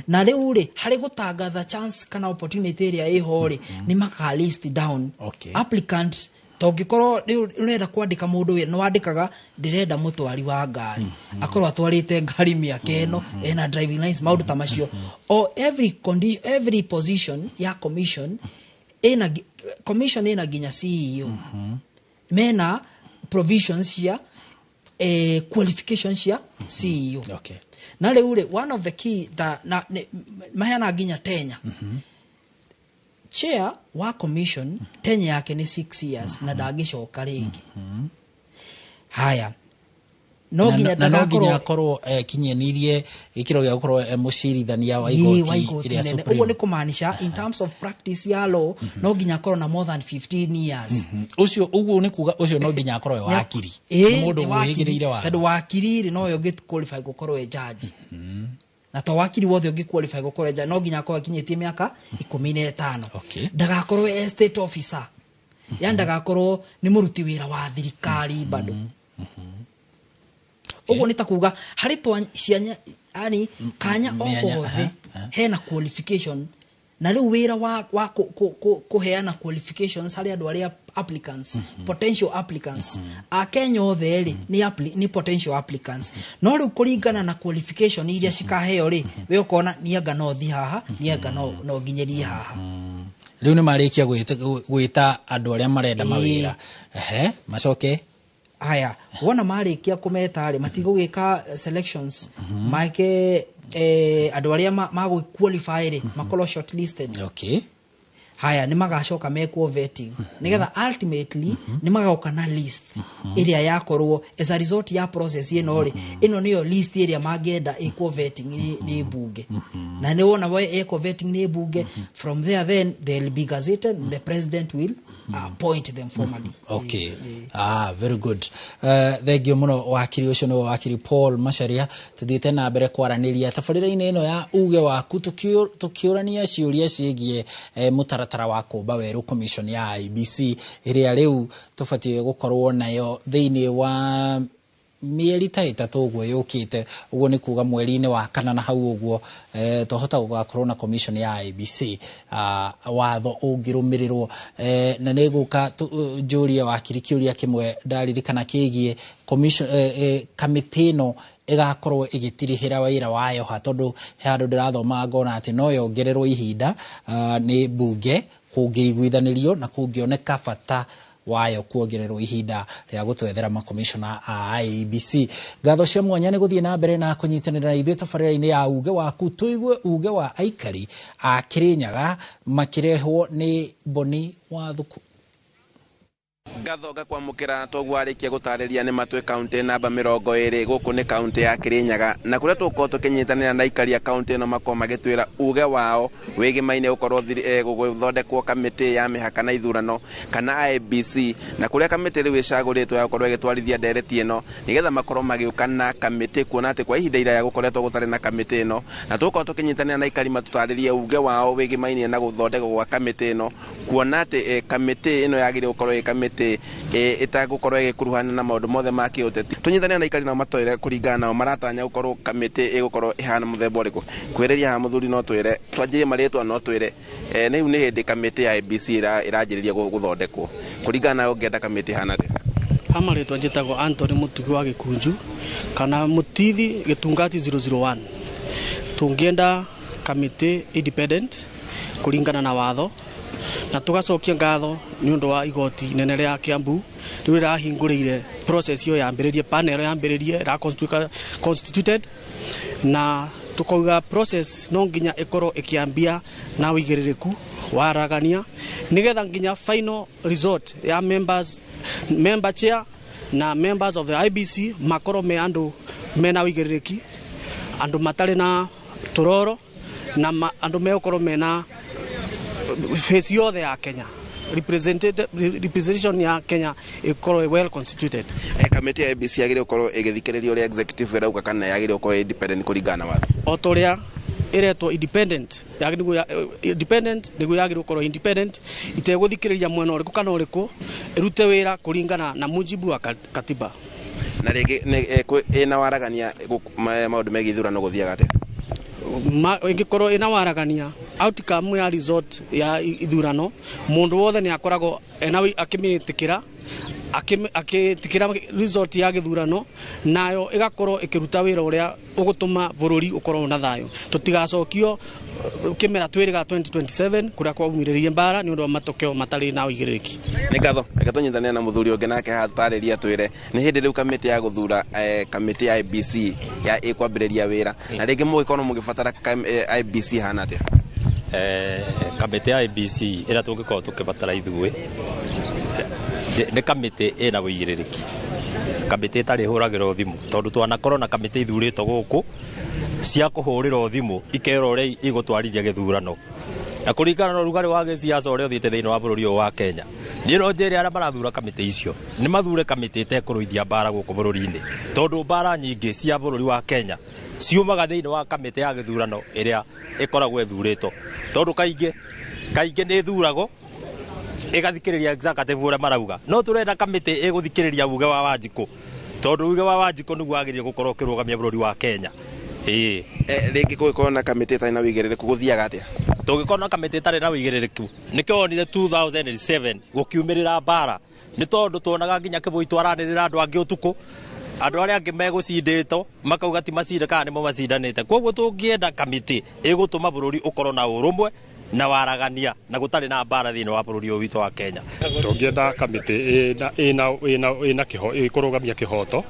na riu ri hari gutangatha chance kana opportunity area iho ri ni maka list down applicant tongikoro urenda kwandika mundu we no wandikaga ndirenda mutwari wa ngari akorwo atwarite ngari miaka eno ena driving license maundu ta macio or every position ya commission ina ginya CEO mena provisions ya qualifications ya CEO na riu one of the key that mahana ginya tenya chair wa commission tenya yake ni 6 years na dagicoka ringi haya no ginya akorwo kinyenirie ikiro ya gukorwo mucirithania wa igoti iria supreme ugo ni kumaanisha in terms of practice ya law no ginya akorwo na more than 15 years ucio ugu ni kuga ucio no ginya akorwo wakiri mundu wigireire wa tondu wakiri no yo get qualify gukorwo judge na to wakiri wothe ungi qualify gukorwo judge no ginya akorwo akinyitie miaka 15 ndagakorwo estate officer ya ndagakorwo ni muruti wira wa thirikari bado ugo nitakuga hari twa cianya ani kanya ogothe hena qualification na riu wira wa kuheana qualifications hari andu aria applicants potential applicants Kenya othe ri ni potential applicants no riu kuringana na qualification iria cikaheo ri we ukona ni anga no thi haha ni anga no ginyerie haha riu ni marikia gwita andu aria marenda mawira macoke haya wona marikia kumeta ri matigugika selections make andu aria magu qualify ri makolo shortlisted haya ni magacoka mekwo vetting nigetha ultimately ni magaoka na list area yakorwo as a result ya process ino ri ino niyo list area magenda ekwo vetting ni bunge na ni wona we ekwo vetting ni bunge from there then they'll be gazetted and the president will appoint them formally. Okay. Very good. Thegio muno wakiri ucio no wakiri Paul Macharia tuthiite na mbere kwaraniria tabarira-ini ino ya uge waku tukiurania ciuria ciigie mutaratara wa kumba weru commission ya IBC iria riu tubatie gukorwo nayo thiini wa mieri ta itatu gwe yukite uguo ni kuga mweri-ini wa kana na hau uguo tuhota gugakorwo na commission ya IBC watho ungirumirirwo na niguka juria wakiri kiuria kimwe ndaririkana kigie commission committee no igakorwo igitirihira wira wayo tondu handu ndirathoma ngona ati no yongererwo ihinda ni bunge kungiguithanirio na kungioneka bata wayo kuongererwo ihinda ria gutwethera makomishona a IEBC. Ngatho cia mwanya ni guthie na mbere na kunyitanira ithuĩ tabarĩra-inĩ ya uge waku tuigue uge wa aikari a Kirinyaga makirehwo ni Boni wa Thuku. Ngatho gakwamukira togwarikia gutariria ni matwe county namba 20 guku ni county ya Kirinyaga na kuria tuko tukinyitanira na aikari ya county no mako magitwira uge wao wigimaine gukorwo guthondekwo committee ya mihaka na ithurano kana IBC na kuria committee riu icaguritwo ya gukorwo igitwarithia ndereti ino nigetha makorwo magiuka na committee kuona ati kwa ihinda ira ya gukoretwo gutari na committee ino na tuko tukinyitanira na aikari matutaririe uge wao wigimaine na guthondekwo gwa committee ino kuona ati committee ino yagire gukorwo committee itagukorwo igikuruhana na maundu mothe ma kiuteti tunyitane na ikari na matoire kuringana nao maratanya gukorwo kamiti igukorwo ihana muthemba uriku kwiriria ha muthuri no twire twanjirie maritwa no twire ni ni hindi kamiti ya IBC iranjiriria guthondekwo kuringana na ungenda kamiti hana ri amaritwa njitagwo Anthony Mutugi wa Gikunju kana Mutithi Gitungati 001 tungienda kamiti independent kuringana na watho na tugacokia ngatho ni undu wa igoti nene ria Kiambu riu irahinguriire process yo yambiririe panel yambiririe ra constituted na tukauga process no nginya ikorwo ikiambia na wigiririku waragania nigetha nginya final result ya member chair na members of the IBC makorwo me andu mena wigiririki andu matari na turoro na andu mekorwo mena face yothe ya Kenya representation ya Kenya ikorwo well constituted. Committee ya IBC yagire ukorwo igithikiriria uri executive irauga kana yagire ukorwo independent kuringana watho otoria iretwo independent nigu yagire ukorwo independent itegũthikiriria mwena uriku kana uriku irute wira kuringana na mujibu wa katiba na rigi ina waragania maundu megi ithurano guthiaga ate ingikorwo ina waragania outcome ya result ya ithurano mundu wothe ni akoragwo akimitikira result ya githurano nayo igakorwo ikiruta wira uria ugutuma bururi ukorwo na thayo tutigacokio kimera twiriga 2027 kuria kwa umiririe mbara ni undu wa matokeo matari na uigiriki ni ngatho reke tunyitane na muthuri ungi nake hatariria twire ni hindi riu kamiti ya guthura kamiti ya IBC ya ikwambiriria wira na ringi mugikorwo mugibatara IBC hana atia kamiti ya IBC ira tungikorwo tukibatara ithui ni kamiti ina wigiririki kamiti itari huragirwo thimu tondu twanakorwo na kamiti ithurito guku cia kuhurira thimu ikero ria igutwarithia githurano na kuringana na rugari wa gisiasa uria uthiite thiini wa bururi wa Kenya ni no njeri aria marathura kamiti icio ni mathure kamiti itekuruithia mbara guku bururi-ini tondu mbara nyingi cia bururi wa Kenya ciumaga thiini wa kamiti ya githurano iria ikoragwo ithurito tondu kaingi ni thurago igathikiriria executive uria marauga no turenda kamiti iguthikiriria uge wa Wanjiku tondu uge wa Wanjiku niguo agiririe gukorwo kirugamia bururi wa Kenya ringi gukorwo na kamiti tari na wigiririku guthiaga atia tugikorwo na kamiti tari na wigiririku nikio onire 2007 gukiumirira mbara ni tondu tuonaga nginya kibui twaranirira andu angi utuku andu aria angi megucinditwo makauga ti macindikana nimo macindanite koguo tungienda kamiti igutuma bururi ukorwo na urumwe na waragania na gutari na mbara thini wa bururi witu wa Kenya. Tungienda kamiti ina kurugamia kihoto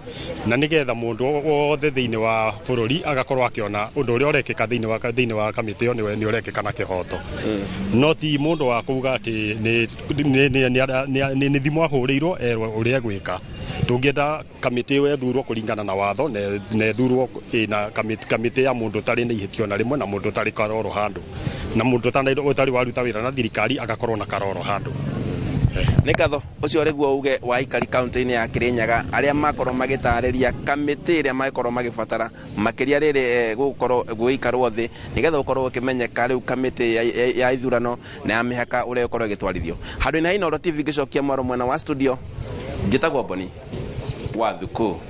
na nigetha mundu wothe thini wa bururi agakorwo akiona undu uria urekika thini wa kamiti yo ni urekika na kihoto. No ti mundu wa kuuga ati ni thimu ahurirwo uria gwika. Tungienda kamiti yo ethurwo kuringana na watho na ethurwo ina kamiti ya mundu tari na ihitio na rimwe na mundu tari karoro handu na mundu utari waruta wira na thirikari agakorwo na karoro handu. Nĩ ngatho ũcio rĩguo uge wa Ikari kaunti-inĩ ya Kirinyaga arĩa makorwo magĩtarĩria kamĩtĩ ĩrĩa makorwo magĩbatara makĩria rĩrĩ gũkorwo gũikarwo thĩ nĩgetha ũkorwo ũkĩmenyeka rĩu kamĩtĩ ya ithurano na ya mĩhaka ũrĩa ũkorwo ĩgĩtwarithio. Handũ-inĩ ha Inooro TV ngĩcokia mwaro mwena wa studio, njĩtagwo Boni wa Thuku.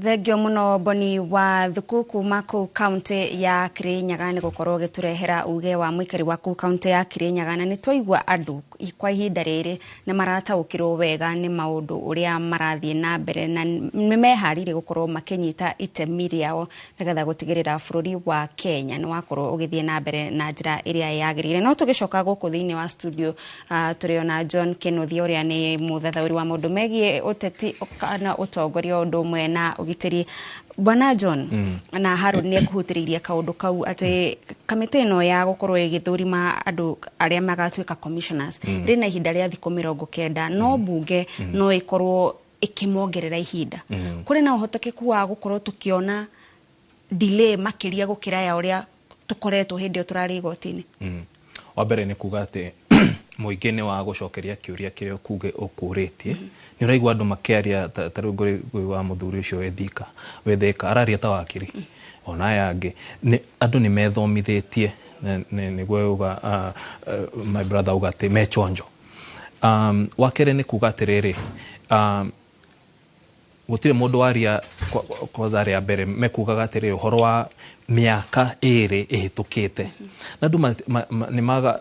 Thengio muno Boni wa Thuku kuma kuu kaunti ya Kirinyaga nĩ gukorwo giturehera uge wa muikari wa kuu kaunti ya Kirinyaga na nĩ twaigua andu kwa ihinda rĩrĩ na marataũkĩrwo wega nĩ maũndũ ũrĩa marathiĩ na mbere na nĩ meharĩirie gukorwo makinyita itemi rĩao nĩgetha gũtigĩrĩra bũrũri wa Kenya nĩ wakorwo ũgĩthiĩ na mbere na njĩra ĩrĩa yagĩrĩire. No tũgĩcoka gũkũ thĩinĩ wa studio tũrĩ na John Kĩnuthia ũrĩa nĩ mũthathaũri wa maũndũ megiĩ ũteti kana ũtongoria ũndũ ũmwe na ugitiri. Bwana John na Harun nĩ kuhutĩrĩirie kaũndũ kau atĩ kamĩtĩ ĩno ya gũkorwo ĩgĩthũrima andũ arĩa magatuĩka commissioners rĩna ihinda rĩa thikũ 90 no mbunge no ĩkorwo ĩkĩmongerera ihinda. Kũrĩ na ũhotekeku wa gũkorwo tũkĩona delay makĩria gũkĩra ya ũrĩa tũkoretwo hĩndĩ ĩyo tũrarĩ igoti-inĩ. Wa mbere nĩ kuga atĩ mũingĩ nĩ wa gũcokeria kĩũria kĩrĩa kuge ũkũrĩtie nĩ ũraigua andũ makĩaria ta rĩu ngũĩ wa mũthuri ũcio wetheka araria ta wakiri ona aya angĩ andũ nĩ methomithĩtie nĩguo uga my brother uga atĩ mechonjo. Wa kerĩ nĩ kuga atĩrĩrĩ gũtirĩ mũndũ waria koza rĩa mbere mekugaga atĩrĩrĩ ũhoro wa mĩaka ĩrĩ ĩhĩtũkĩte na andũ nĩ maga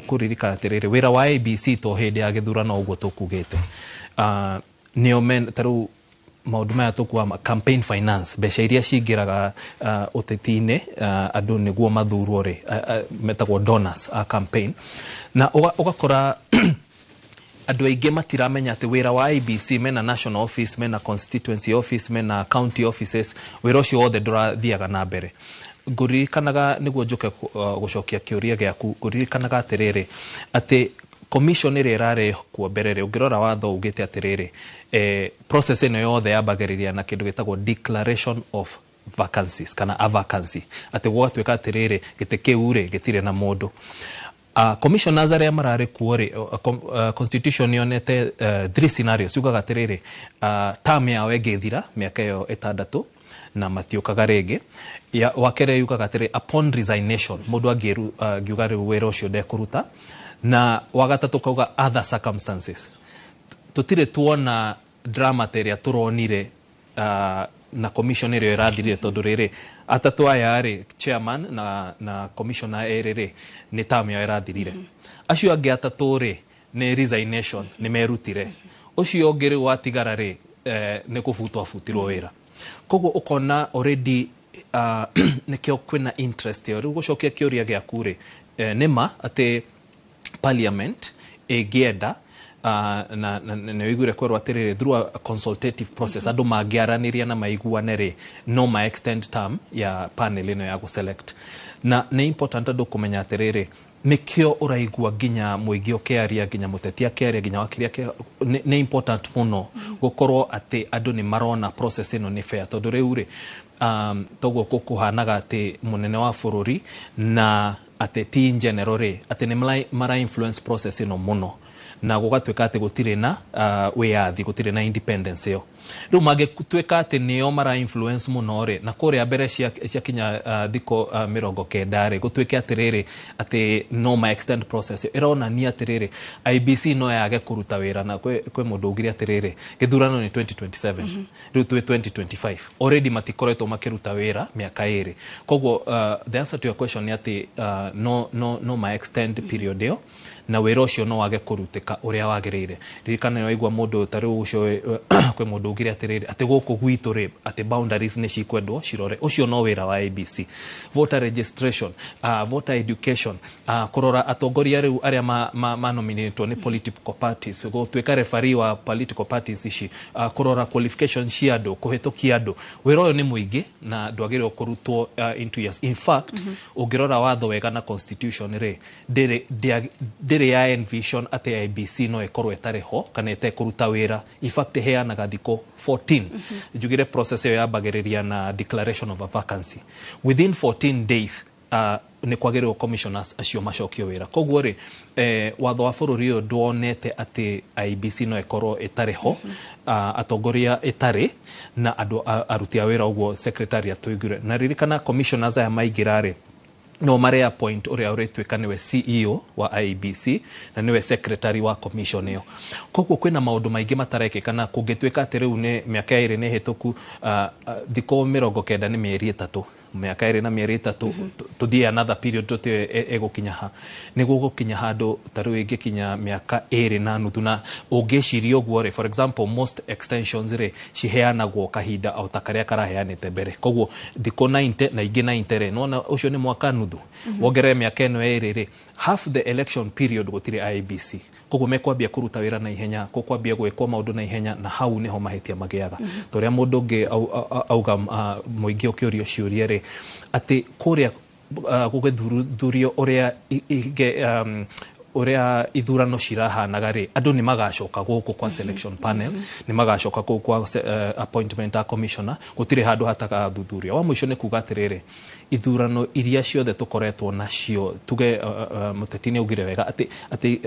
kũririkana atĩrĩrĩ wĩra wa ABC to hĩndĩ ya gĩthurano ũguo tũkugĩte. Nĩo tarĩu maũndũ maya tũkuga campaign finance mbeca iria cingĩraga ũteti-inĩ andũ nĩguo mathurwo rĩ metagwo donors a campaign na ũgakora andũ aingĩ matiramenya atĩ wĩra wa IBC mena national office mena constituency office mena county offices wĩra ũcio wothe ndũrathiaga na mbere. Ngũririkanaga nĩguo njoke gũcokia kĩũria gĩaku ngũririkanaga atĩrĩrĩ atĩ commission ĩrĩa ĩrarĩ kuo mbere rĩ ũngĩrora watho ugĩte atĩrĩrĩ process ĩno yothe yambagĩrĩria na kĩndũ gĩtagwo declaration of vacancies kana a vacancy atĩ gwatuĩka atĩrĩrĩ gĩtĩ kĩu rĩ gĩtirĩ na mũndũ. Commissioners arĩa mararĩ kuo rĩ constitution yonete 3 scenarios ugaga atĩrĩrĩ term yao ĩngĩthira mĩaka ĩyo 6 na matiũkaga rĩngĩ. Wa kerĩ yugaga atĩrĩrĩ upon resignation mũndũ angiuga rĩu wĩra ũcio ndekũruta na wa gatatũ kauga other circumstances. Tũtirĩ tuona drama ĩrĩa tũronire na commission ĩrĩa ĩrathirire tondũ rĩrĩ atatũ aya rĩ chairman na commissioner rĩ nĩ term yao ĩrathirire. Acio angĩ atatũ rĩ nĩ resignation nĩ merutire. Ũcio ũngĩ rĩ watigara rĩ nĩ kũbutirwo wĩra. Koguo ũkona already nĩkĩo kwĩna interest yo. Rĩu gũcokia kĩũria gĩaku rĩ nĩ ma atĩ parliament ĩngĩenda na nĩwĩiguire kwerwo atĩrĩrĩ through a consultative process andũ mangĩaranĩria na maiguane rĩ no ma extend term ya panel ĩno ya gũselect na nĩ important andũ kũmenya atĩrĩrĩ nĩkĩo ũraigua nginya mũingĩ ũkĩaria nginya mũteti akĩaria nginya wakiri nĩ important mũno gũkorwo atĩ andũ nĩ marona process ĩno nĩ fair tondũ rĩu rĩ toguo kũhanaga atĩ mũnene wa bũrũri na atĩ ti in general rĩ atĩ nĩ mara influence process ĩno mũno na gũgatuĩka atĩ gũtirĩ na wĩyathi gũtirĩ na independence ĩyo. Rĩu mangĩtuĩka atĩ nĩo mara influence mũno rĩ na kũrĩa mbere ciakinya thikũ 90 rĩ gũtuĩke atĩrĩrĩ atĩ no ma extend process ĩronania atĩrĩrĩ IBC no yage kũruta wĩra na kwĩ mũndũ ugire atĩrĩrĩ gĩthurano nĩ 2027 rĩu twĩ 2025 already matikoretwo makĩruta wĩra mĩaka ĩrĩ. Koguo the answer to your question nĩ atĩ no ma extend period ĩyo na wĩra ũcio no wage kũrutĩka ũrĩa wagĩrĩire. Ririkana waigua mũndũ tarĩu ũcio kwĩ mũndũ ugire atiriri ati guku gwitu ri ati boundaries ni cikwendwo cirore ucio no wira wa ABC. Voter registration, voter education, kurora atongoria riu aria ma nominatwo ni political parties, gutwika referee wa political parties ici, kurora qualification cia andu, kuhitukia andu. Wira uyu ni muingi na ndwagire kurutwo into years. In fact, ungirora watho wega na constitution ri ndiri ya envision ati ABC no ikorwo etare ho kana ete kuruta wira. In fact, heanaga thiko 14. Jugire process yo yambagiriria na declaration of a vacancy. Within 14 days ni kwagirwo commissioners acio macokio wira. Koguo ri watho wa bururi uyu ndwonete ati IBC no ikorwo etare ho, atongoria etare na andu aruti a wira uguo secretariat tuigure. Na ririkana commissioners aya maigirare no mare appoint uria uretwika niwe CEO wa IBC na niwe secretary wa commission iyo. Koguo kwina maundu maingi matarekekana kungitwika ati riu ni miaka iri ni hituku thiko 90 ni mieri 3 miaka iri na mieri 3 tuthie another period tuti egukinya ha ni gugukinya handu taru ingikinya miaka iri na nuthu na ungicirio guo for example most extensions ri ciheanagwo kahinda au takaria karaheanite mbere. Koguo thiko 90 na ingi 90 ri nona ucio ni mwaka nuthu wongere miaka eno iri ri half the election period gutire IBC. Koguo mekwambia kuruta wira na ihenya, kwambia gwikwa maundu na ihenya, na hau niho mahitia magiaga. Toria mundu ngi auga muingi ukiorio ciuria ri ati kuria gugithurio uria ithurano cirahanaga ri andu ni magacoka guku kwa selection panel, ni magacoka guku kwa appointment a commissioner, gutire handu hataka thuthuria. Wa mwisho ni kuga atiriri ithurano iria ciothe tukoretwo nacio tuge mutetini ugire wega ati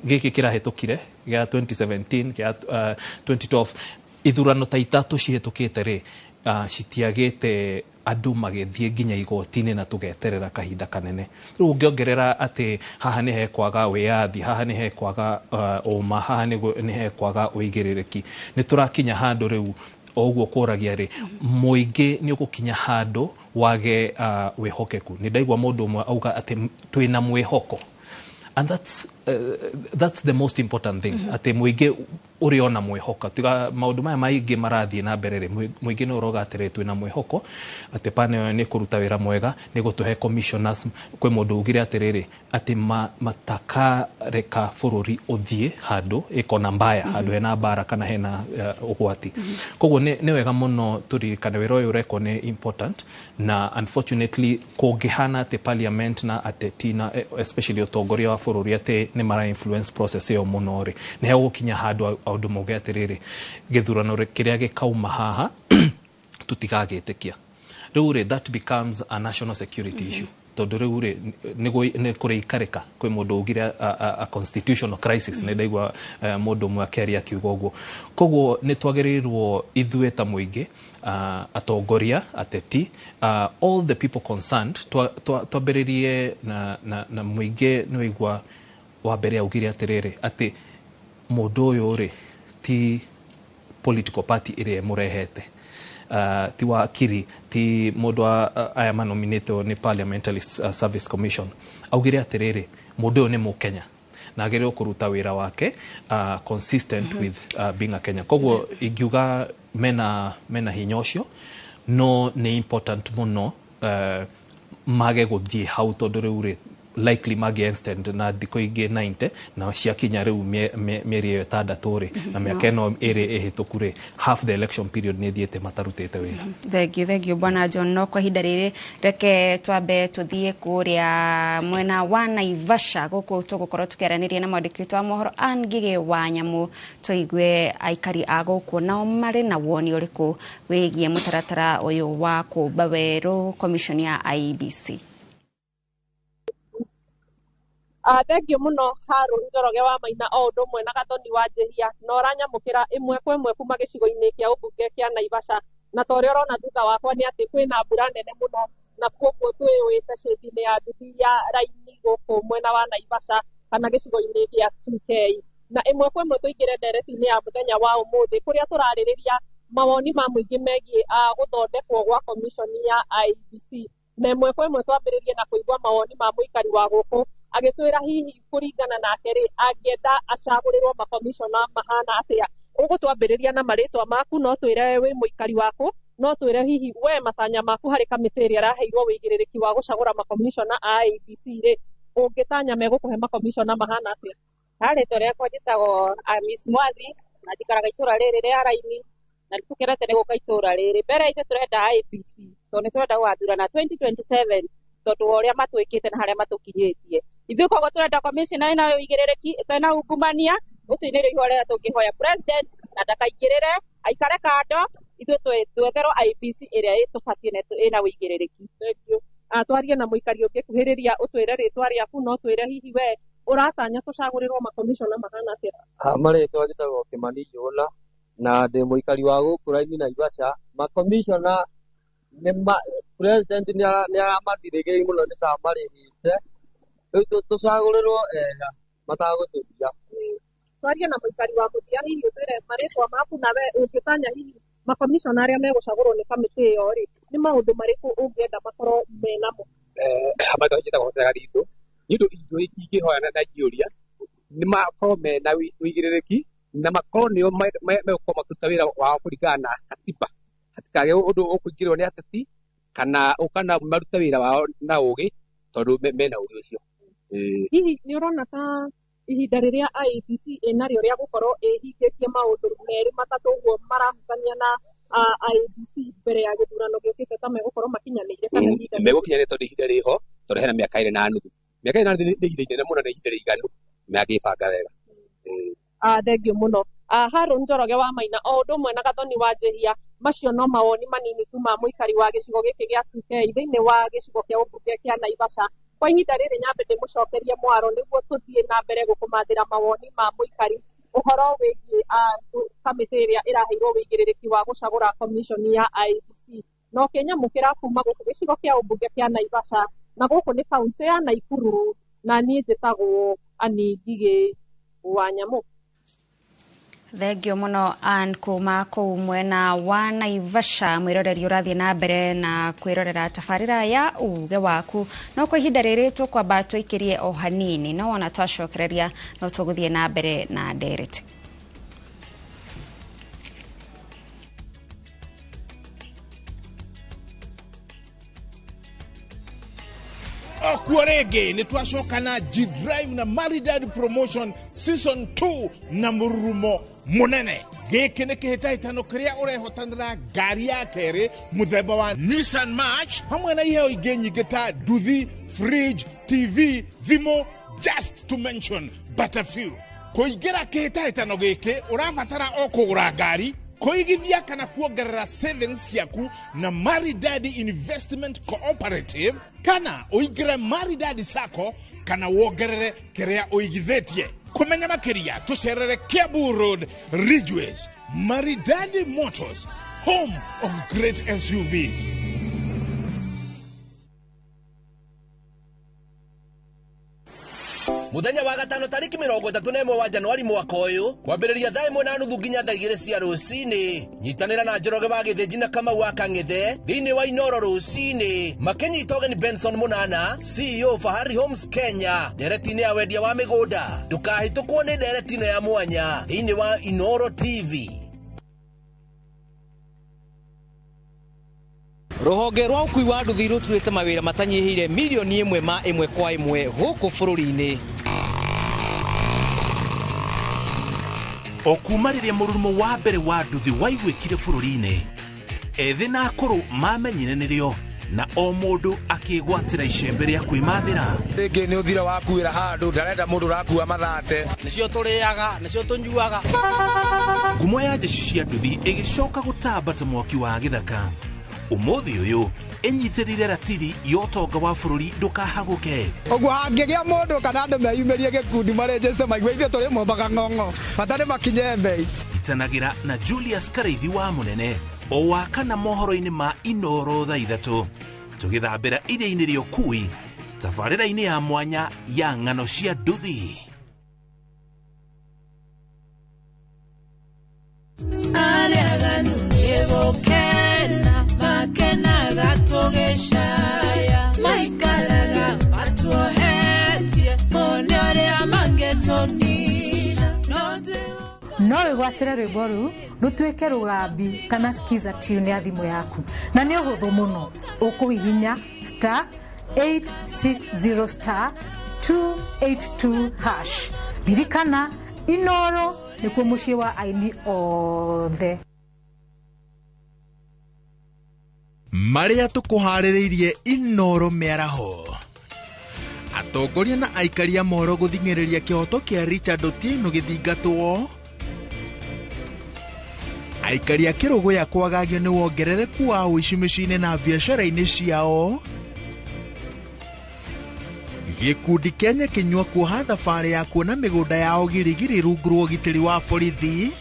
giki kirahitukire ya 2017 ya 2012 ithurano ta itatu cihitukite ri citiagite andu magethie nginya igotini na tugeterera kahinda kanene. Riu ngiongerera ati haha ni he kwaga wiathi, haha ni he kwaga uma, haha ni he kwaga uigiririki. Ni turakinya handu riu oguo kuragia ri muingi ni ugukinya handu wage wihokeku. Ni ndaigwa mundu umwe auga ati twina mwihoko, and that's the most important thing. Ati muingi uriona mwihoko tiga maundu maya maingi marathie na mbere ri muingi no roga atire twina mwihoko ati pane ni kuruta wira mwega ni gutuhe commissioners kwe mundu ugire atiriri ati mataka reka fururi uthie handu ikona mbaya handu hena bara kana hena ugwati. Koguo ni wega muno turirikane wira uyu reko ni important, na unfortunately kungihana ati parliament na ateti na especially utongoria wa fururi ati ni mara influence process yo muno ri ni he gukinya handu aundu moge atiriri githurano kiria gikauma haha tutigagitikia riu ri that becomes a national security issue. Tondu riu ri ni kuriikarika kwi mundu ugire a constitutional crisis ni ndaigwa mundu mwe akiaria kiugo uguo. Koguo ni twagirirwo ithue ta muingi atongoria ateti all the people concerned twambiririe na muingi ni wigwa wa mbere augire atiriri ati mundu uyu ri ti political party ire murehete, ti wakiri, ti mundu aya manominated ni Parliamentary Service Commission. Augire atiriri mundu uyu ni Mukenya na agire kuruta wira wake consistent with being a Kenya. Koguo ingiuga mena hinya ucio no ni important muno mage guthie hau tondu riu ri likely magi extend na thiko ingi 90 na ciakinya riu mieri yo tandatu ri na miaka eno iri ihituku ri half the election period ni thiete matarutite wira. Thank you bwana John. No kwa hinda riri reke twambe tuthie kuria mwena wa Naivasha guku tugukorwo tukiaraniria na mwandiki wa mohoro Ngige wa Nyamu tuigwe aikari aguku nao mari na woni uriku wigie mutaratara uyu wa kumba weru commission ya IBC. Thengio muno Haru Njoroge wa Maina o undu mwe na Gathoni wa Njehia no ranyamukira imwe kwa imwe kuma gicigo-ini kia ubunge kia Naivasha, na tore urona thutha wakwa ni ati kwina mbura nene muno na koguo twiwite cĩthini ya nduthi ya raini guku mwena wa Naivasha kana gicigo-ini kia 2K, na imwe kwa imwe tuingire ndereti-ini ya muthenya wa umuthi kuria turaririria mawoni ma muingi megie guthondekwo gwa commission ya IBC, na imwe kwa imwe twambiririe na kuigua mawoni ma muikari wa guku agitwira hihi kuringana nake ri angienda acagurirwo makomishona mahana atia, ugutwambiriria na maritwa maku no twire wi muikari waku no twire hihi we matanya maku hari kamiti iria araheirwo wigirирiki wa gucagura makomishona a IEBC ri ungitanya megukuhe makomishona mahana atia hari tore ko jitago Miss Mwathi na jikaraga itura riri ria raini na tukerete ne guka itura riri mbere ite turenda IEBC to ne turenda wathurana 2027 tondu uria matwikite na haria matukinyitie ithu kogo turenda commissioner ina wigirирiki tena ungumania ucio nä rä ihua rä rä a tå ngä hoya president na ndakaingä rä re aikare kando ithuä twetherwo IEBC ä rä a ä tå batiä ä na wä igä rä rä ki twarie na må ikari å ngä kuhä rä ria å twä re rä twa rä aku no twä re hihi we å ratanya tå cagå rä rwo makomishona mahana atä marä twa njä tagwo kä mani njåna na ndä må ikari wa gå kå raini Naivasha makomishona president nä aramathirä gä må no nä ta marä hä rä u tå cagå rä rwo ega matagå tå thia twaria na muikari wa muthia hihi utire maritwa maku na we ungitanya hihi makomishona aria megucagurwo ni kamiti iyo ri ni maundu mariku ungienda makorwo menamo amata njitagwo Sagaritu niundu ingihoya na ngiuria ni makorwo mena wigirирiki na makorwo nio megukorwo makuruta wira wao kuringana na katiba hatikage undu ukuingirwo ni ateti kana maruta wira wao na ugi tondu mena ugi ucio hihi ni urona ta ihinda riria IEBC inario ria gukorwo ihingitie maundu meri matatu guo marahutania na IEBC mbere ya githurano giukite ta megukorwo makinyanire kana ihinda megukinyanire tondu ihinda riho tondu hena miaka 2 na nuthu miaka 2 na nuthu ni ihinda inene muno na ihinda riganu meagibanga wega thengio muno Harun Njoroge wa Maina o undu mwe na Gathoni wa Njehia macio no mawoni manini tu ma muikari wa gicigo giki gia 2K thiini wa gicigo kia ubunge kia Naivasha kwa ihinda riri nyambe ndimucokerie mwaro niguo tuthie na mbere gukumathira mawoni ma muikari uhoro wigi kamiti iria iraheirwo wigirирiki wa gucagura commission ya IEBC no Kenya mukira kuma guku gicigo kia ubunge kia Naivasha na guku ni kaunti ya Naikuru na nie njitagwo Ani Ngige wa Nyamu. Thengio muno an kuma kuu mwena wa Naivasha mwiroreri urathie na mbere na kwirorera tabarira ya uge waku no kwa ihinda riri tukwamba twikirie o hanini no wona twacokereria no tuguthie na mbere na Derek. Okuarege ni twacoka na G-Drive na Maridadi Promotion Season 2 na mururumo munene. Giki ni kihitahitano kiria urehotanira ngari ya keri muthemba wa Nissan March hamwe na iheo ingĩ nyingĩ ta nduthi, fridge, TV, thimo, just to mention but a few. Kuingira kihitahitano giki urabatara o kugura ngari, kuigithia kana kuongerera savings yaku na Maridadi Investment Cooperative kana uigire Maridadi Sacco kana wongerere kiria uigithitie. Kumenya makiria tucerere Kiambu Road, Ridgeways. Maridadi Motors, home of great SUVs. Muthenya wa gatano tariki 31 wa Januari mwaka uyu kwambiriria thaa 1:30 nginya thaa 2 cia rucini nyitanira na Njoroge wa Githinji na Kamau wa Kang'ethe thiini wa Inoro rucini makinyita ũgeni Benson Munana CEO Fahari Homes Kenya nderetine ya wendia wa migunda ndukahĩtũkwo nĩ nderetine ya mwanya thiini wa Inoro TV. Ruhonge rwa ukui wa nduthi ruturite mawira matanyihire milioni 1 ma 1 kwa 1 guku bururi-ini. Okuma riria mururumo wa mbere wa nduthi waigwikire bururi-ini ethi na akuru mamenyire nirio na o mundu akigwatira icembe ria kwimathira. Ringi ni uthira wakuira handu ndarenda mundu rakua mathate nicio turiaga nicio tunyuaga. Ngumo ya jeshi cia nduthi igicoka gutambata mwaki wa githaka. Umuthi uyu enyitirire ratiri yotonga wa bururi ndukahaguke. Ogwo hangigia mundu kana andu meyumerie gikundi marejeste maigwe ithe turi mombaga ng'ong'o batari makinye mbei. Itanagira na Julius Kareithi wa Munene o wakana mohoro-ini ma Inoro thaa 3 tugithambira iria-ini ria ukui tabarĩra-ini ya mwanya ya ng'ano cia nduthi. Makena gatogeshaya maikaraga batuohetie mone ore amangetonina no no wigwatire rwimbo ru rutwike rugambi kana skiza tune ya thimu yaku na ni uhuthu muno ukuhihinya *860 *282#. ririkana Inoro nikuo mucii wa aini othe. Maria tukuhaririirie Inoro miaraho. Atongoria na aikaria moro guthing'iriria kihoto kia Richard Otieno githingatwo. Aikaria kirugu ya kwagagio ni wongerereku wa uici micini na biashara-ini ciao. Gikundi Kenya kinyua kuoha thabari ya kuona migunda yao girigiri rungu rwa ugitiri wa borithi.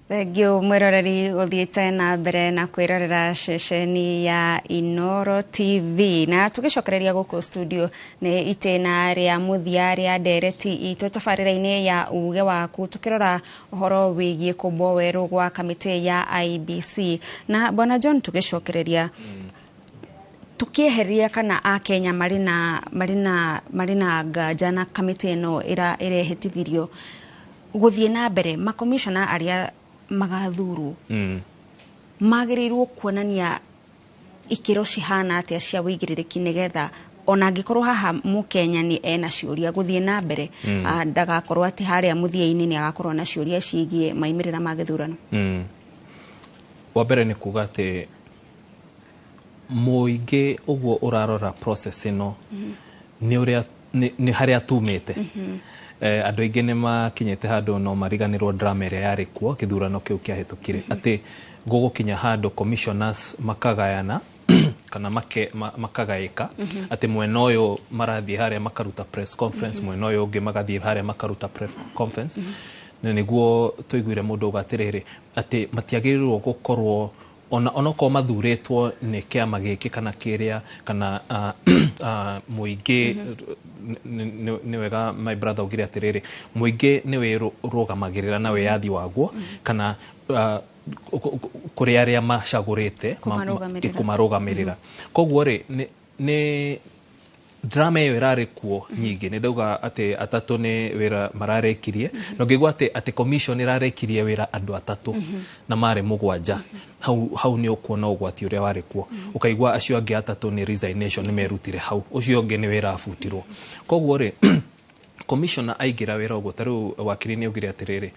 Thengio mwiroreri uthiite na mbere na kwirorera ceceni ya Inoro TV na tugicokereria guku studio ni itena ria muthia ria ndereti itu tabarira-ini ya uge waku tukirora uhoro wigie kumbo weru gwa kamiti ya IBC na Bwana John tugicokereria tukieheria kana a Kenya marina nganja na kamiti ino irehitithirio guthie na mbere makomishona aria magathuru magirirwo kuonania ikiro cihana atia cia wigirирiki nigetha ona angikorwo haha mukenya ni ena ciuria guthie na mbere ndagakorwo ati haria muthia-ini ni agakorwo na ciuria ciigie maimirira ma githurano. Wa mbere ni kuga ati muingi uguo urarora process ino ni uria ni haria tumite andu aingi ni makinyete handu no mariganirwo drama iria yari kuo githurano kiu kiahitukire ati gugukinya handu commissioners makagayana kana makagaika ati mwena uyu marathie haria makaruta press conference mwena uyu ungi magathie haria makaruta press conference na niguo tuiguire mundu ugatiriri ati matiagirirwo gukorwo onako mathuretwo ni kiama giki kana kiria kana muingi ni wega my brother ugire atiriri muingi ni we rugamagirira na we yathi waguo kana kuri aria macagurite kumarugamirira koguo ri ni drama iyo irari kuo nyingi ni ndauga ati atatu ni wira mararekirie no ngigwa ati commission irarekirie wira andu atatu na mare mugwanja hau ni ukuona ugwati uria wari kuo ukaigwa acio angi atatu ni resignation ni merutire hau ucio ungi ni wira afutirwo koguo ri commissioner aigira wira ugo taru wakiri ni ugire atiriri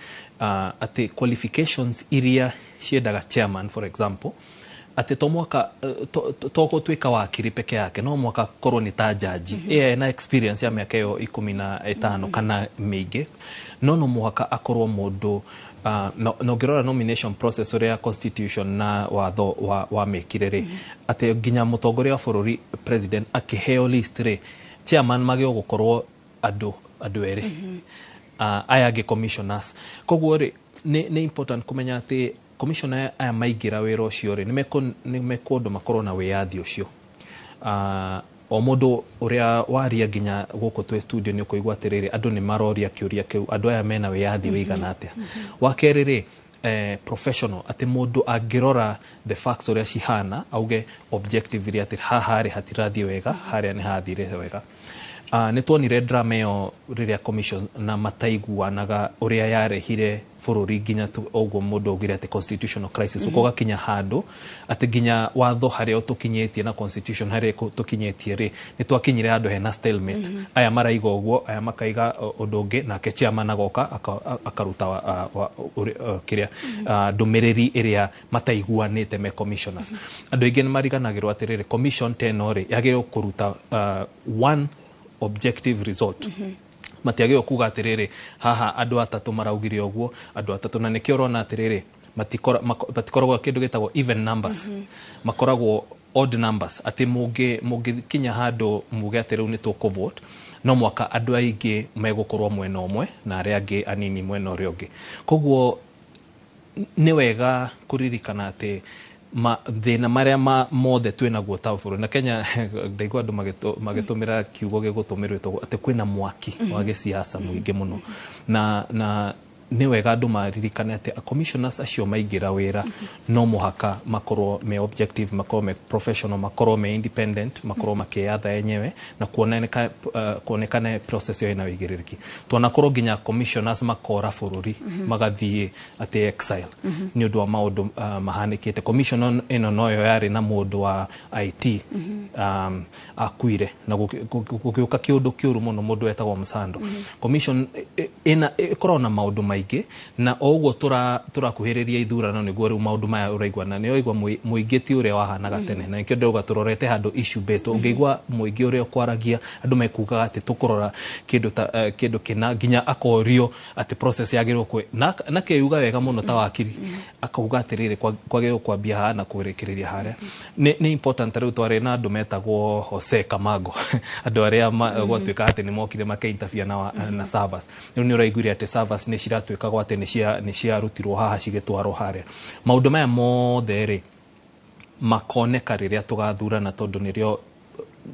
ati qualifications iria ciendaga chairman for example ati to mwaka to gutwika wakiri peke yake no mwaka korwo ni ta jaji na experience ya miaka yo 15 kana mingi no mwaka akorwo mundu no ngirora nomination process uria constitution na watho wa mekirere ati ginya mutongoria wa bururi president akiheo list ri chairman magio gukorwo andu eri aya ge commissioners koguo ri ni important kumenya ati commissioner aya maigira wira ucio ri ni mekundu makorwo na wiyathi ucio o mundu uria waria ginya guku twe studio ni kuigwa atiriri andu ni maroria kiuria kiu andu aya mena wiyathi wigana atia wakeriri professional ati mundu angirora the facts uria cihana auge objectively ati haha hatirathie wega haria ni hathire wega ni tuonire drama yo riria commission na mataiguanaga uria yarehire bururi ginya oguo mundu ugire ati constitutional crisis ukoga kinya handu ati ginya watho haria tukinyetie na constitution haria tukinyetie ri ni twakinyire handu hena stalemate aya maraiga oguo aya makaiga udungi na ke chairman agoka akaruta kiria ndumiriri iria mataiguanite me commissioners andu aingi ni mariganagirwo atiriri commission tenori yagirwo kuruta one objective result matiagio kuga atiriri haha andu atatu maraugire oguo andu atatu na nikio rona atiriri matikoragwo kindu gitagwo even numbers makoragwo odd numbers ati mugi kinya handu muge atiriu ni tuko vote no mwaka andu aingi megukorwo mwena umwe na aria angi anini mwena uria ungi koguo ni wega kuririkana ati thina maria mothe twinaguo ta bũrũri na Kenya ndaigua andu magitumira kiugo gigutumirwo ati kwina mwaki wa gisiasa muingi muno na nĩ wega andũ maririkane atĩ commissioners acio maingĩra wĩra no mũhaka makorwo me objective, makorwo me professional, makorwo me independent, makorwo makĩyatha enyewe na kuonekane process yo ĩna wĩigĩrĩrĩki. Twanakorwo nginya commissioners makora bũrũri magathiĩ atĩ exile nĩ ũndũ wa maũndũ mahanĩkĩte. Commission ĩno noyo yarĩ na mũndũ wa IT akuire na gũgĩũka kĩũndũ kĩũru mũno, mũndũ wetagwo Msando. Commission ĩna ĩkorwo na maũndũ maingĩ, na oguo tũrakuhĩrĩria ithurano nĩguo rĩu maũndũ maya ũraigua, na nĩ ũraigua mũingĩ ti ũrĩa wahanaga tene, na nĩkĩo ndĩrauga tũrorete handũ issue based. Ũngĩigua mũingĩ ũrĩa ũkwaragia andũ mekugaga atĩ tũkũrora kĩndũ kĩna nginya akorio atĩ process yagĩrĩrwo kwe na kĩuga wega mũno ta wakiri akauga atĩrĩrĩ kwagĩrĩrwo kwambia haha na kũrĩkĩrĩria harĩa. Nĩ important rĩu twarĩ na andũ metagwo Jose Camargo andũ arĩa gwatuĩka atĩ nĩ mokire makeinterfere na servers. Rĩu nĩ ũraiguire atĩ servers nĩ ciratuĩkagwo atĩ nĩ ciarutirwo haha cigĩtwarwo harĩa. Maũndũ maya mothe rĩ makoneka rĩrĩa tũgathurana, tondũ nĩrĩo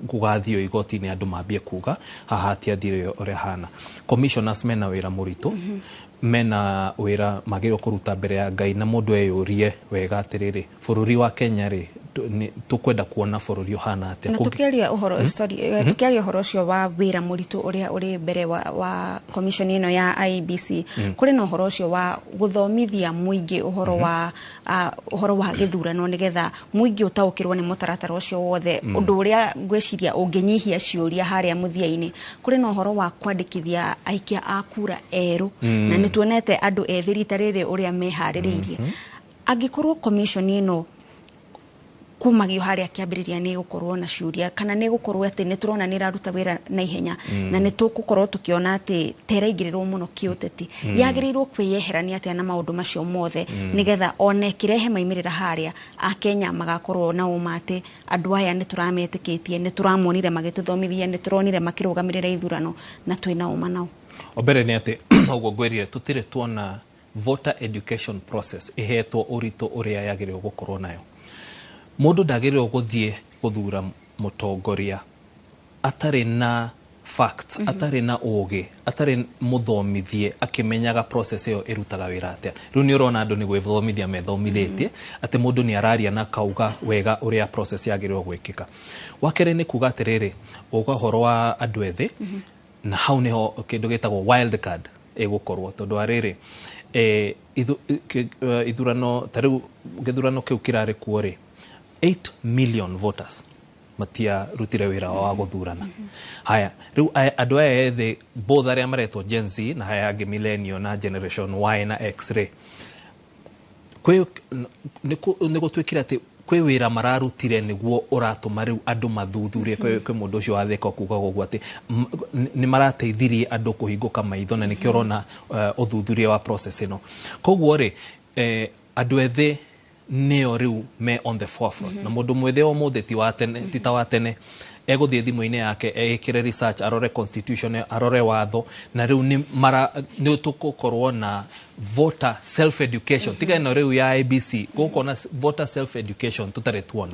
gũgathio igoti-inĩ andũ mambie kuga haha tiathire ũrĩa hana. Commissioners mena wĩra mũritũ, mena wĩra magĩrĩirwo kũruta mbere ya Ngai, na mũndũ eyũrie wega atĩrĩrĩ bũrũri wa Kenya rĩ tukwenda kuona bũrũri ũhana atĩa. Na tukĩaria ũhoro ũcio wa wĩra mũritũ ũrĩa ũrĩ mbere wa commission ĩno ya IEBC, kũrĩ na ũhoro ũcio wa gũthomithia mũingĩ ũhoro wa gĩthurano nĩgetha mũingĩ ũtaũkĩrwo nĩ mũtaratara ũcio wothe, ũndũ ũrĩa ngwĩciria ũngĩnyihia ciũria harĩa mũthia-inĩ. Kũrĩ na ũhoro wa kwandĩkithia aikia a kura erũ, na nĩ tuonete andũ ethĩ rita rĩrĩ ũrĩa meharĩrĩirie. Angĩkorwo commission ĩno kumagio harĩa kĩambĩrĩria nĩ gũkorwo na ciũria, kana nĩ gũkorwo atĩ nĩ tũrona nĩ raruta wĩra na ihenya na nĩ tũgũkorwo tũkĩona atĩ teraingĩrĩrwo mũno kĩũteti, yagĩrĩirwo kwĩyeherania atĩa na maũndũ macio mothe nĩgetha one kĩrehe maimĩrĩra harĩa Akenya magakorwo na ũma atĩ andũ aya nĩ tũrametĩkĩtie, nĩ tũramonire magĩtũthomithia, nĩ tũronire makĩrũgamĩrĩra ithurano na twĩna ũma nao. Mbere nĩ atĩ ũguo ngwĩrire tũtirĩ tuona voter education process ihetwo ũritũ ũrĩa yagĩrĩirwo gũkorwo nayo. Mũndũ ndagĩrĩirwo gũthiĩ gũthura mũtongoria atarĩ na facts, atarĩ na ũgĩ, atarĩ mũthomithie akĩmenyaga process ĩyo ĩrutaga wĩra atĩa. Rĩu nĩ ũrona andũ nĩ gwĩthomithia methomithĩtie atĩ mũndũ nĩ araria na kauga wega ũrĩa process yagĩrĩirwo gwĩkĩka. Wakerĩ nĩ kuga atĩrĩrĩ ũhoro wa andũ ethĩ, na hau nĩho kĩndũ gĩtagwo wild card ĩgũkorwo, tondũ arĩrĩ ithurano tarĩu gĩthurano kĩu kĩrarĩ kuo rĩ 8 million voters matiarutire wĩra wa gũthurana. Haya, rĩu andũ aya ethĩ both arĩa maretwo Gen Z na haya angĩ millennial na generation Y na X rĩ nĩ gũtuĩkire atĩ kwĩ wĩra mararutire nĩguo ũratũma rĩu andũ mathuthurie. Kwĩ mũndũ ũcio watheka kuga ũguo atĩ nĩ marateithirie andũ kũhingũka maitho, na nĩkĩo ũrona ũthuthuria wa process ĩno. Koguo rĩ andũ ethĩ nĩo rĩu me on the forefront, na mũndũ mwĩthĩ o mũthĩ ti ta wa tene egũthiĩ thimũ-inĩ yake ekĩre research, arore constitution, arore watho, na rĩu nĩ tũgũkorwo na voter self education. Tiga ĩno rĩu ya IEBC gũkorwo na voter self education tũtarĩ tuona.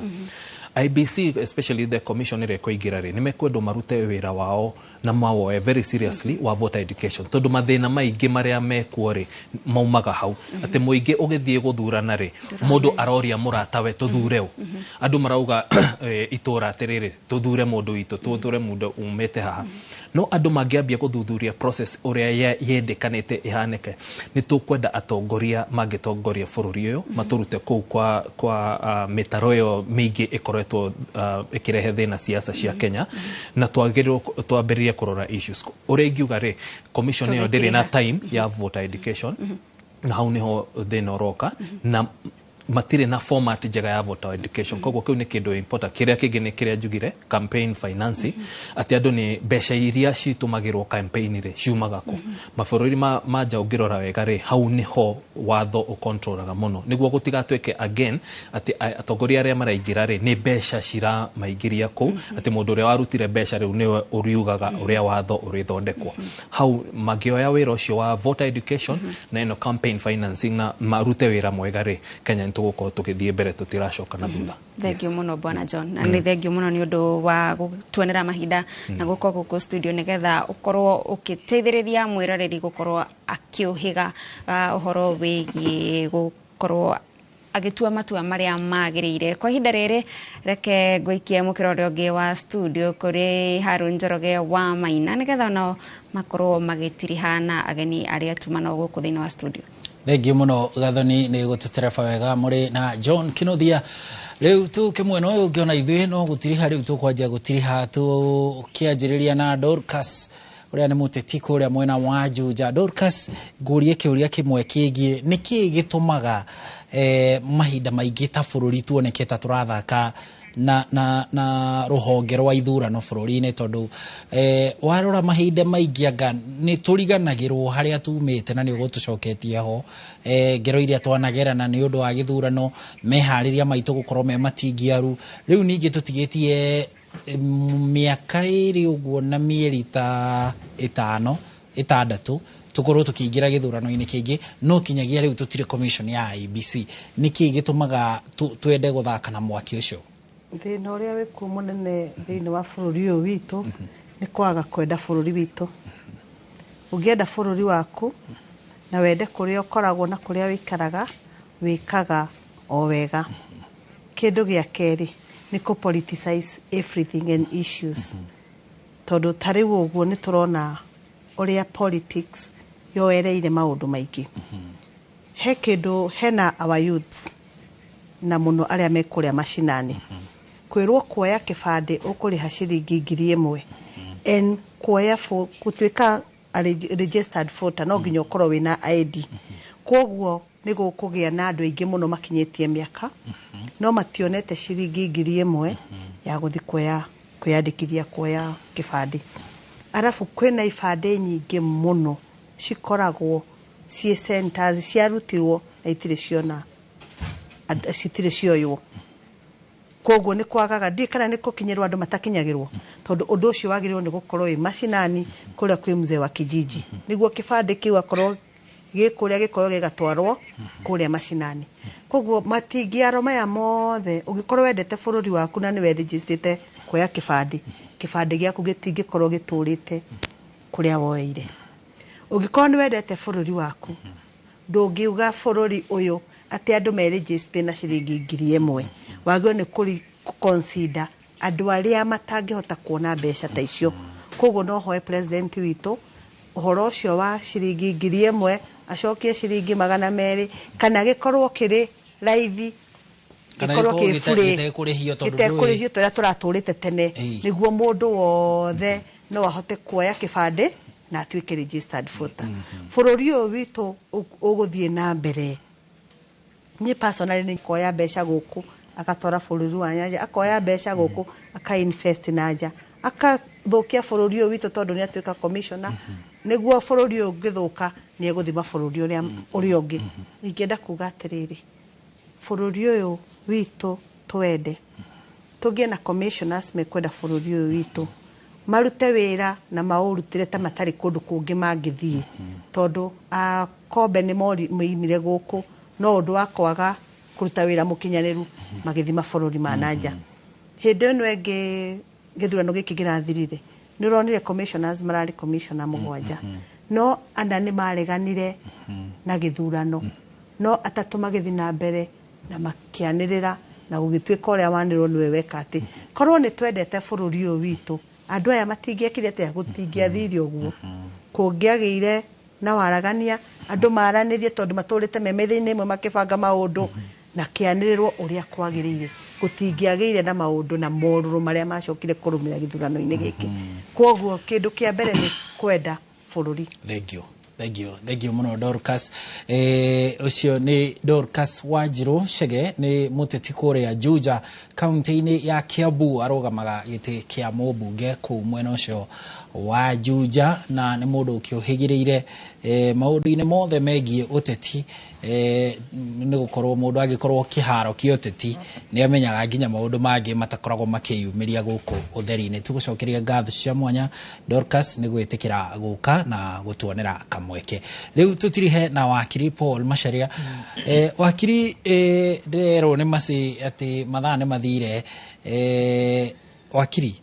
IEBC especially the commission ĩrĩa ĩkũingĩra rĩ nĩ mekwendwo marute wĩra wao na mawoe very seriously wa voter education, tondũ mathĩna maingĩ marĩa mekuo rĩ maumaga hau atĩ mũingĩ ũgĩthiĩ gũthurana rĩ mũndũ aroria mũratawe tũthure ũ. Andũ marauga itũra atĩrĩrĩ tũthure mũndũ witũ, tũthure mũndũ umĩte haha. No andũ mangĩambia gũthuthuria process ũrĩa yendekanĩte ĩhanĩke, nĩ tũkwenda atongoria mangĩtongoria bũrũri ũyũ matũrute kũu kwa mĩtaro ĩyo mĩingĩ ĩkoretwo ĩkĩrehe thĩna siasa cia Kenya, na twambĩrĩrie kũrora issues. Ũrĩa ingiuga rĩ commission ĩyo ndĩrĩ na time ya voter education, na hau nĩho thĩna ũroka, na matirĩ na format njega ya voter education. Koguo kĩu nĩ kĩndũ important. Kĩrĩa kĩngĩ nĩ kĩrĩa njugire campaign finance, atĩ andũ nĩ mbeca iria citũmagĩrwo campaign rĩ ciumaga kũ. Mabũrũri ma nja ũngĩrora wega rĩ hau nĩho watho ũkontrolaga mũno, nĩguo gũtigatuĩke again atĩ atongoria arĩa maraingĩra rĩ nĩ mbeca ciramaingĩria kũu, atĩ mũndũ ũrĩa warutire mbeca rĩu nĩwe ũriugaga ũrĩa watho ũrĩthondekwo. Hau mangĩoya wĩra ũcio wa voter education na ĩno campaign financing na marute wĩra mwega rĩ Kenya tugukorwo tugithie mbere tutiracoka na thutha. Thengio muno bwana John. Na ni thengio muno ni undu wa gutuonera mahinda na gukorwo guku studio nigetha ukorwo ukiteithiriria mwiroreri gukorwo akiuhiga uhoro wigie gukorwo agitua matua maria magirire. Kwa ihinda riri reke ngwikie mukirore ungi wa studio kuri Harun Njoroge wa Maina nigetha no makorwo magitirihana ageni aria tumana guku thiini wa studio. Thengio muno gathoni ni gututereba wega muri na John Kinothia. Leo tu kimwe no ungiona ithuĩ no gutiriha leo tu kwanjia gutiriha tu kianjiriria na Dorcas uria ni muteti kuria mwena wa Juja. Dorcas ngurie kiuria kimwe kigie niki gitumaga mahinda maingi ta bururi tuoneke ta turathaka na ruhonge rwa ithurano bururi-ini tondu warora mahinda maingi anga ni turiganagirwo haria tumite na ni ugutucoketie ho ngero iria twanagerana ni undu wa githurano mehariria maitu gukorwo me matingiaru riu ningi tutigitie miaka iri uguo na mieri ta 5-6 tukorwo tukiingira githurano-ini kingi no kinyagia riu tutire commission ya IEBC niki gitumaga twende guthaka na mwaki ucio thina uria wiku munene thiini wa bururi uyu witu ni kwaga kwenda bururi witu ungienda bururi waku na wende kuria ukoragwo na kuria wikaraga wikaga o wega kindu gia keri ni ko politicize everything and issues tondu tariu uguo ni turona uria politics yoereire maundu maingi he kindu hena our youth na muno aria mekuria mashinani kwirwo kuoya kibande ukuriha ciringi 1,000 en kuoya gutwika registered voter no nginya ukorwo wina ID koguo ni gukugia na andu aingi muno makinyetie miaka no mationete ciringi 1,000 ya guthi kwiyandikithia kuoya kibande arafu kwina ibande nyingi muno cikoragwo cie centers ciarutirwo na itire ciona citire cioywo koguo ni kwagaga ndi kana ni kukinyirwa andu matakinyagirwo tondu undu ucio wagirwo ni gukorwo wi mashinani kuria kwi mzee wa kijiji niguo kibande kiu akorwo gikuria gikorwo gigatwarwo kuria mashinani koguo matingiaro maya mothe ungikorwo wendete bururi waku na ni weregistrite kuya kibande giaku gitingikorwo giturite kuria woeire ungikorwo ni wendete bururi waku ndungiuga bururi uyu ati andu meregistrate na ciringi 1,000 wagio ni consider andu aria matangihota kuona mbeca ta icio koguo no hoe president witu uhoro ucio wa ciringi 1,000 acokie ciringi 200 kana gikorwo kiri live gikorwo ki free gikurihio tondu turaturite tene niguo mundu wothe no ahote kuoya kibande na atwike registered voter bururi uyu witu uguthie na mbere ni personally ni koya mbeca guku akatora bururi wa nja akoya mbeca guku aka invest na nja akathukia bururi uyu witu tondu ni atwika commissioner niguo bururi uyu ngithuka ni eguthima bururi uria uri ungi ningienda kuga atiriri bururi uyu witu twende tugie na commissioners mekwenda bururi uyu witu marute wira na maurutire ta matari kundu kungi mangithie tondu kombe ni moimire guku no undu wakwaga kuruta wira mukinyaniru magithima bururi mananja hindi no enge githurano giki girathirire ni uronire commissioners marari commissioner mugwanja no anda ni mareganire na githurano no atatu magithi na mbere na makianirira na gugitwika uria wanirwo niwe weka ati korwo ni twendete bururi uyu witu andu aya matingiekire ate gutingiathire uguo kungiagire na waragania andu maranirie tondu maturite memethe-ini imwe makibanga maundu na kianirirwo uria kwagirire gutingiagire na maundu na moruru maria macokire kurumira githurano-ini giki koguo kindu kia mbere ni kwenda bururi. Thank you muno Dorcas. Ucio ni Dorcas Wanjiru Chege ni muteti kuria Juja kaunti-ini ya Kiambu arugamaga giti kia mubunge ku mwena ucio wa Juja na nĩ mũndũ ũkĩũhĩgĩrĩire maũndũ-inĩ mothe megiĩ ũteti nĩ gũkorwo mũndũ agĩkorwo kĩharo kĩa ũteti nĩ amenyaga nginya maũndũ mangĩ matakoragwo makĩyumĩria gũkũ ũtheri-inĩ. Tũgũcokeria ngatho cia mwanya Dorcas nĩ gwĩtĩkĩra gũka na gũtuonera kamweke. Rĩu tũtirihe na wakiri Paul Macharia. Wakiri ndĩrerwo nĩ maci atĩ mathaa nĩ mathire. Wakiri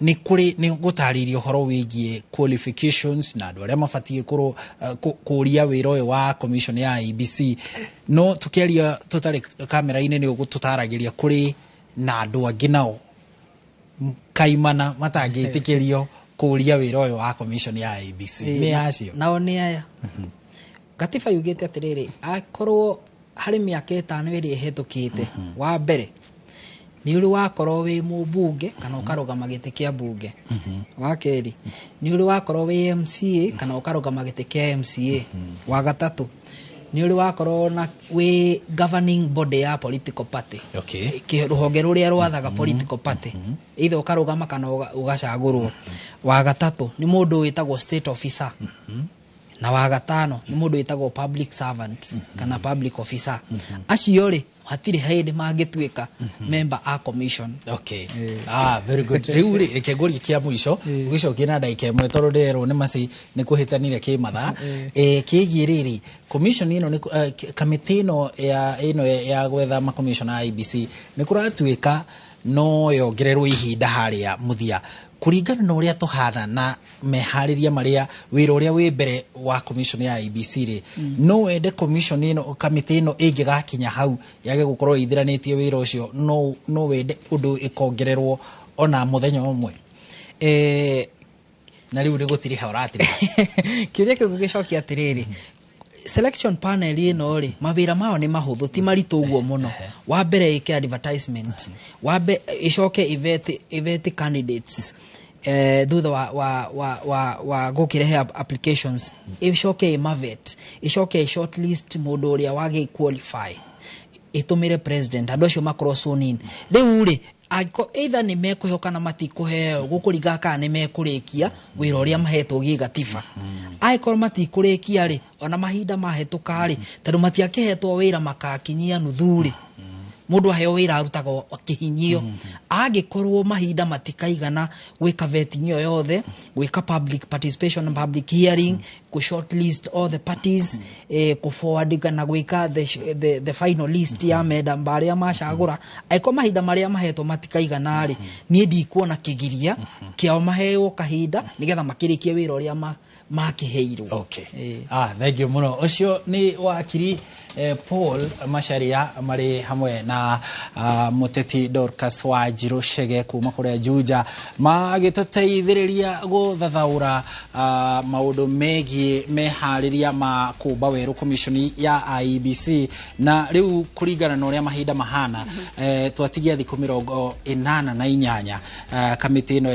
nĩ kũrĩ nĩ gũtarĩria ũhoro wĩgiĩ qualifications na andũ arĩa mabatiĩ kũũria wĩra ũyũ wa commission ya IEBC, no tũkĩaria tũtarĩ kamera-inĩ nĩ ũgũtũtaragĩria kũrĩ na andũ angĩ nao kaimana matangĩtĩkĩrio kũũria wĩra ũyũ wa commission ya IEBC. Nĩ acio nao nĩ aya gatiba yugĩte atĩrĩrĩ, akorwo harĩ mĩaka 5 ĩrĩa ĩhetũkĩte wa mbere nĩ ũrĩ wakorwo wĩ mũmbunge kana ũkarũgama gĩtĩ kĩa mbunge. Wa kerĩ nĩ ũrĩ wakorwo wĩ MCA kana ũkarũgama gĩtĩ kĩa MCA. Wa gatatũ nĩ ũrĩ wakorwo na wĩ governing body ya political party, rũhonge rũrĩa rwathaga political party, either ũkarũgama kana ũgacagũrwo. Wa gatatũ nĩ mũndũ wĩtagwo state officer. Na wa gatano nĩ mũndũ wĩtagwo public servant kana public officer. Acio rĩ hatirĩ hĩndĩ mangĩtuĩka member a commission. Very good. Rĩu rĩ reke ngũrie kĩa mũico ũgĩcokia na ndagĩka ĩmwe tondũ ndĩrerwo nĩ maci nĩ kũhĩtanire kĩmathaa. Kĩgiĩ rĩrĩ commission ĩno kamĩtĩ ĩno ya gwetha ma commission a IEBC nĩ kũratuĩka no yongererwo ihinda harĩa mũthia kũringana na ũrĩa tũhana na meharĩria marĩa wĩra ũrĩa wĩ mbere wa commission ya IEBC rĩ no wende commission ĩno kamĩtĩ ĩno ĩngĩgakinya hau yage gũkorwo ithiranĩtie wĩra ũcio no wende ũndũ ĩkongererwo ona mũthenya ũmwe. Na rĩu gũtirĩ ha ũratĩrĩ kĩũria kĩu gĩcokia atĩrĩrĩ, selection panel ĩno rĩ mawĩra mao nĩ mahũthũ ti maritũ ũguo mũno. Wa mbere ĩke advertisement, wa mbere ĩcoke ivete candidates thutha wa gũkĩrehe applications, ĩcoke mavet, ĩcoke shortlist mũndũ ũrĩa wage qualify, ĩtũmĩre president andũ acio makorwo sworn in. Rĩu rĩ either nĩ mekũheo kana matikũheo gũkũringa kana nĩ mekũrĩkia wĩra ũrĩa mahetwo gĩ gatiba. Angĩkorwo matikũrĩkia rĩ ona mahinda mahetũka rĩ tondũ matiakĩhetwo wĩra makakinyia nuthu rĩ mũndũ aheo wĩra arutaga akĩhinyio. Angĩkorwo mahinda matikaigana gwĩka vetting ĩyo yothe, gwĩka public participation and public hearing, ku shortlist all the parties, ku forward na gwĩka the final list ya menda barĩa macagũra, angĩkorwo mahinda marĩa mahetwo matikaigana rĩ niĩ ndikuona kĩgiria kĩao maheo kahinda nĩgetha makĩrĩkie wĩra ũrĩa makĩheirwo. Thank you mũno. Ũcio nĩ wakiri Paul Macharia marĩ hamwe na mũteti Dorcas Wanjiru Chege kuma kũrĩa Juja magĩtũteithĩrĩria gũthathaũra maũndũ megiĩ meharĩria ma kũmba werũ commission ya IEBC. Na rĩu kũringana na ũrĩa mahinda mahana twatigia thikũ 88 kamĩtĩ ĩno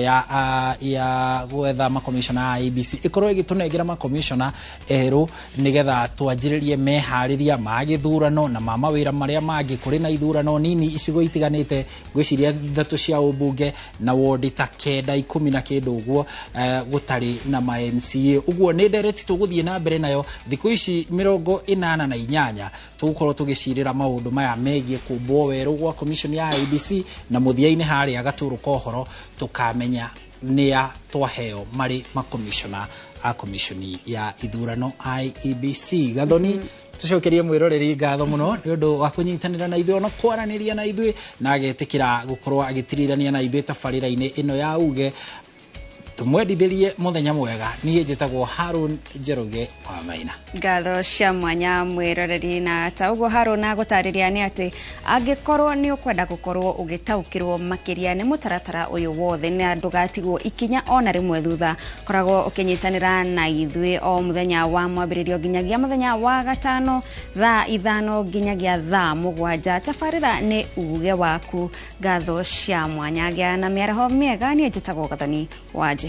ya gwetha ma commission ya IEBC ĩkorwo ĩgĩtũnengera ma commissioner erũ nĩgetha twanjĩrĩrie meharĩria magĩthurano na mawĩra marĩa mangĩ kũrĩ na ithurano nini icigo itiganĩte gwĩciria 3 cia ũmbunge na wodi ta 9 10 na kĩndũ ũguo gũtarĩ na ma MCA. Ũguo nĩ ndereti tũgũthiĩ na mbere nayo thikũ ici 88 tũgũkorwo tũgĩcirĩra maũndũ maya megiĩ kũmbwo werũ gwa commission ya IEBC na mũthia-inĩ harĩa gatũrũ kohoro tũkamenya nĩa twaheo marĩ ma commissioner a commission ya ithurano IEBC. Gathoni tucokerie mwiroreri ngatho muno ni undu wa kunyitanira na ithuĩ ona kwaranĩria na ithuĩ na agetĩkĩra gũkorwo agĩtirithania na ithuĩ tabarĩra-inĩ ĩno ya uge. Tumwendithĩrie muthenya mwega. Niĩ njĩtagwo Harun Njoroge wa Maina. Ngatho cia mwanya mwiroreri na ta ũguo Harun agũtarĩria nĩ atĩ angĩkorwo nĩ ũkwenda gũkorwo ũgĩtaũkĩrwo makĩria nĩ mũtaratara ũyũ wothe na ndũgatigwo ikinya ona rĩmwe thutha, koragwo ũkĩnyitanĩra na ithuĩ o mũthenya wa mwambĩrĩrio nginyagia mũthenya wa gatano thaa 5 nginyagia thaa 7. Tabarĩra nĩ uge waku. Ngatho cia mwanya gĩa na mĩaraho mĩega. Niĩ njĩtagwo Gathoni Wanjiru.